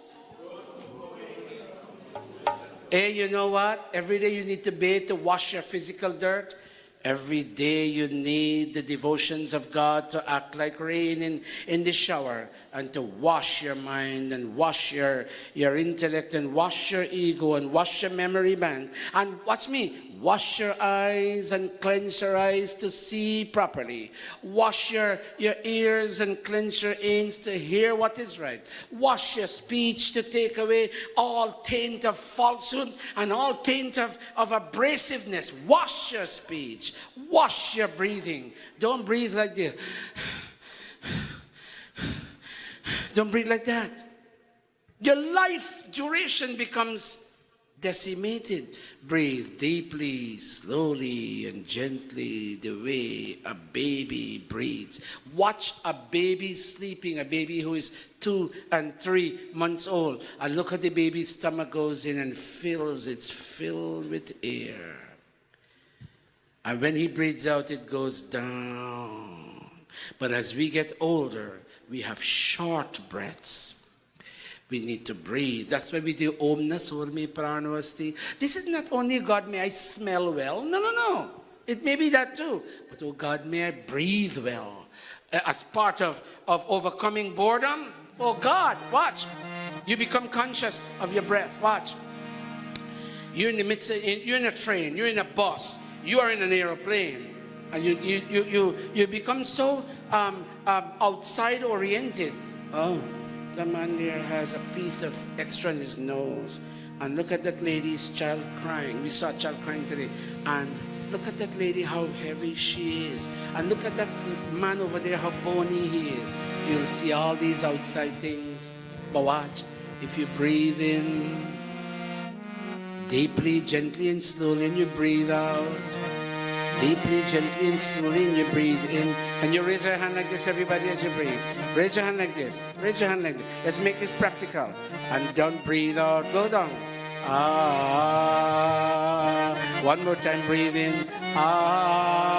Hey, you know what? Every day you need to bathe to wash your physical dirt. Every day you need the devotions of God to act like rain in the shower and to wash your mind and wash your intellect and wash your ego and wash your memory bank. And watch me, wash your eyes and cleanse your eyes to see properly. Wash your ears and cleanse your ears to hear what is right. Wash your speech to take away all taint of falsehood and all taint of abrasiveness. Wash your speech. Wash your breathing. Don't breathe like this. Don't breathe like that. Your life duration becomes decimated. Breathe deeply, slowly, and gently the way a baby breathes. Watch a baby sleeping, a baby who is 2 and 3 months old. And look at the baby's stomach goes in and fills. It's filled with air. And when he breathes out, it goes down. But as we get older, we have short breaths. We need to breathe. That's why we do Om Nasurmi Pranavasti. This is not only God, may I smell well. No. It may be that too. But oh God, may I breathe well. As part of overcoming boredom, oh God, watch. You become conscious of your breath. Watch. You're in the midst of, you're in a train, you're in a bus. You are in an aeroplane, and you become so outside oriented. Oh, the man there has a piece of extra in his nose, and look at that lady's child crying. We saw a child crying today, and look at that lady, how heavy she is, and look at that man over there, how bony he is. You'll see all these outside things, But watch, if you breathe in deeply, gently, and slowly, and you breathe out deeply, gently, and slowly, and you breathe in. Can you raise your hand like this, everybody, as you breathe? Raise your hand like this. Raise your hand like this. Let's make this practical. And don't breathe out. Go down. Ah. One more time. Breathe in. Ah.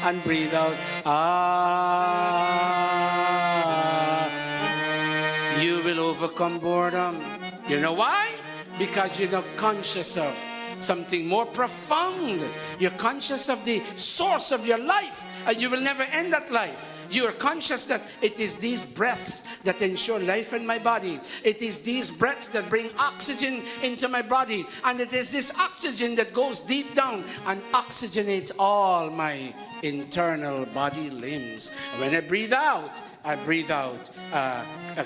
And breathe out. Ah. You will overcome boredom. You know why? Because you're not conscious of something more profound. You're conscious of the source of your life, and you will never end that life. You are conscious that it is these breaths that ensure life in my body. It is these breaths that bring oxygen into my body, and it is this oxygen that goes deep down and oxygenates all my internal body limbs. When I breathe out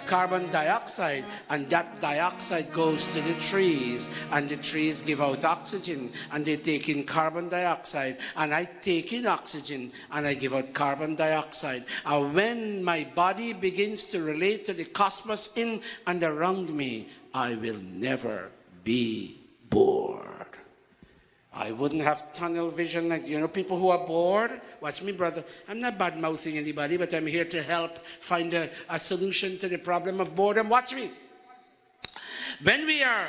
carbon dioxide, and that dioxide goes to the trees, and the trees give out oxygen, and they take in carbon dioxide, and I take in oxygen, and I give out carbon dioxide. And when my body begins to relate to the cosmos in and around me, I will never be bored. I wouldn't have tunnel vision like, people who are bored. Watch me, brother. I'm not bad-mouthing anybody, but I'm here to help find a solution to the problem of boredom. Watch me. When we are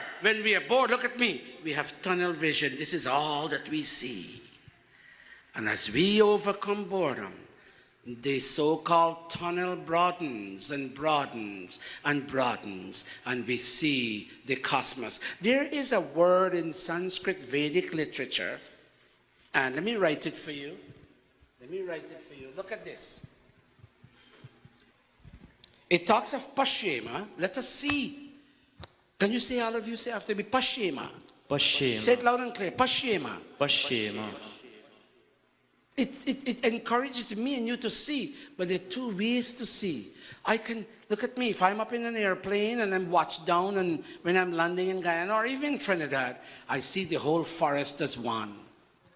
bored, look at me. We have tunnel vision. This is all that we see. And as we overcome boredom, the so-called tunnel broadens and broadens and broadens, and we see the cosmos. There is a word in Sanskrit Vedic literature, and let me write it for you. Look at this. It talks of Pashyema. Let us see. Can you say, all of you say after me, Pashyema? Pashyema. Say it loud and clear. Pashyema. Pashyema. It encourages me and you to see, but there are two ways to see. I can, look at me, if I'm up in an airplane and I'm watched down, and when I'm landing in Guyana or even Trinidad, I see the whole forest as one.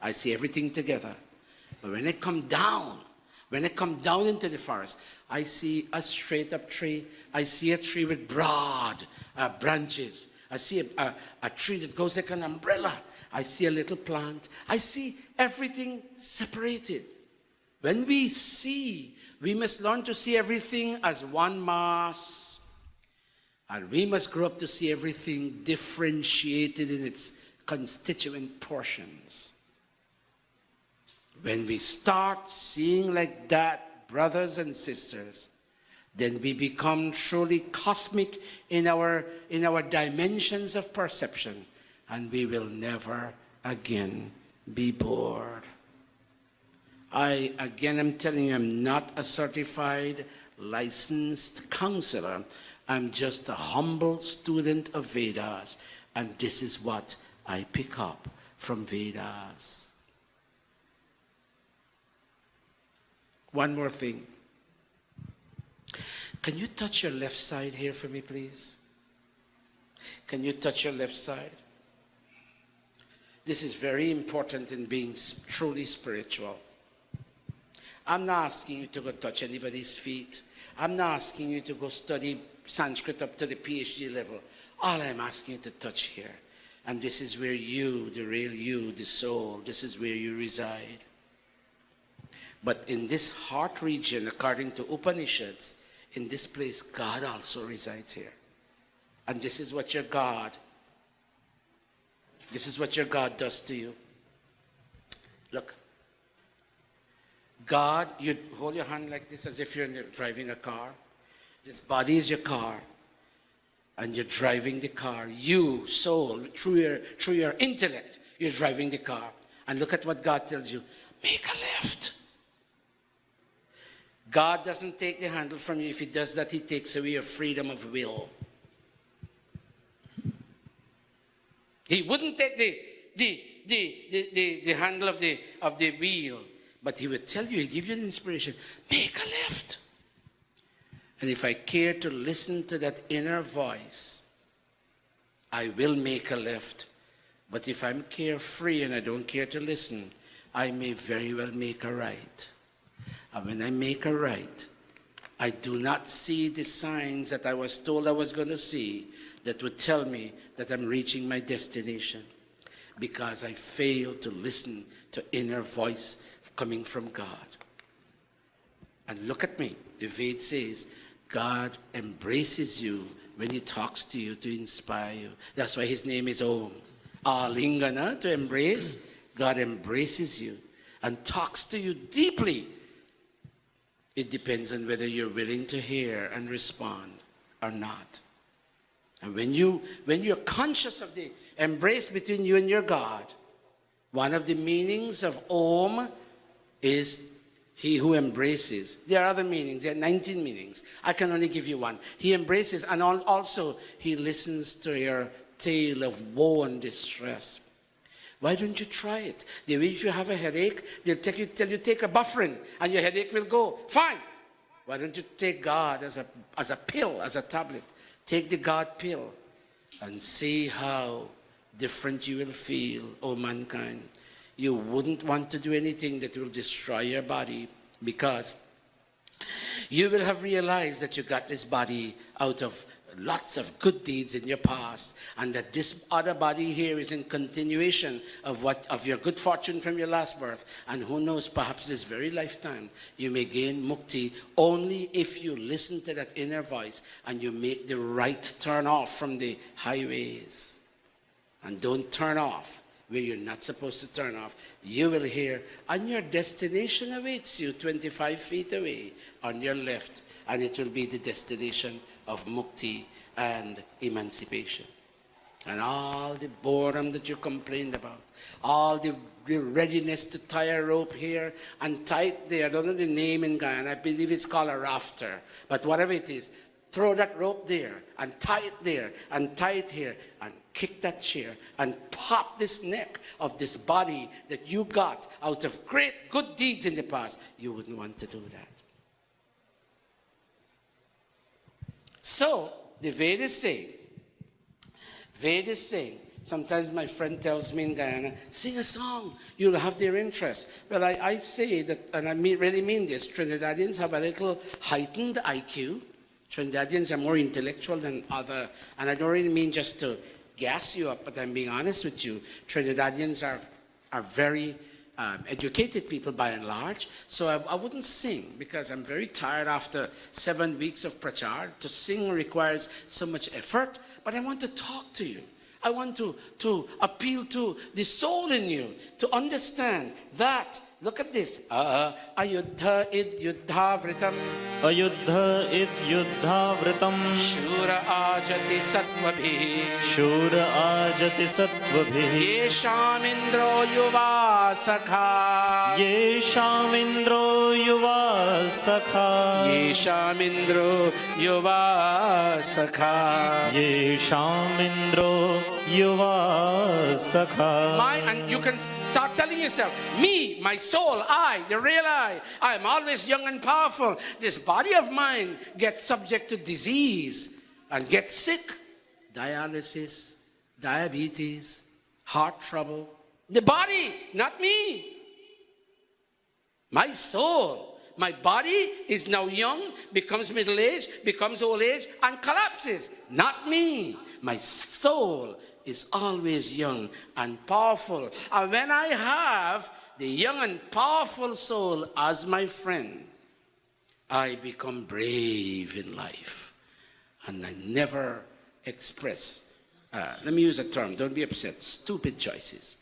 I see everything together. But when I come down into the forest, I see a straight up tree. I see a tree with broad branches. I see a tree that goes like an umbrella. I see a little plant. I see everything separated. When we see, we must learn to see everything as one mass. And we must grow up to see everything differentiated in its constituent portions. When we start seeing like that, brothers and sisters, then we become truly cosmic in our dimensions of perception, and we will never again be bored. I'm telling you, I'm not a certified, licensed counselor. I'm just a humble student of Vedas, and this is what I pick up from Vedas. One more thing. Can you touch your left side here for me, please? Can you touch your left side? This is very important in being truly spiritual. I'm not asking you to go touch anybody's feet. I'm not asking you to go study Sanskrit up to the PhD level. All I'm asking you to touch here. And this is where you, the real you, the soul, this is where you reside. But in this heart region, according to Upanishads, in this place, God also resides here. And this is what your God does to you. Look. God, you hold your hand like this as if you're driving a car. This body is your car. And you're driving the car. You, soul, through your intellect, you're driving the car. And look at what God tells you. Make a left. God doesn't take the handle from you. If he does that, he takes away your freedom of will. He wouldn't take the handle of the wheel, but he would tell you, he'd give you an inspiration, make a left. And if I care to listen to that inner voice, I will make a left. But if I'm carefree and I don't care to listen, I may very well make a right. And when I make a right, I do not see the signs that I was told I was going to see that would tell me that I'm reaching my destination, because I fail to listen to inner voice coming from God. And look at me. The Ved says, God embraces you when he talks to you to inspire you. That's why his name is Om. Alingana, to embrace. God embraces you and talks to you deeply. It depends on whether you're willing to hear and respond or not. And when you're conscious of the embrace between you and your God, one of the meanings of Om is he who embraces. There are other meanings. There are 19 meanings. I can only give you one. He embraces, and also he listens to your tale of woe and distress. Why don't you try it? They wish you have a headache, they'll tell you take a Bufferin and your headache will go. Fine. Why don't you take God as a pill, as a tablet? Take the God pill and see how different you will feel, oh mankind. You wouldn't want to do anything that will destroy your body, because you will have realized that you got this body out of lots of good deeds in your past, and that this other body here is in continuation of your good fortune from your last birth. And who knows, perhaps this very lifetime you may gain mukti only if you listen to that inner voice and you make the right turn off from the highways. And don't turn off where you're not supposed to turn off. You will hear, and your destination awaits you 25 feet away on your left, and it will be the destination of mukti and emancipation. And all the boredom that you complained about, all the readiness to tie a rope here and tie it there. I don't know the name in Guyana. I believe it's called a rafter. But whatever it is, throw that rope there and tie it there and tie it here and kick that chair and pop this neck of this body that you got out of great good deeds in the past. You wouldn't want to do that. So, the Veda is saying, sometimes my friend tells me in Guyana, sing a song, you'll have their interest. Well, I say that, and I really mean this, Trinidadians have a little heightened IQ. Trinidadians are more intellectual than other, and I don't really mean just to gas you up, but I'm being honest with you. Trinidadians are very educated people by and large, so I wouldn't sing, because I'm very tired after 7 weeks of prachar. To sing requires so much effort, but I want to talk to you. I want to appeal to the soul in you, to understand that, look at this, ayuddha id yuddha vritam, ayuddha id yuddha vritam, shura ajati sattvabhi, shura ajati sattvabhi, yesham indro yuva sakha, yesham indro yuva sakha, yesham indro yuva sakha, yesham indro yuva sakha. And you can start telling yourself, me, my soul, I, the real I am always young and powerful. This body of mine gets subject to disease and gets sick. Dialysis, diabetes, heart trouble. The body, not me. My soul, my body is now young, becomes middle-aged, becomes old age, and collapses. Not me. My soul is always young and powerful. And when I have the young and powerful soul as my friend, I become brave in life. And I never express, let me use a term, don't be upset, stupid choices.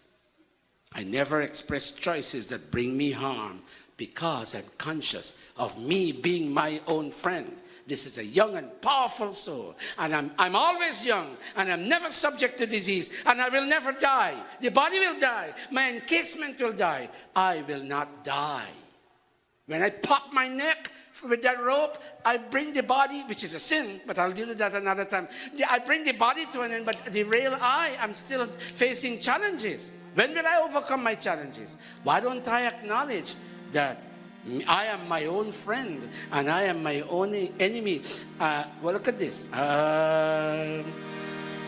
I never express choices that bring me harm, because I'm conscious of me being my own friend. This is a young and powerful soul, and I'm always young, and I'm never subject to disease, and I will never die. The body will die, my encasement will die. I will not die. When I pop my neck with that rope, I bring the body, which is a sin, but I'll deal with that another time. I bring the body to an end, but the real I'm still facing challenges. When will I overcome my challenges? Why don't I acknowledge that I am my own friend and I am my own enemy? Well, look at this.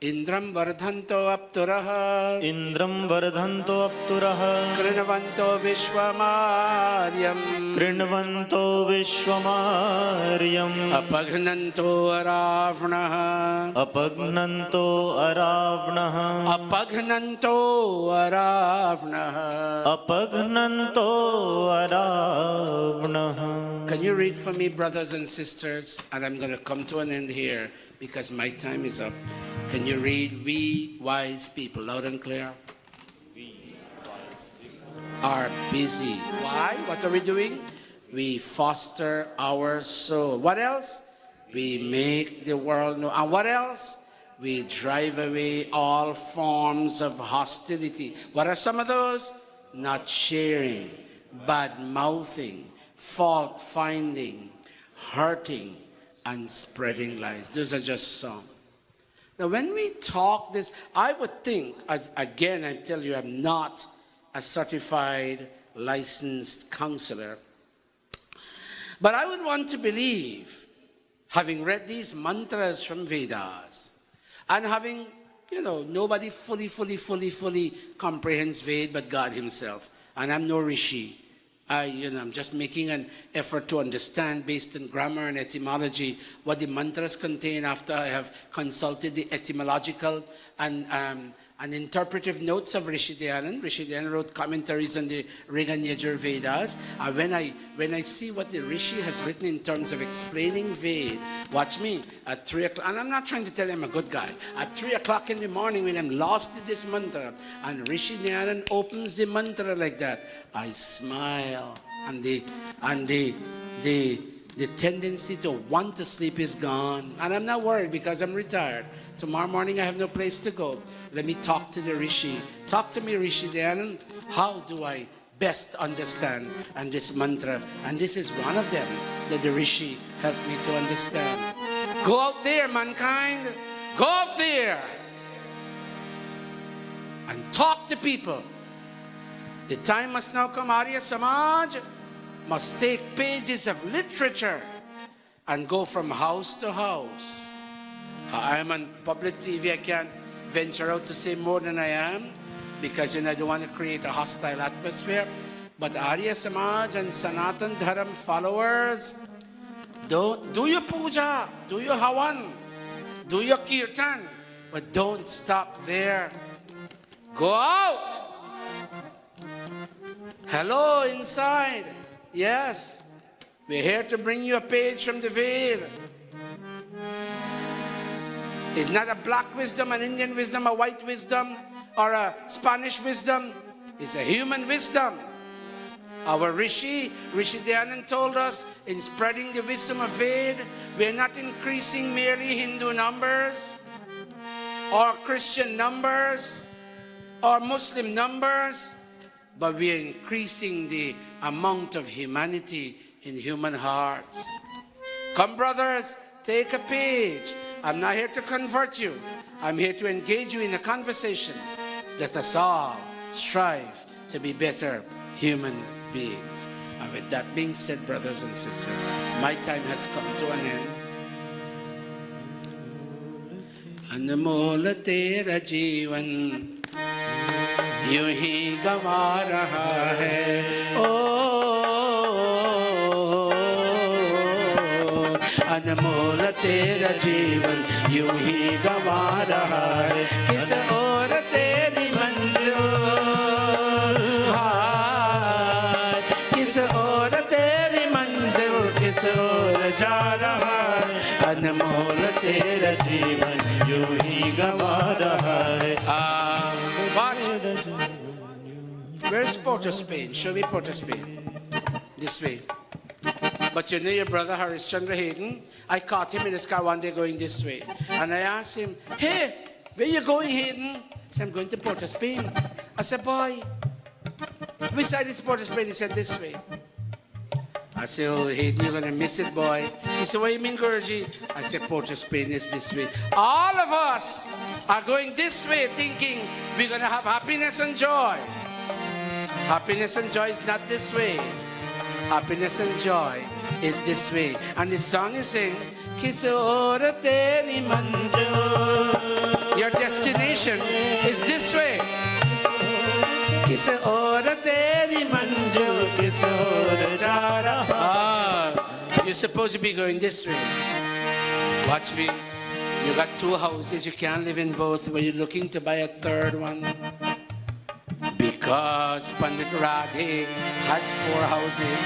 Indram vardhanto apturaha Indram vardhanto apturaha Krinavanto vishwamaryam Krinvanto vishwamaryam Apagnanto aravnaha Apagnanto aravnaha Apagnanto aravnaha. Apagnanto aravnaha. Can you read for me, brothers and sisters? And I'm going to come to an end here because my time is up. Can you read, we wise people, loud and clear? We wise people are busy. Why? What are we doing? We foster our soul. What else? We make the world know. And what else? We drive away all forms of hostility. What are some of those? Not sharing, bad mouthing, fault finding, hurting, and spreading lies. Those are just some. Now, when we talk this, I would think, as again, I tell you, I'm not a certified, licensed counselor, but I would want to believe, having read these mantras from Vedas, and having, nobody fully comprehends Ved but God himself. And I'm no rishi. I'm just making an effort to understand based on grammar and etymology what the mantras contain after I have consulted the etymological and interpretive notes of Rishi Dayanand. Rishi Dayanand wrote commentaries on the Rig and Yajur Vedas. And when I see what the Rishi has written in terms of explaining Ved, watch me, at 3 o'clock, and I'm not trying to tell you I'm a good guy, at 3 o'clock in the morning when I'm lost in this mantra, and Rishi Dayanand opens the mantra like that, I smile, and the tendency to want to sleep is gone. And I'm not worried because I'm retired. Tomorrow morning I have no place to go. Let me talk to the Rishi. Talk to me, Rishi Dayanand. How do I best understand and this mantra? And this is one of them that the Rishi helped me to understand. Go out there, mankind. Go out there and talk to people. The time must now come. Arya Samaj must take pages of literature and go from house to house. I'm on public TV. I can't venture out to say more than I am because I don't want to create a hostile atmosphere. But Arya Samaj and Sanatan Dharam followers, do your puja, do your Hawan, do your kirtan, but don't stop there. Go out. Hello inside. Yes, we're here to bring you a page from the veil. It's not a black wisdom, an Indian wisdom, a white wisdom, or a Spanish wisdom. It's a human wisdom. Our Rishi Dayanand told us in spreading the wisdom of Ved, we're not increasing merely Hindu numbers, or Christian numbers, or Muslim numbers, but we're increasing the amount of humanity in human hearts. Come, brothers, take a page. I'm not here to convert you. I'm here to engage you in a conversation. Let us all strive to be better human beings. And with that being said, brothers and sisters, my time has come to an end. Anmol tera jeevan यूं ही गवा रहा है अनमोल तेरा जीवन यूं ही गवा रहा है किस ओर तेरी मंजिल किस ओर तेरी मंजिल किस ओर जा रहा है अनमोल तेरा जीवन यूं ही गवा रहा है Where's Port of Spain? Show me Port of Spain. This way. But you know your brother Harish Chandra Hayden? I caught him in his car one day going this way. And I asked him, hey, where you going, Hayden? He said, I'm going to Port of Spain. I said, boy, which side is Port of Spain? He said, this way. I said, oh, Hayden, you're going to miss it, boy. He said, what do you mean, Guruji? I said, Port of Spain is this way. All of us are going this way thinking we're going to have happiness and joy. Happiness and joy is not this way. Happiness and joy is this way. And the song is saying, Kis aur teri manzil, Your destination is this way. किस ओर तेरी मंजिल किस ओर जा रहा You're supposed to be going this way. Watch me. You got 2 houses, you can't live in both. Were you looking to buy a third one? Because Pandit Radhe has 4 houses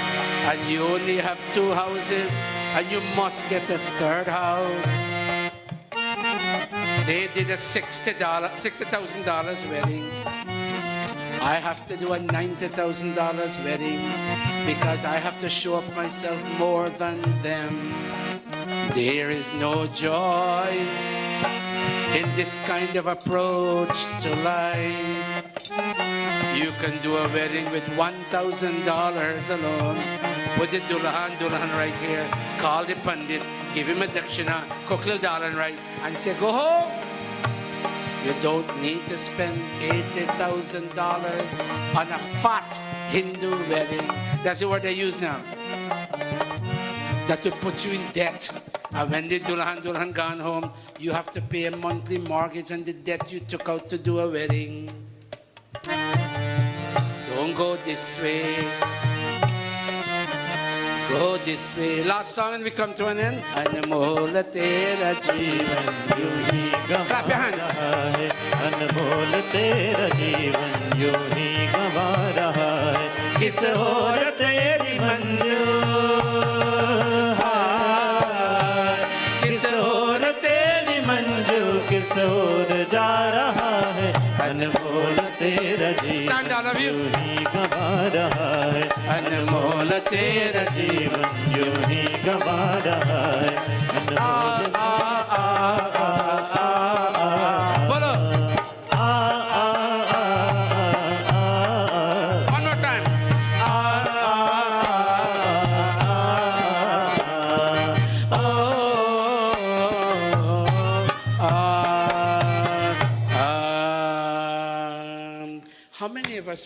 and you only have 2 houses and you must get a third house. They did a $60,000 wedding. I have to do a $90,000 wedding because I have to show up myself more than them. There is no joy in this kind of approach to life. You can do a wedding with $1,000 alone. Put the dulhan right here. Call the pandit, give him a dakshina, cook little dal and rice, and say, go home. You don't need to spend $80,000 on a fat Hindu wedding. That's the word they use now. That will put you in debt. And when the dulhan gone home, you have to pay a monthly mortgage on the debt you took out to do a wedding. Don't go this way. Go this way. Last song and we come to an end. Anmol tera jeevan yu hi. Clap your hands. अनमोल तेरा जीवन यूं ही गंवा रहा है किस ओर तेरी मंजिल किस ओर तेरी मंजिल किस ओर जा रहा है अनमोल तेरा जीवन यूं ही गंवा रहा है अनमोल तेरा जीवन यूं ही गंवा रहा है अनमोल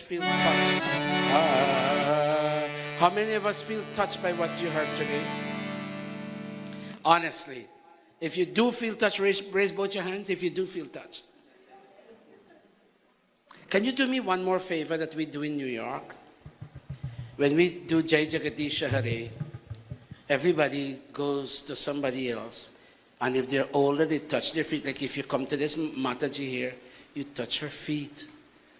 Feel touched? How many of us feel touched by what you heard today? Honestly, if you do feel touched, raise both your hands. If you do feel touched, can you do me one more favor that we do in New York? When we do Jai Jagadish Hare, everybody goes to somebody else, and if they're older, they touch their feet. Like if you come to this Mataji here, you touch her feet.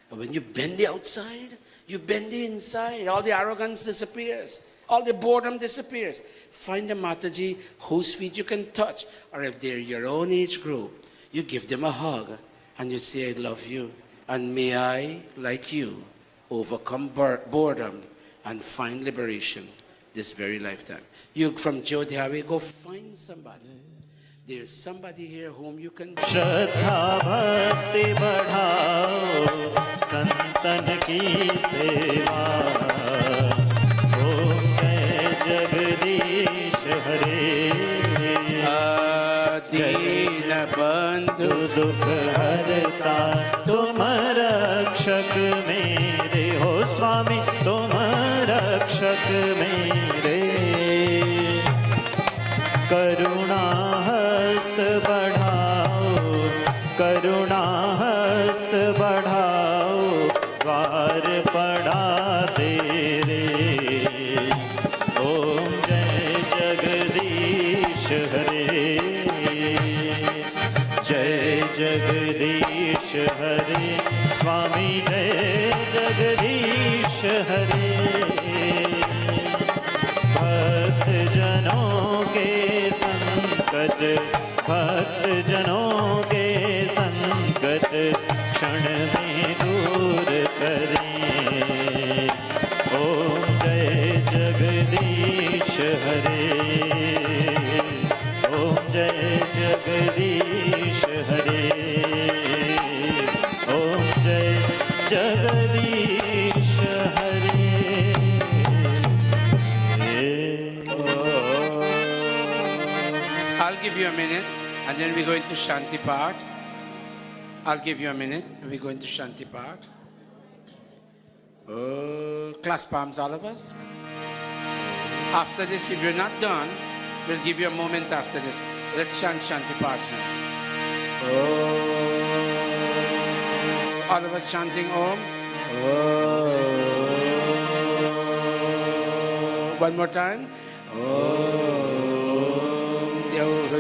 But when you bend the outside, you bend the inside. All the arrogance disappears. All the boredom disappears. Find a Mataji whose feet you can touch. Or if they're your own age group, you give them a hug and you say, I love you. And may I, like you, overcome boredom and find liberation this very lifetime. You from Jodhyawe, go find somebody. There's somebody here whom you can... श्रद्धा भक्ति बढ़ाओ संतन की सेवा ओम जय जगदीश हरे दीन बंधु दुख हरता तुम रक्षक मेरे हो स्वामी तुम रक्षक मेरे करुणा हस्त बढ़ाओ करुणा हस्त बढ़ाओ द्वार पड़ा तेरे ओम जय जगदीश हरे जय जगदीश हरे स्वामी जय जगदीश हरे भक्त जनों के संकट भक्त जनों के संकट क्षण में दूर करें ओम जय जगदीश हरे ओम जय जगदीश हरे ओम जय जगदीश हरे I'll give you a minute and then we go into Shanti part. I'll give you a minute and we go into Shanti part. Clasp palms, all of us. After this, if you're not done, we'll give you a moment after this. Let's chant Shanti part now. All of us chanting Om. One more time.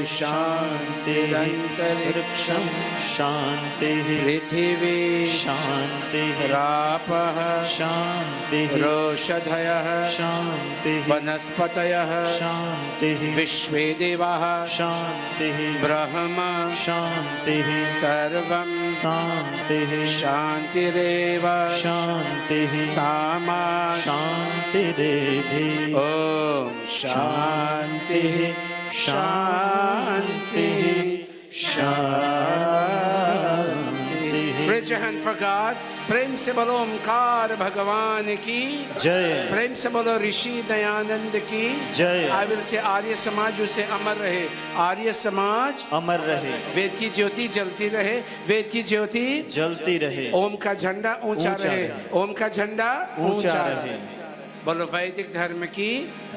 Shanti Riksham Shanti Prithvi Shanti Rapah Shanti Roshadhayah Shanti Vanaspatayah Shanti Vishvedevah Shanti Brahma Shanti Sarvam Shanti Shantireva Shanti Sama Shanti Devi Om Shanti Shanti Shanti. Raise your hand for God. प्रेम से बोलो ओमकार भगवान की जय प्रेम से बोलो ऋषि दयानंद की जय I will say Arya Samaj उसे अमर रहे आर्य समाज अमर रहे वेद की ज्योति जलती रहे वेद की ज्योति जलती रहे ओम का झंडा ऊंचा रहे ओम का झंडा ऊंचा रहे बोलो वैदिक धर्म की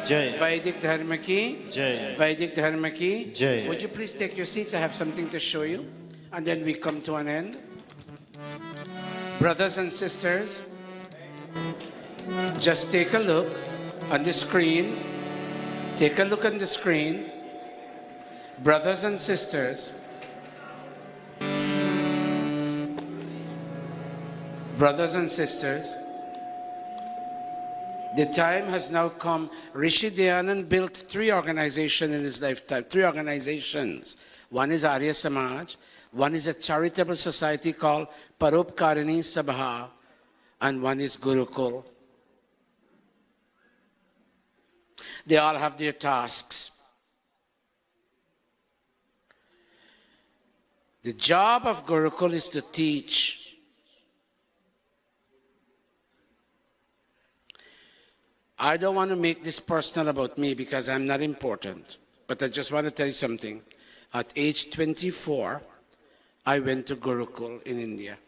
जय वैदिक धर्म की जय वैदिक धर्म की जय Would you please take your seats? I have something to show you and then we come to an end. Brothers and sisters, just take a look on the screen. Take a look on the screen. Brothers and sisters, brothers and sisters, the time has now come. Rishi Dayanand built 3 organizations in his lifetime. 3 organizations. One is Arya Samaj. One is a charitable society called Paropkarini Sabha. And one is Gurukul. They all have their tasks. The job of Gurukul is to teach. I don't want to make this personal about me because I'm not important. But I just want to tell you something. At age 24, I went to Gurukul in India.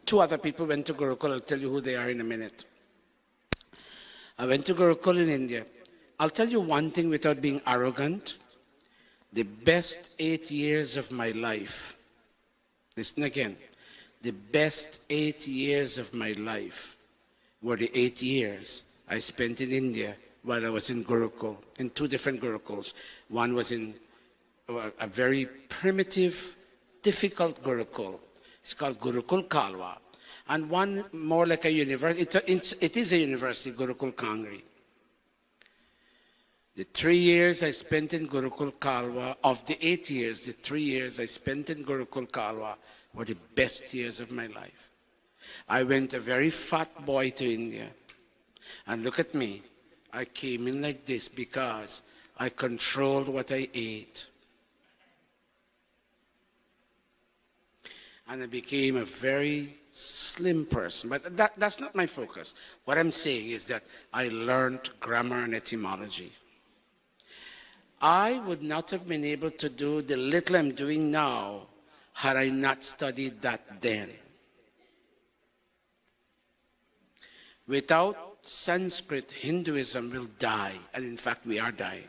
2 other people went to Gurukul. I'll tell you who they are in a minute. I went to Gurukul in India. I'll tell you one thing without being arrogant. The best 8 years of my life, listen again, the best 8 years of my life were the 8 years I spent in India while I was in Gurukul, in 2 different Gurukuls. One was in a very primitive, difficult Gurukul. It's called Gurukul Kalwa. And one more like a university. It is a university, Gurukul Kangri. The 3 years I spent in Gurukul Kalwa, of the 8 years, the 3 years I spent in Gurukul Kalwa were the best years of my life. I went a very fat boy to India. And look at me. I came in like this because I controlled what I ate. And I became a very slim person. But that's not my focus. What I'm saying is that I learned grammar and etymology. I would not have been able to do the little I'm doing now had I not studied that then. Without Sanskrit, Hinduism will die, and in fact we are dying.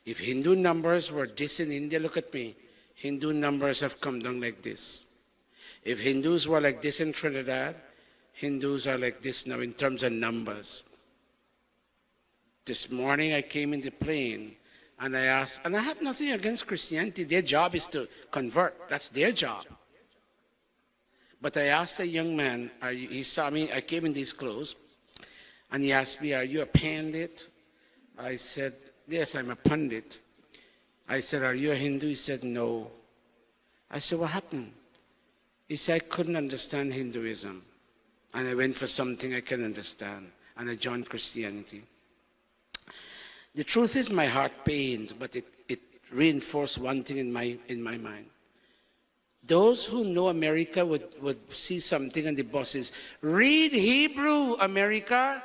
If Hindu numbers were this in India, look at me, Hindu numbers have come down like this. If Hindus were like this in Trinidad, Hindus are like this now in terms of numbers. This morning I came in the plane and I asked, and I have nothing against Christianity, their job is to convert, that's their job. But I asked a young man, he saw me, I came in these clothes, and he asked me, are you a pandit? I said, yes, I'm a pundit. I said, are you a Hindu? He said, no. I said, what happened? He said, I couldn't understand Hinduism. And I went for something I can understand, and I joined Christianity. The truth is my heart pained, but it reinforced one thing in my mind. Those who know America would see something on the buses. Read Hebrew, America.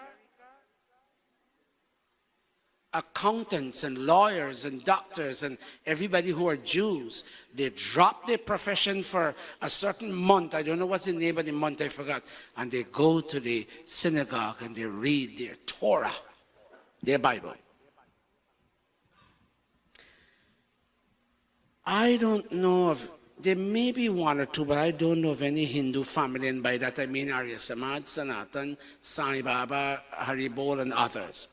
Accountants and lawyers and doctors and everybody who are Jews, they drop their profession for a certain month. I don't know what's the name of the month, I forgot. And they go to the synagogue and they read their Torah, their Bible. I don't know of There may be one or two, but I don't know of any Hindu family, and by that I mean Arya Samaj, Sanatan, Sai Baba, Haribol, and others.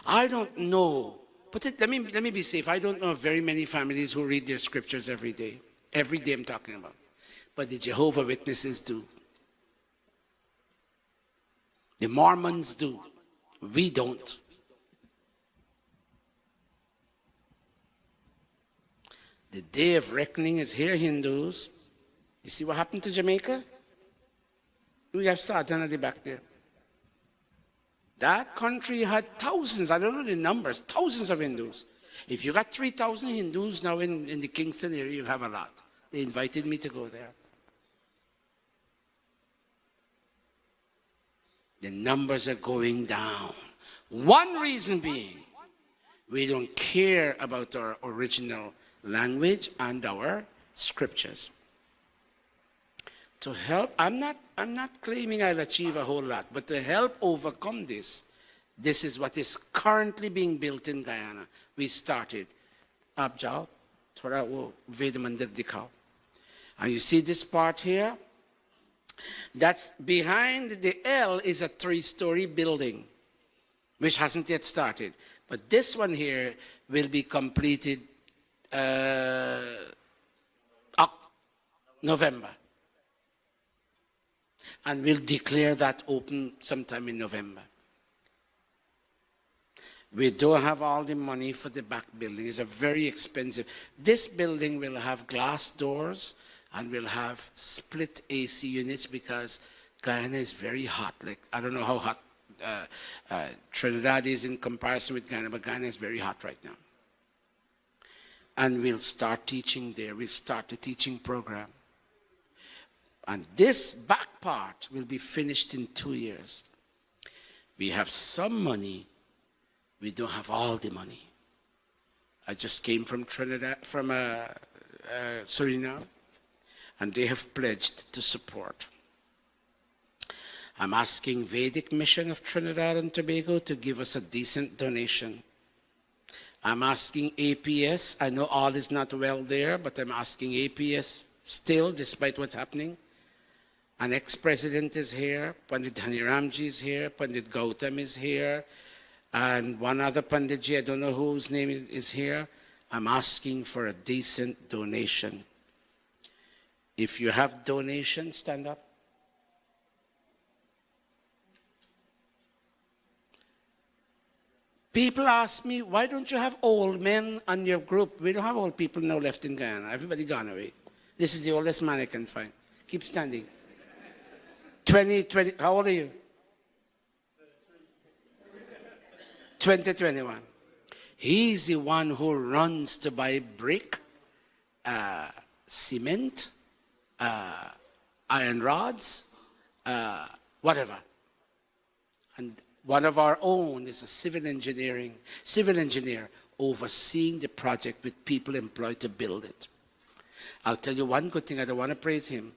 I don't know, but let me be safe. I don't know of very many families who read their scriptures every day. Every day I'm talking about. But the Jehovah Witnesses do. The Mormons do. We don't. The day of reckoning is here, Hindus. You see what happened to Jamaica? We have Satan at the back there. That country had thousands, I don't know the numbers, thousands of Hindus. If you got 3,000 Hindus now in the Kingston area, you have a lot. They invited me to go there. The numbers are going down. One reason being, we don't care about our original language and our scriptures. To help, I'm not claiming I'll achieve a whole lot, but to help overcome this is what is currently being built in Guyana. We started. Abjao, Thora wo Vedamandir dikhao. And you see this part here? That's behind the L is a 3-story building, which hasn't yet started. But this one here will be completed November. And we'll declare that open sometime in November. We don't have all the money for the back building. It's a very expensive. This building will have glass doors and will have split AC units because Guyana is very hot. Like, I don't know how hot Trinidad is in comparison with Guyana, but Guyana is very hot right now. And we'll start teaching there. We'll start the teaching program. And this back part will be finished in 2 years. We have some money. We don't have all the money. I just came from Trinidad, from Suriname, and they have pledged to support. I'm asking Vedic Mission of Trinidad and Tobago to give us a decent donation. I'm asking APS. I know all is not well there, but I'm asking APS still, despite what's happening. An ex-president is here, Pandit Dhaniramji is here, Pandit Gautam is here, and one other Panditji, I don't know whose name is here. I'm asking for a decent donation. If you have donations, stand up. People ask me, why don't you have old men on your group? We don't have old people now left in Guyana. Everybody gone away. This is the oldest man I can find. Keep standing. 20, how old are you? 2021. He's the one who runs to buy brick, cement, iron rods, whatever. And one of our own is a civil engineer overseeing the project with people employed to build it. I'll tell you one good thing, I don't want to praise him.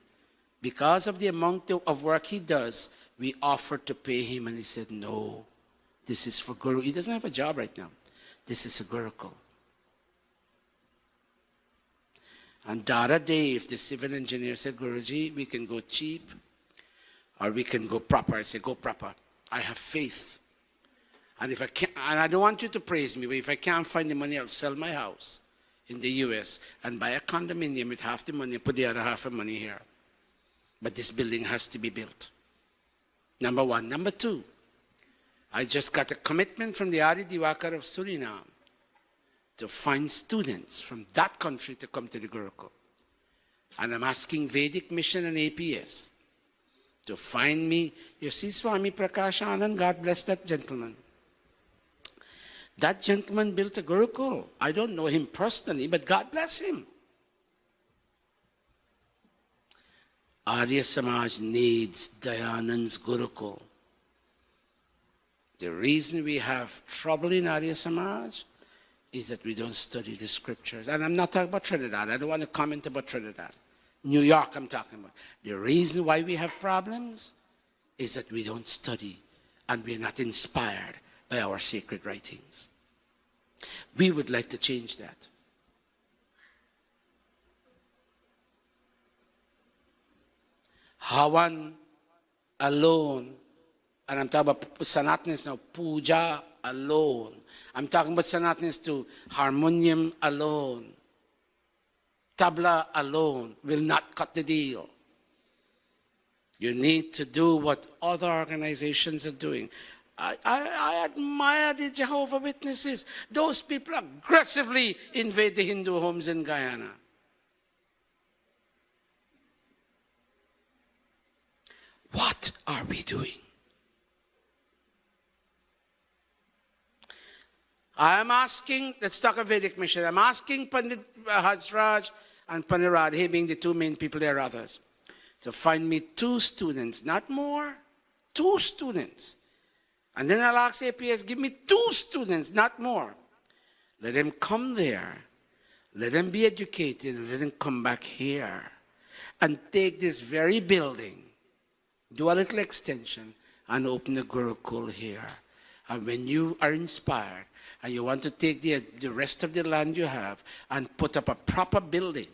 Because of the amount of work he does, we offered to pay him and he said, no, this is for Guru. He doesn't have a job right now. This is a Gurukul. And Dara Dave, the civil engineer, said, Guruji, we can go cheap or we can go proper. I said, go proper. I have faith. And if I can't, and I don't want you to praise me, but if I can't find the money, I'll sell my house in the US and buy a condominium with half the money, put the other half of money here. But this building has to be built. Number one. Number two, I just got a commitment from the Adi Diwakar of Suriname to find students from that country to come to the Gurukul. And I'm asking Vedic Mission and APS to find me. You see Swami Prakash Anand, God bless that gentleman. That gentleman built a Gurukul. I don't know him personally, but God bless him. Arya Samaj needs Dayanand's Gurukul. The reason we have trouble in Arya Samaj is that we don't study the scriptures. And I'm not talking about Trinidad. I don't want to comment about Trinidad. New York I'm talking about. The reason why we have problems is that we don't study and we're not inspired by our sacred writings. We would like to change that. Hawan alone. And I'm talking about Sanatans now, puja alone. I'm talking about Sanatans too, harmonium alone. Tabla alone will not cut the deal. You need to do what other organizations are doing. I admire the Jehovah's Witnesses. Those people aggressively invade the Hindu homes in Guyana. What are we doing? I am asking, let's talk a Vedic mission. I'm asking Pandit Hansraj and Pandit Radhe, being the two main people, there are others, to find me 2 students, not more, 2 students. And then I'll ask APS, give me 2 students, not more. Let them come there, let them be educated, and let them come back here and take this very building, do a little extension, and open a Gurukul here. And when you are inspired, and you want to take the rest of the land you have and put up a proper building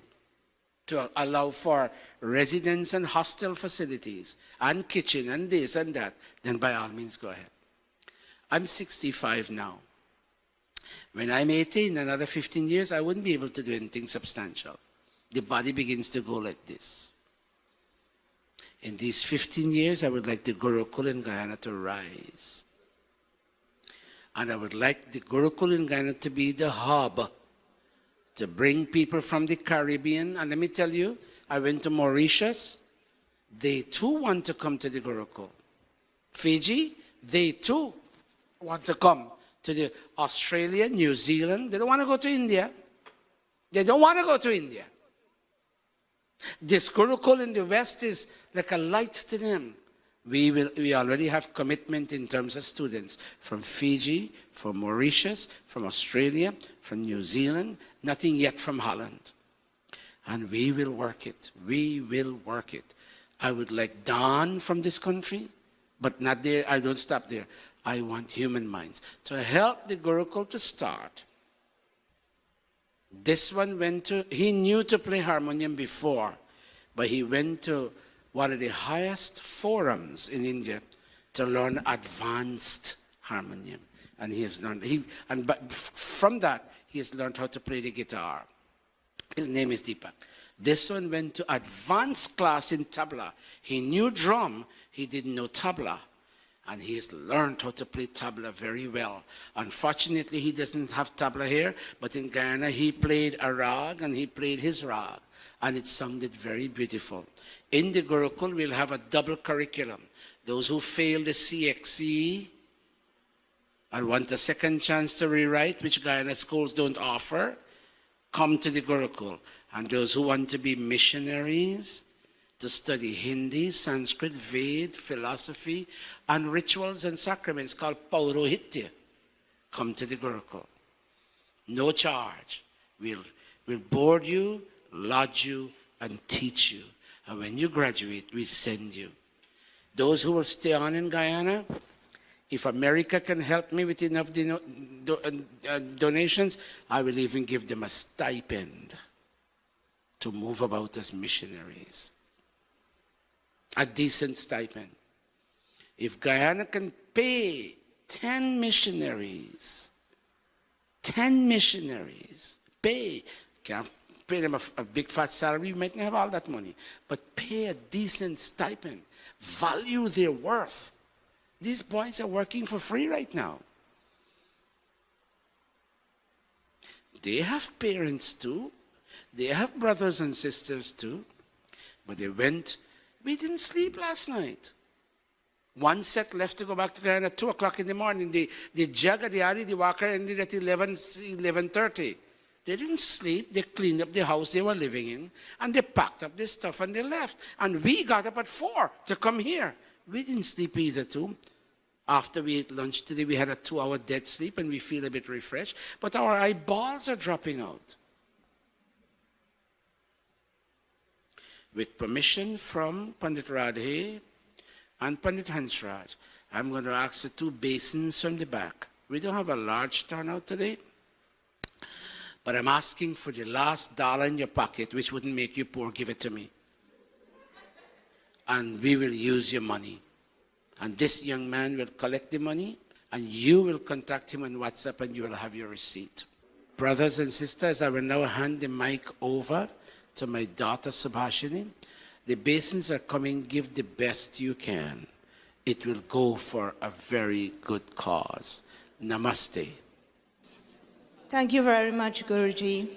to allow for residence and hostel facilities and kitchen and this and that, then by all means go ahead. I'm 65 now. When I'm 18, another 15 years, I wouldn't be able to do anything substantial. The body begins to go like this. In these 15 years, I would like the Gurukul in Guyana to rise. And I would like the Gurukul in Guyana to be the hub to bring people from the Caribbean. And let me tell you, I went to Mauritius. They too want to come to the Gurukul. Fiji, they too want to come to the Australia, New Zealand. They don't want to go to India. They don't want to go to India. This Gurukul in the West is like a light to them. We already have commitment in terms of students from Fiji, from Mauritius, from Australia, from New Zealand, nothing yet from Holland. And we will work it. We will work it. I would like Don from this country, but not there. I don't stop there. I want human minds to help the Gurukul to start. This one went to, he knew to play harmonium before, but he went to one of the highest forums in India to learn advanced harmonium. And he has learned, but from that, he has learned how to play the guitar. His name is Deepak. This one went to advanced class in tabla. He knew drum, he didn't know tabla. And he has learned how to play tabla very well. Unfortunately, he doesn't have tabla here, but in Guyana, he played a rag and he played his rag. And it sounded very beautiful. In the Gurukul, we'll have a double curriculum. Those who fail the CXE and want a second chance to rewrite, which Guyana schools don't offer, come to the Gurukul. And those who want to be missionaries, to study Hindi, Sanskrit, Vedic, philosophy, and rituals and sacraments called Paurohitya, come to the Gurukul. No charge. We'll board you, lodge you, and teach you. And when you graduate, we send you. Those who will stay on in Guyana, if America can help me with enough donations, I will even give them a stipend to move about as missionaries. A decent stipend. If Guyana can pay 10 missionaries, pay, can't pay them a big fat salary, you might not have all that money, but pay a decent stipend. Value their worth. These boys are working for free right now. They have parents too. They have brothers and sisters too. But they went, we didn't sleep last night. One set left to go back to Guyana at 2 o'clock in the morning. The Jaga, the Ari, the Walker ended at 11:30. They didn't sleep. They cleaned up the house they were living in, and they packed up their stuff and they left. And we got up at 4 to come here. We didn't sleep either too. After we ate lunch today, we had a 2-hour dead sleep and we feel a bit refreshed. But our eyeballs are dropping out. With permission from Pandit Radhe and Pandit Hansraj, I'm going to ask the 2 basins from the back. We don't have a large turnout today, but I'm asking for the last dollar in your pocket, which wouldn't make you poor, give it to me. and we will use your money. And this young man will collect the money, and you will contact him on WhatsApp, and you will have your receipt. Brothers and sisters, I will now hand the mic over to my daughter Subhashini. The basins are coming. Give the best you can. It will go for a very good cause. Namaste. Thank you very much, Guruji.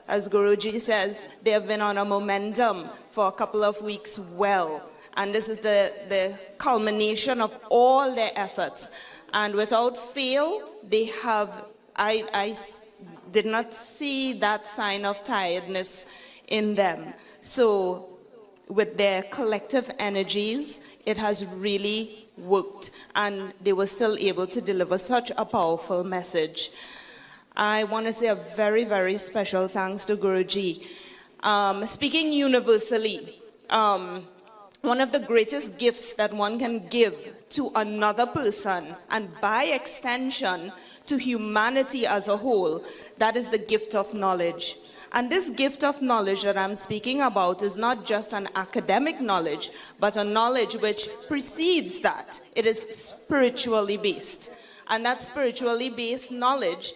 As Guruji says, they have been on a momentum for a couple of weeks well. And this is the culmination of all their efforts. And without fail, they have, I did not see that sign of tiredness in them. So with their collective energies, it has really worked. And they were still able to deliver such a powerful message. I want to say a very, very special thanks to Guruji. Speaking universally, one of the greatest gifts that one can give to another person, and by extension to humanity as a whole, that is the gift of knowledge. And this gift of knowledge that I'm speaking about is not just an academic knowledge, but a knowledge which precedes that. It is spiritually based. And that spiritually based knowledge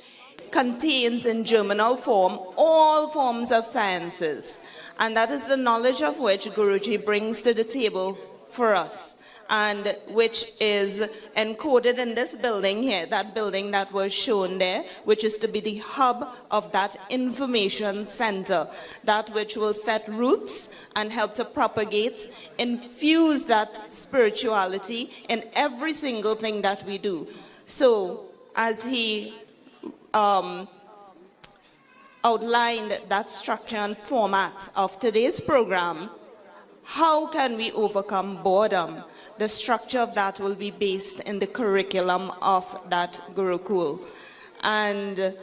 contains in germinal form all forms of sciences. And that is the knowledge of which Guruji brings to the table for us, and which is encoded in this building here, that building that was shown there, which is to be the hub of that information center, that which will set roots and help to propagate, infuse that spirituality in every single thing that we do. So as he outlined that structure and format of today's program, how can we overcome boredom? The structure of that will be based in the curriculum of that Gurukul. And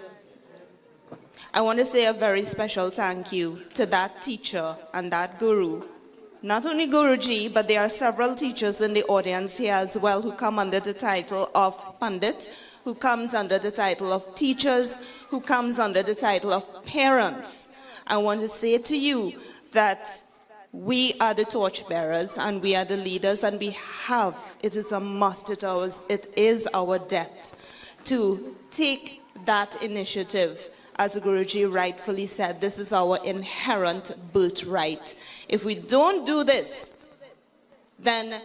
I want to say a very special thank you to that teacher and that guru. Not only Guruji, but there are several teachers in the audience here as well who come under the title of pundit, who comes under the title of teachers, who comes under the title of parents. I want to say to you that we are the torchbearers and we are the leaders, and we have, it is a must, it is our debt to take that initiative. As Guruji rightfully said, this is our inherent birthright. If we don't do this, then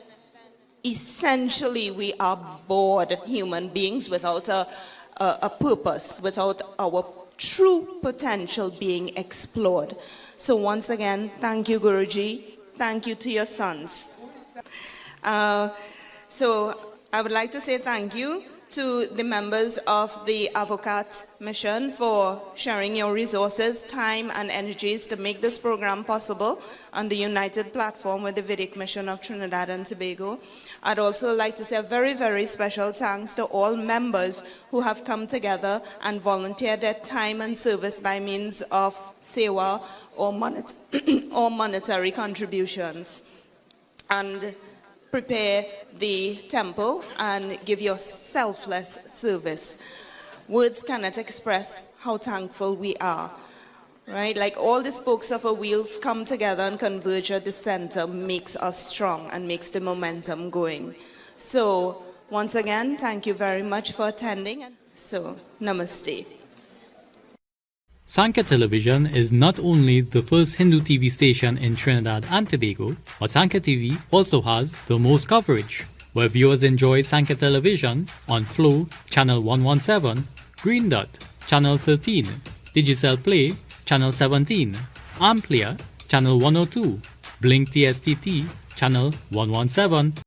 essentially we are bored human beings without a purpose, without our true potential being explored. So once again, thank you, Guruji. Thank you to your sons. So I would like to say thank you to the members of the Avocat Mission for sharing your resources, time, and energies to make this program possible on the united platform with the Vedic Mission of Trinidad and Tobago. I'd also like to say a very, very special thanks to all members who have come together and volunteered their time and service by means of sewa or monetary contributions, and prepare the temple and give your selfless service. Words cannot express how thankful we are, right? Like all the spokes of our wheels come together and converge at the center makes us strong and makes the momentum going. So once again, thank you very much for attending. So namaste. Sankhya Television is not only the first Hindu TV station in Trinidad and Tobago, but Sankhya TV also has the most coverage, where viewers enjoy Sankhya Television on Flow Channel 117, Green Dot Channel 13, Digicel Play Channel 17, Amplia Channel 102, Blink TSTT Channel 117,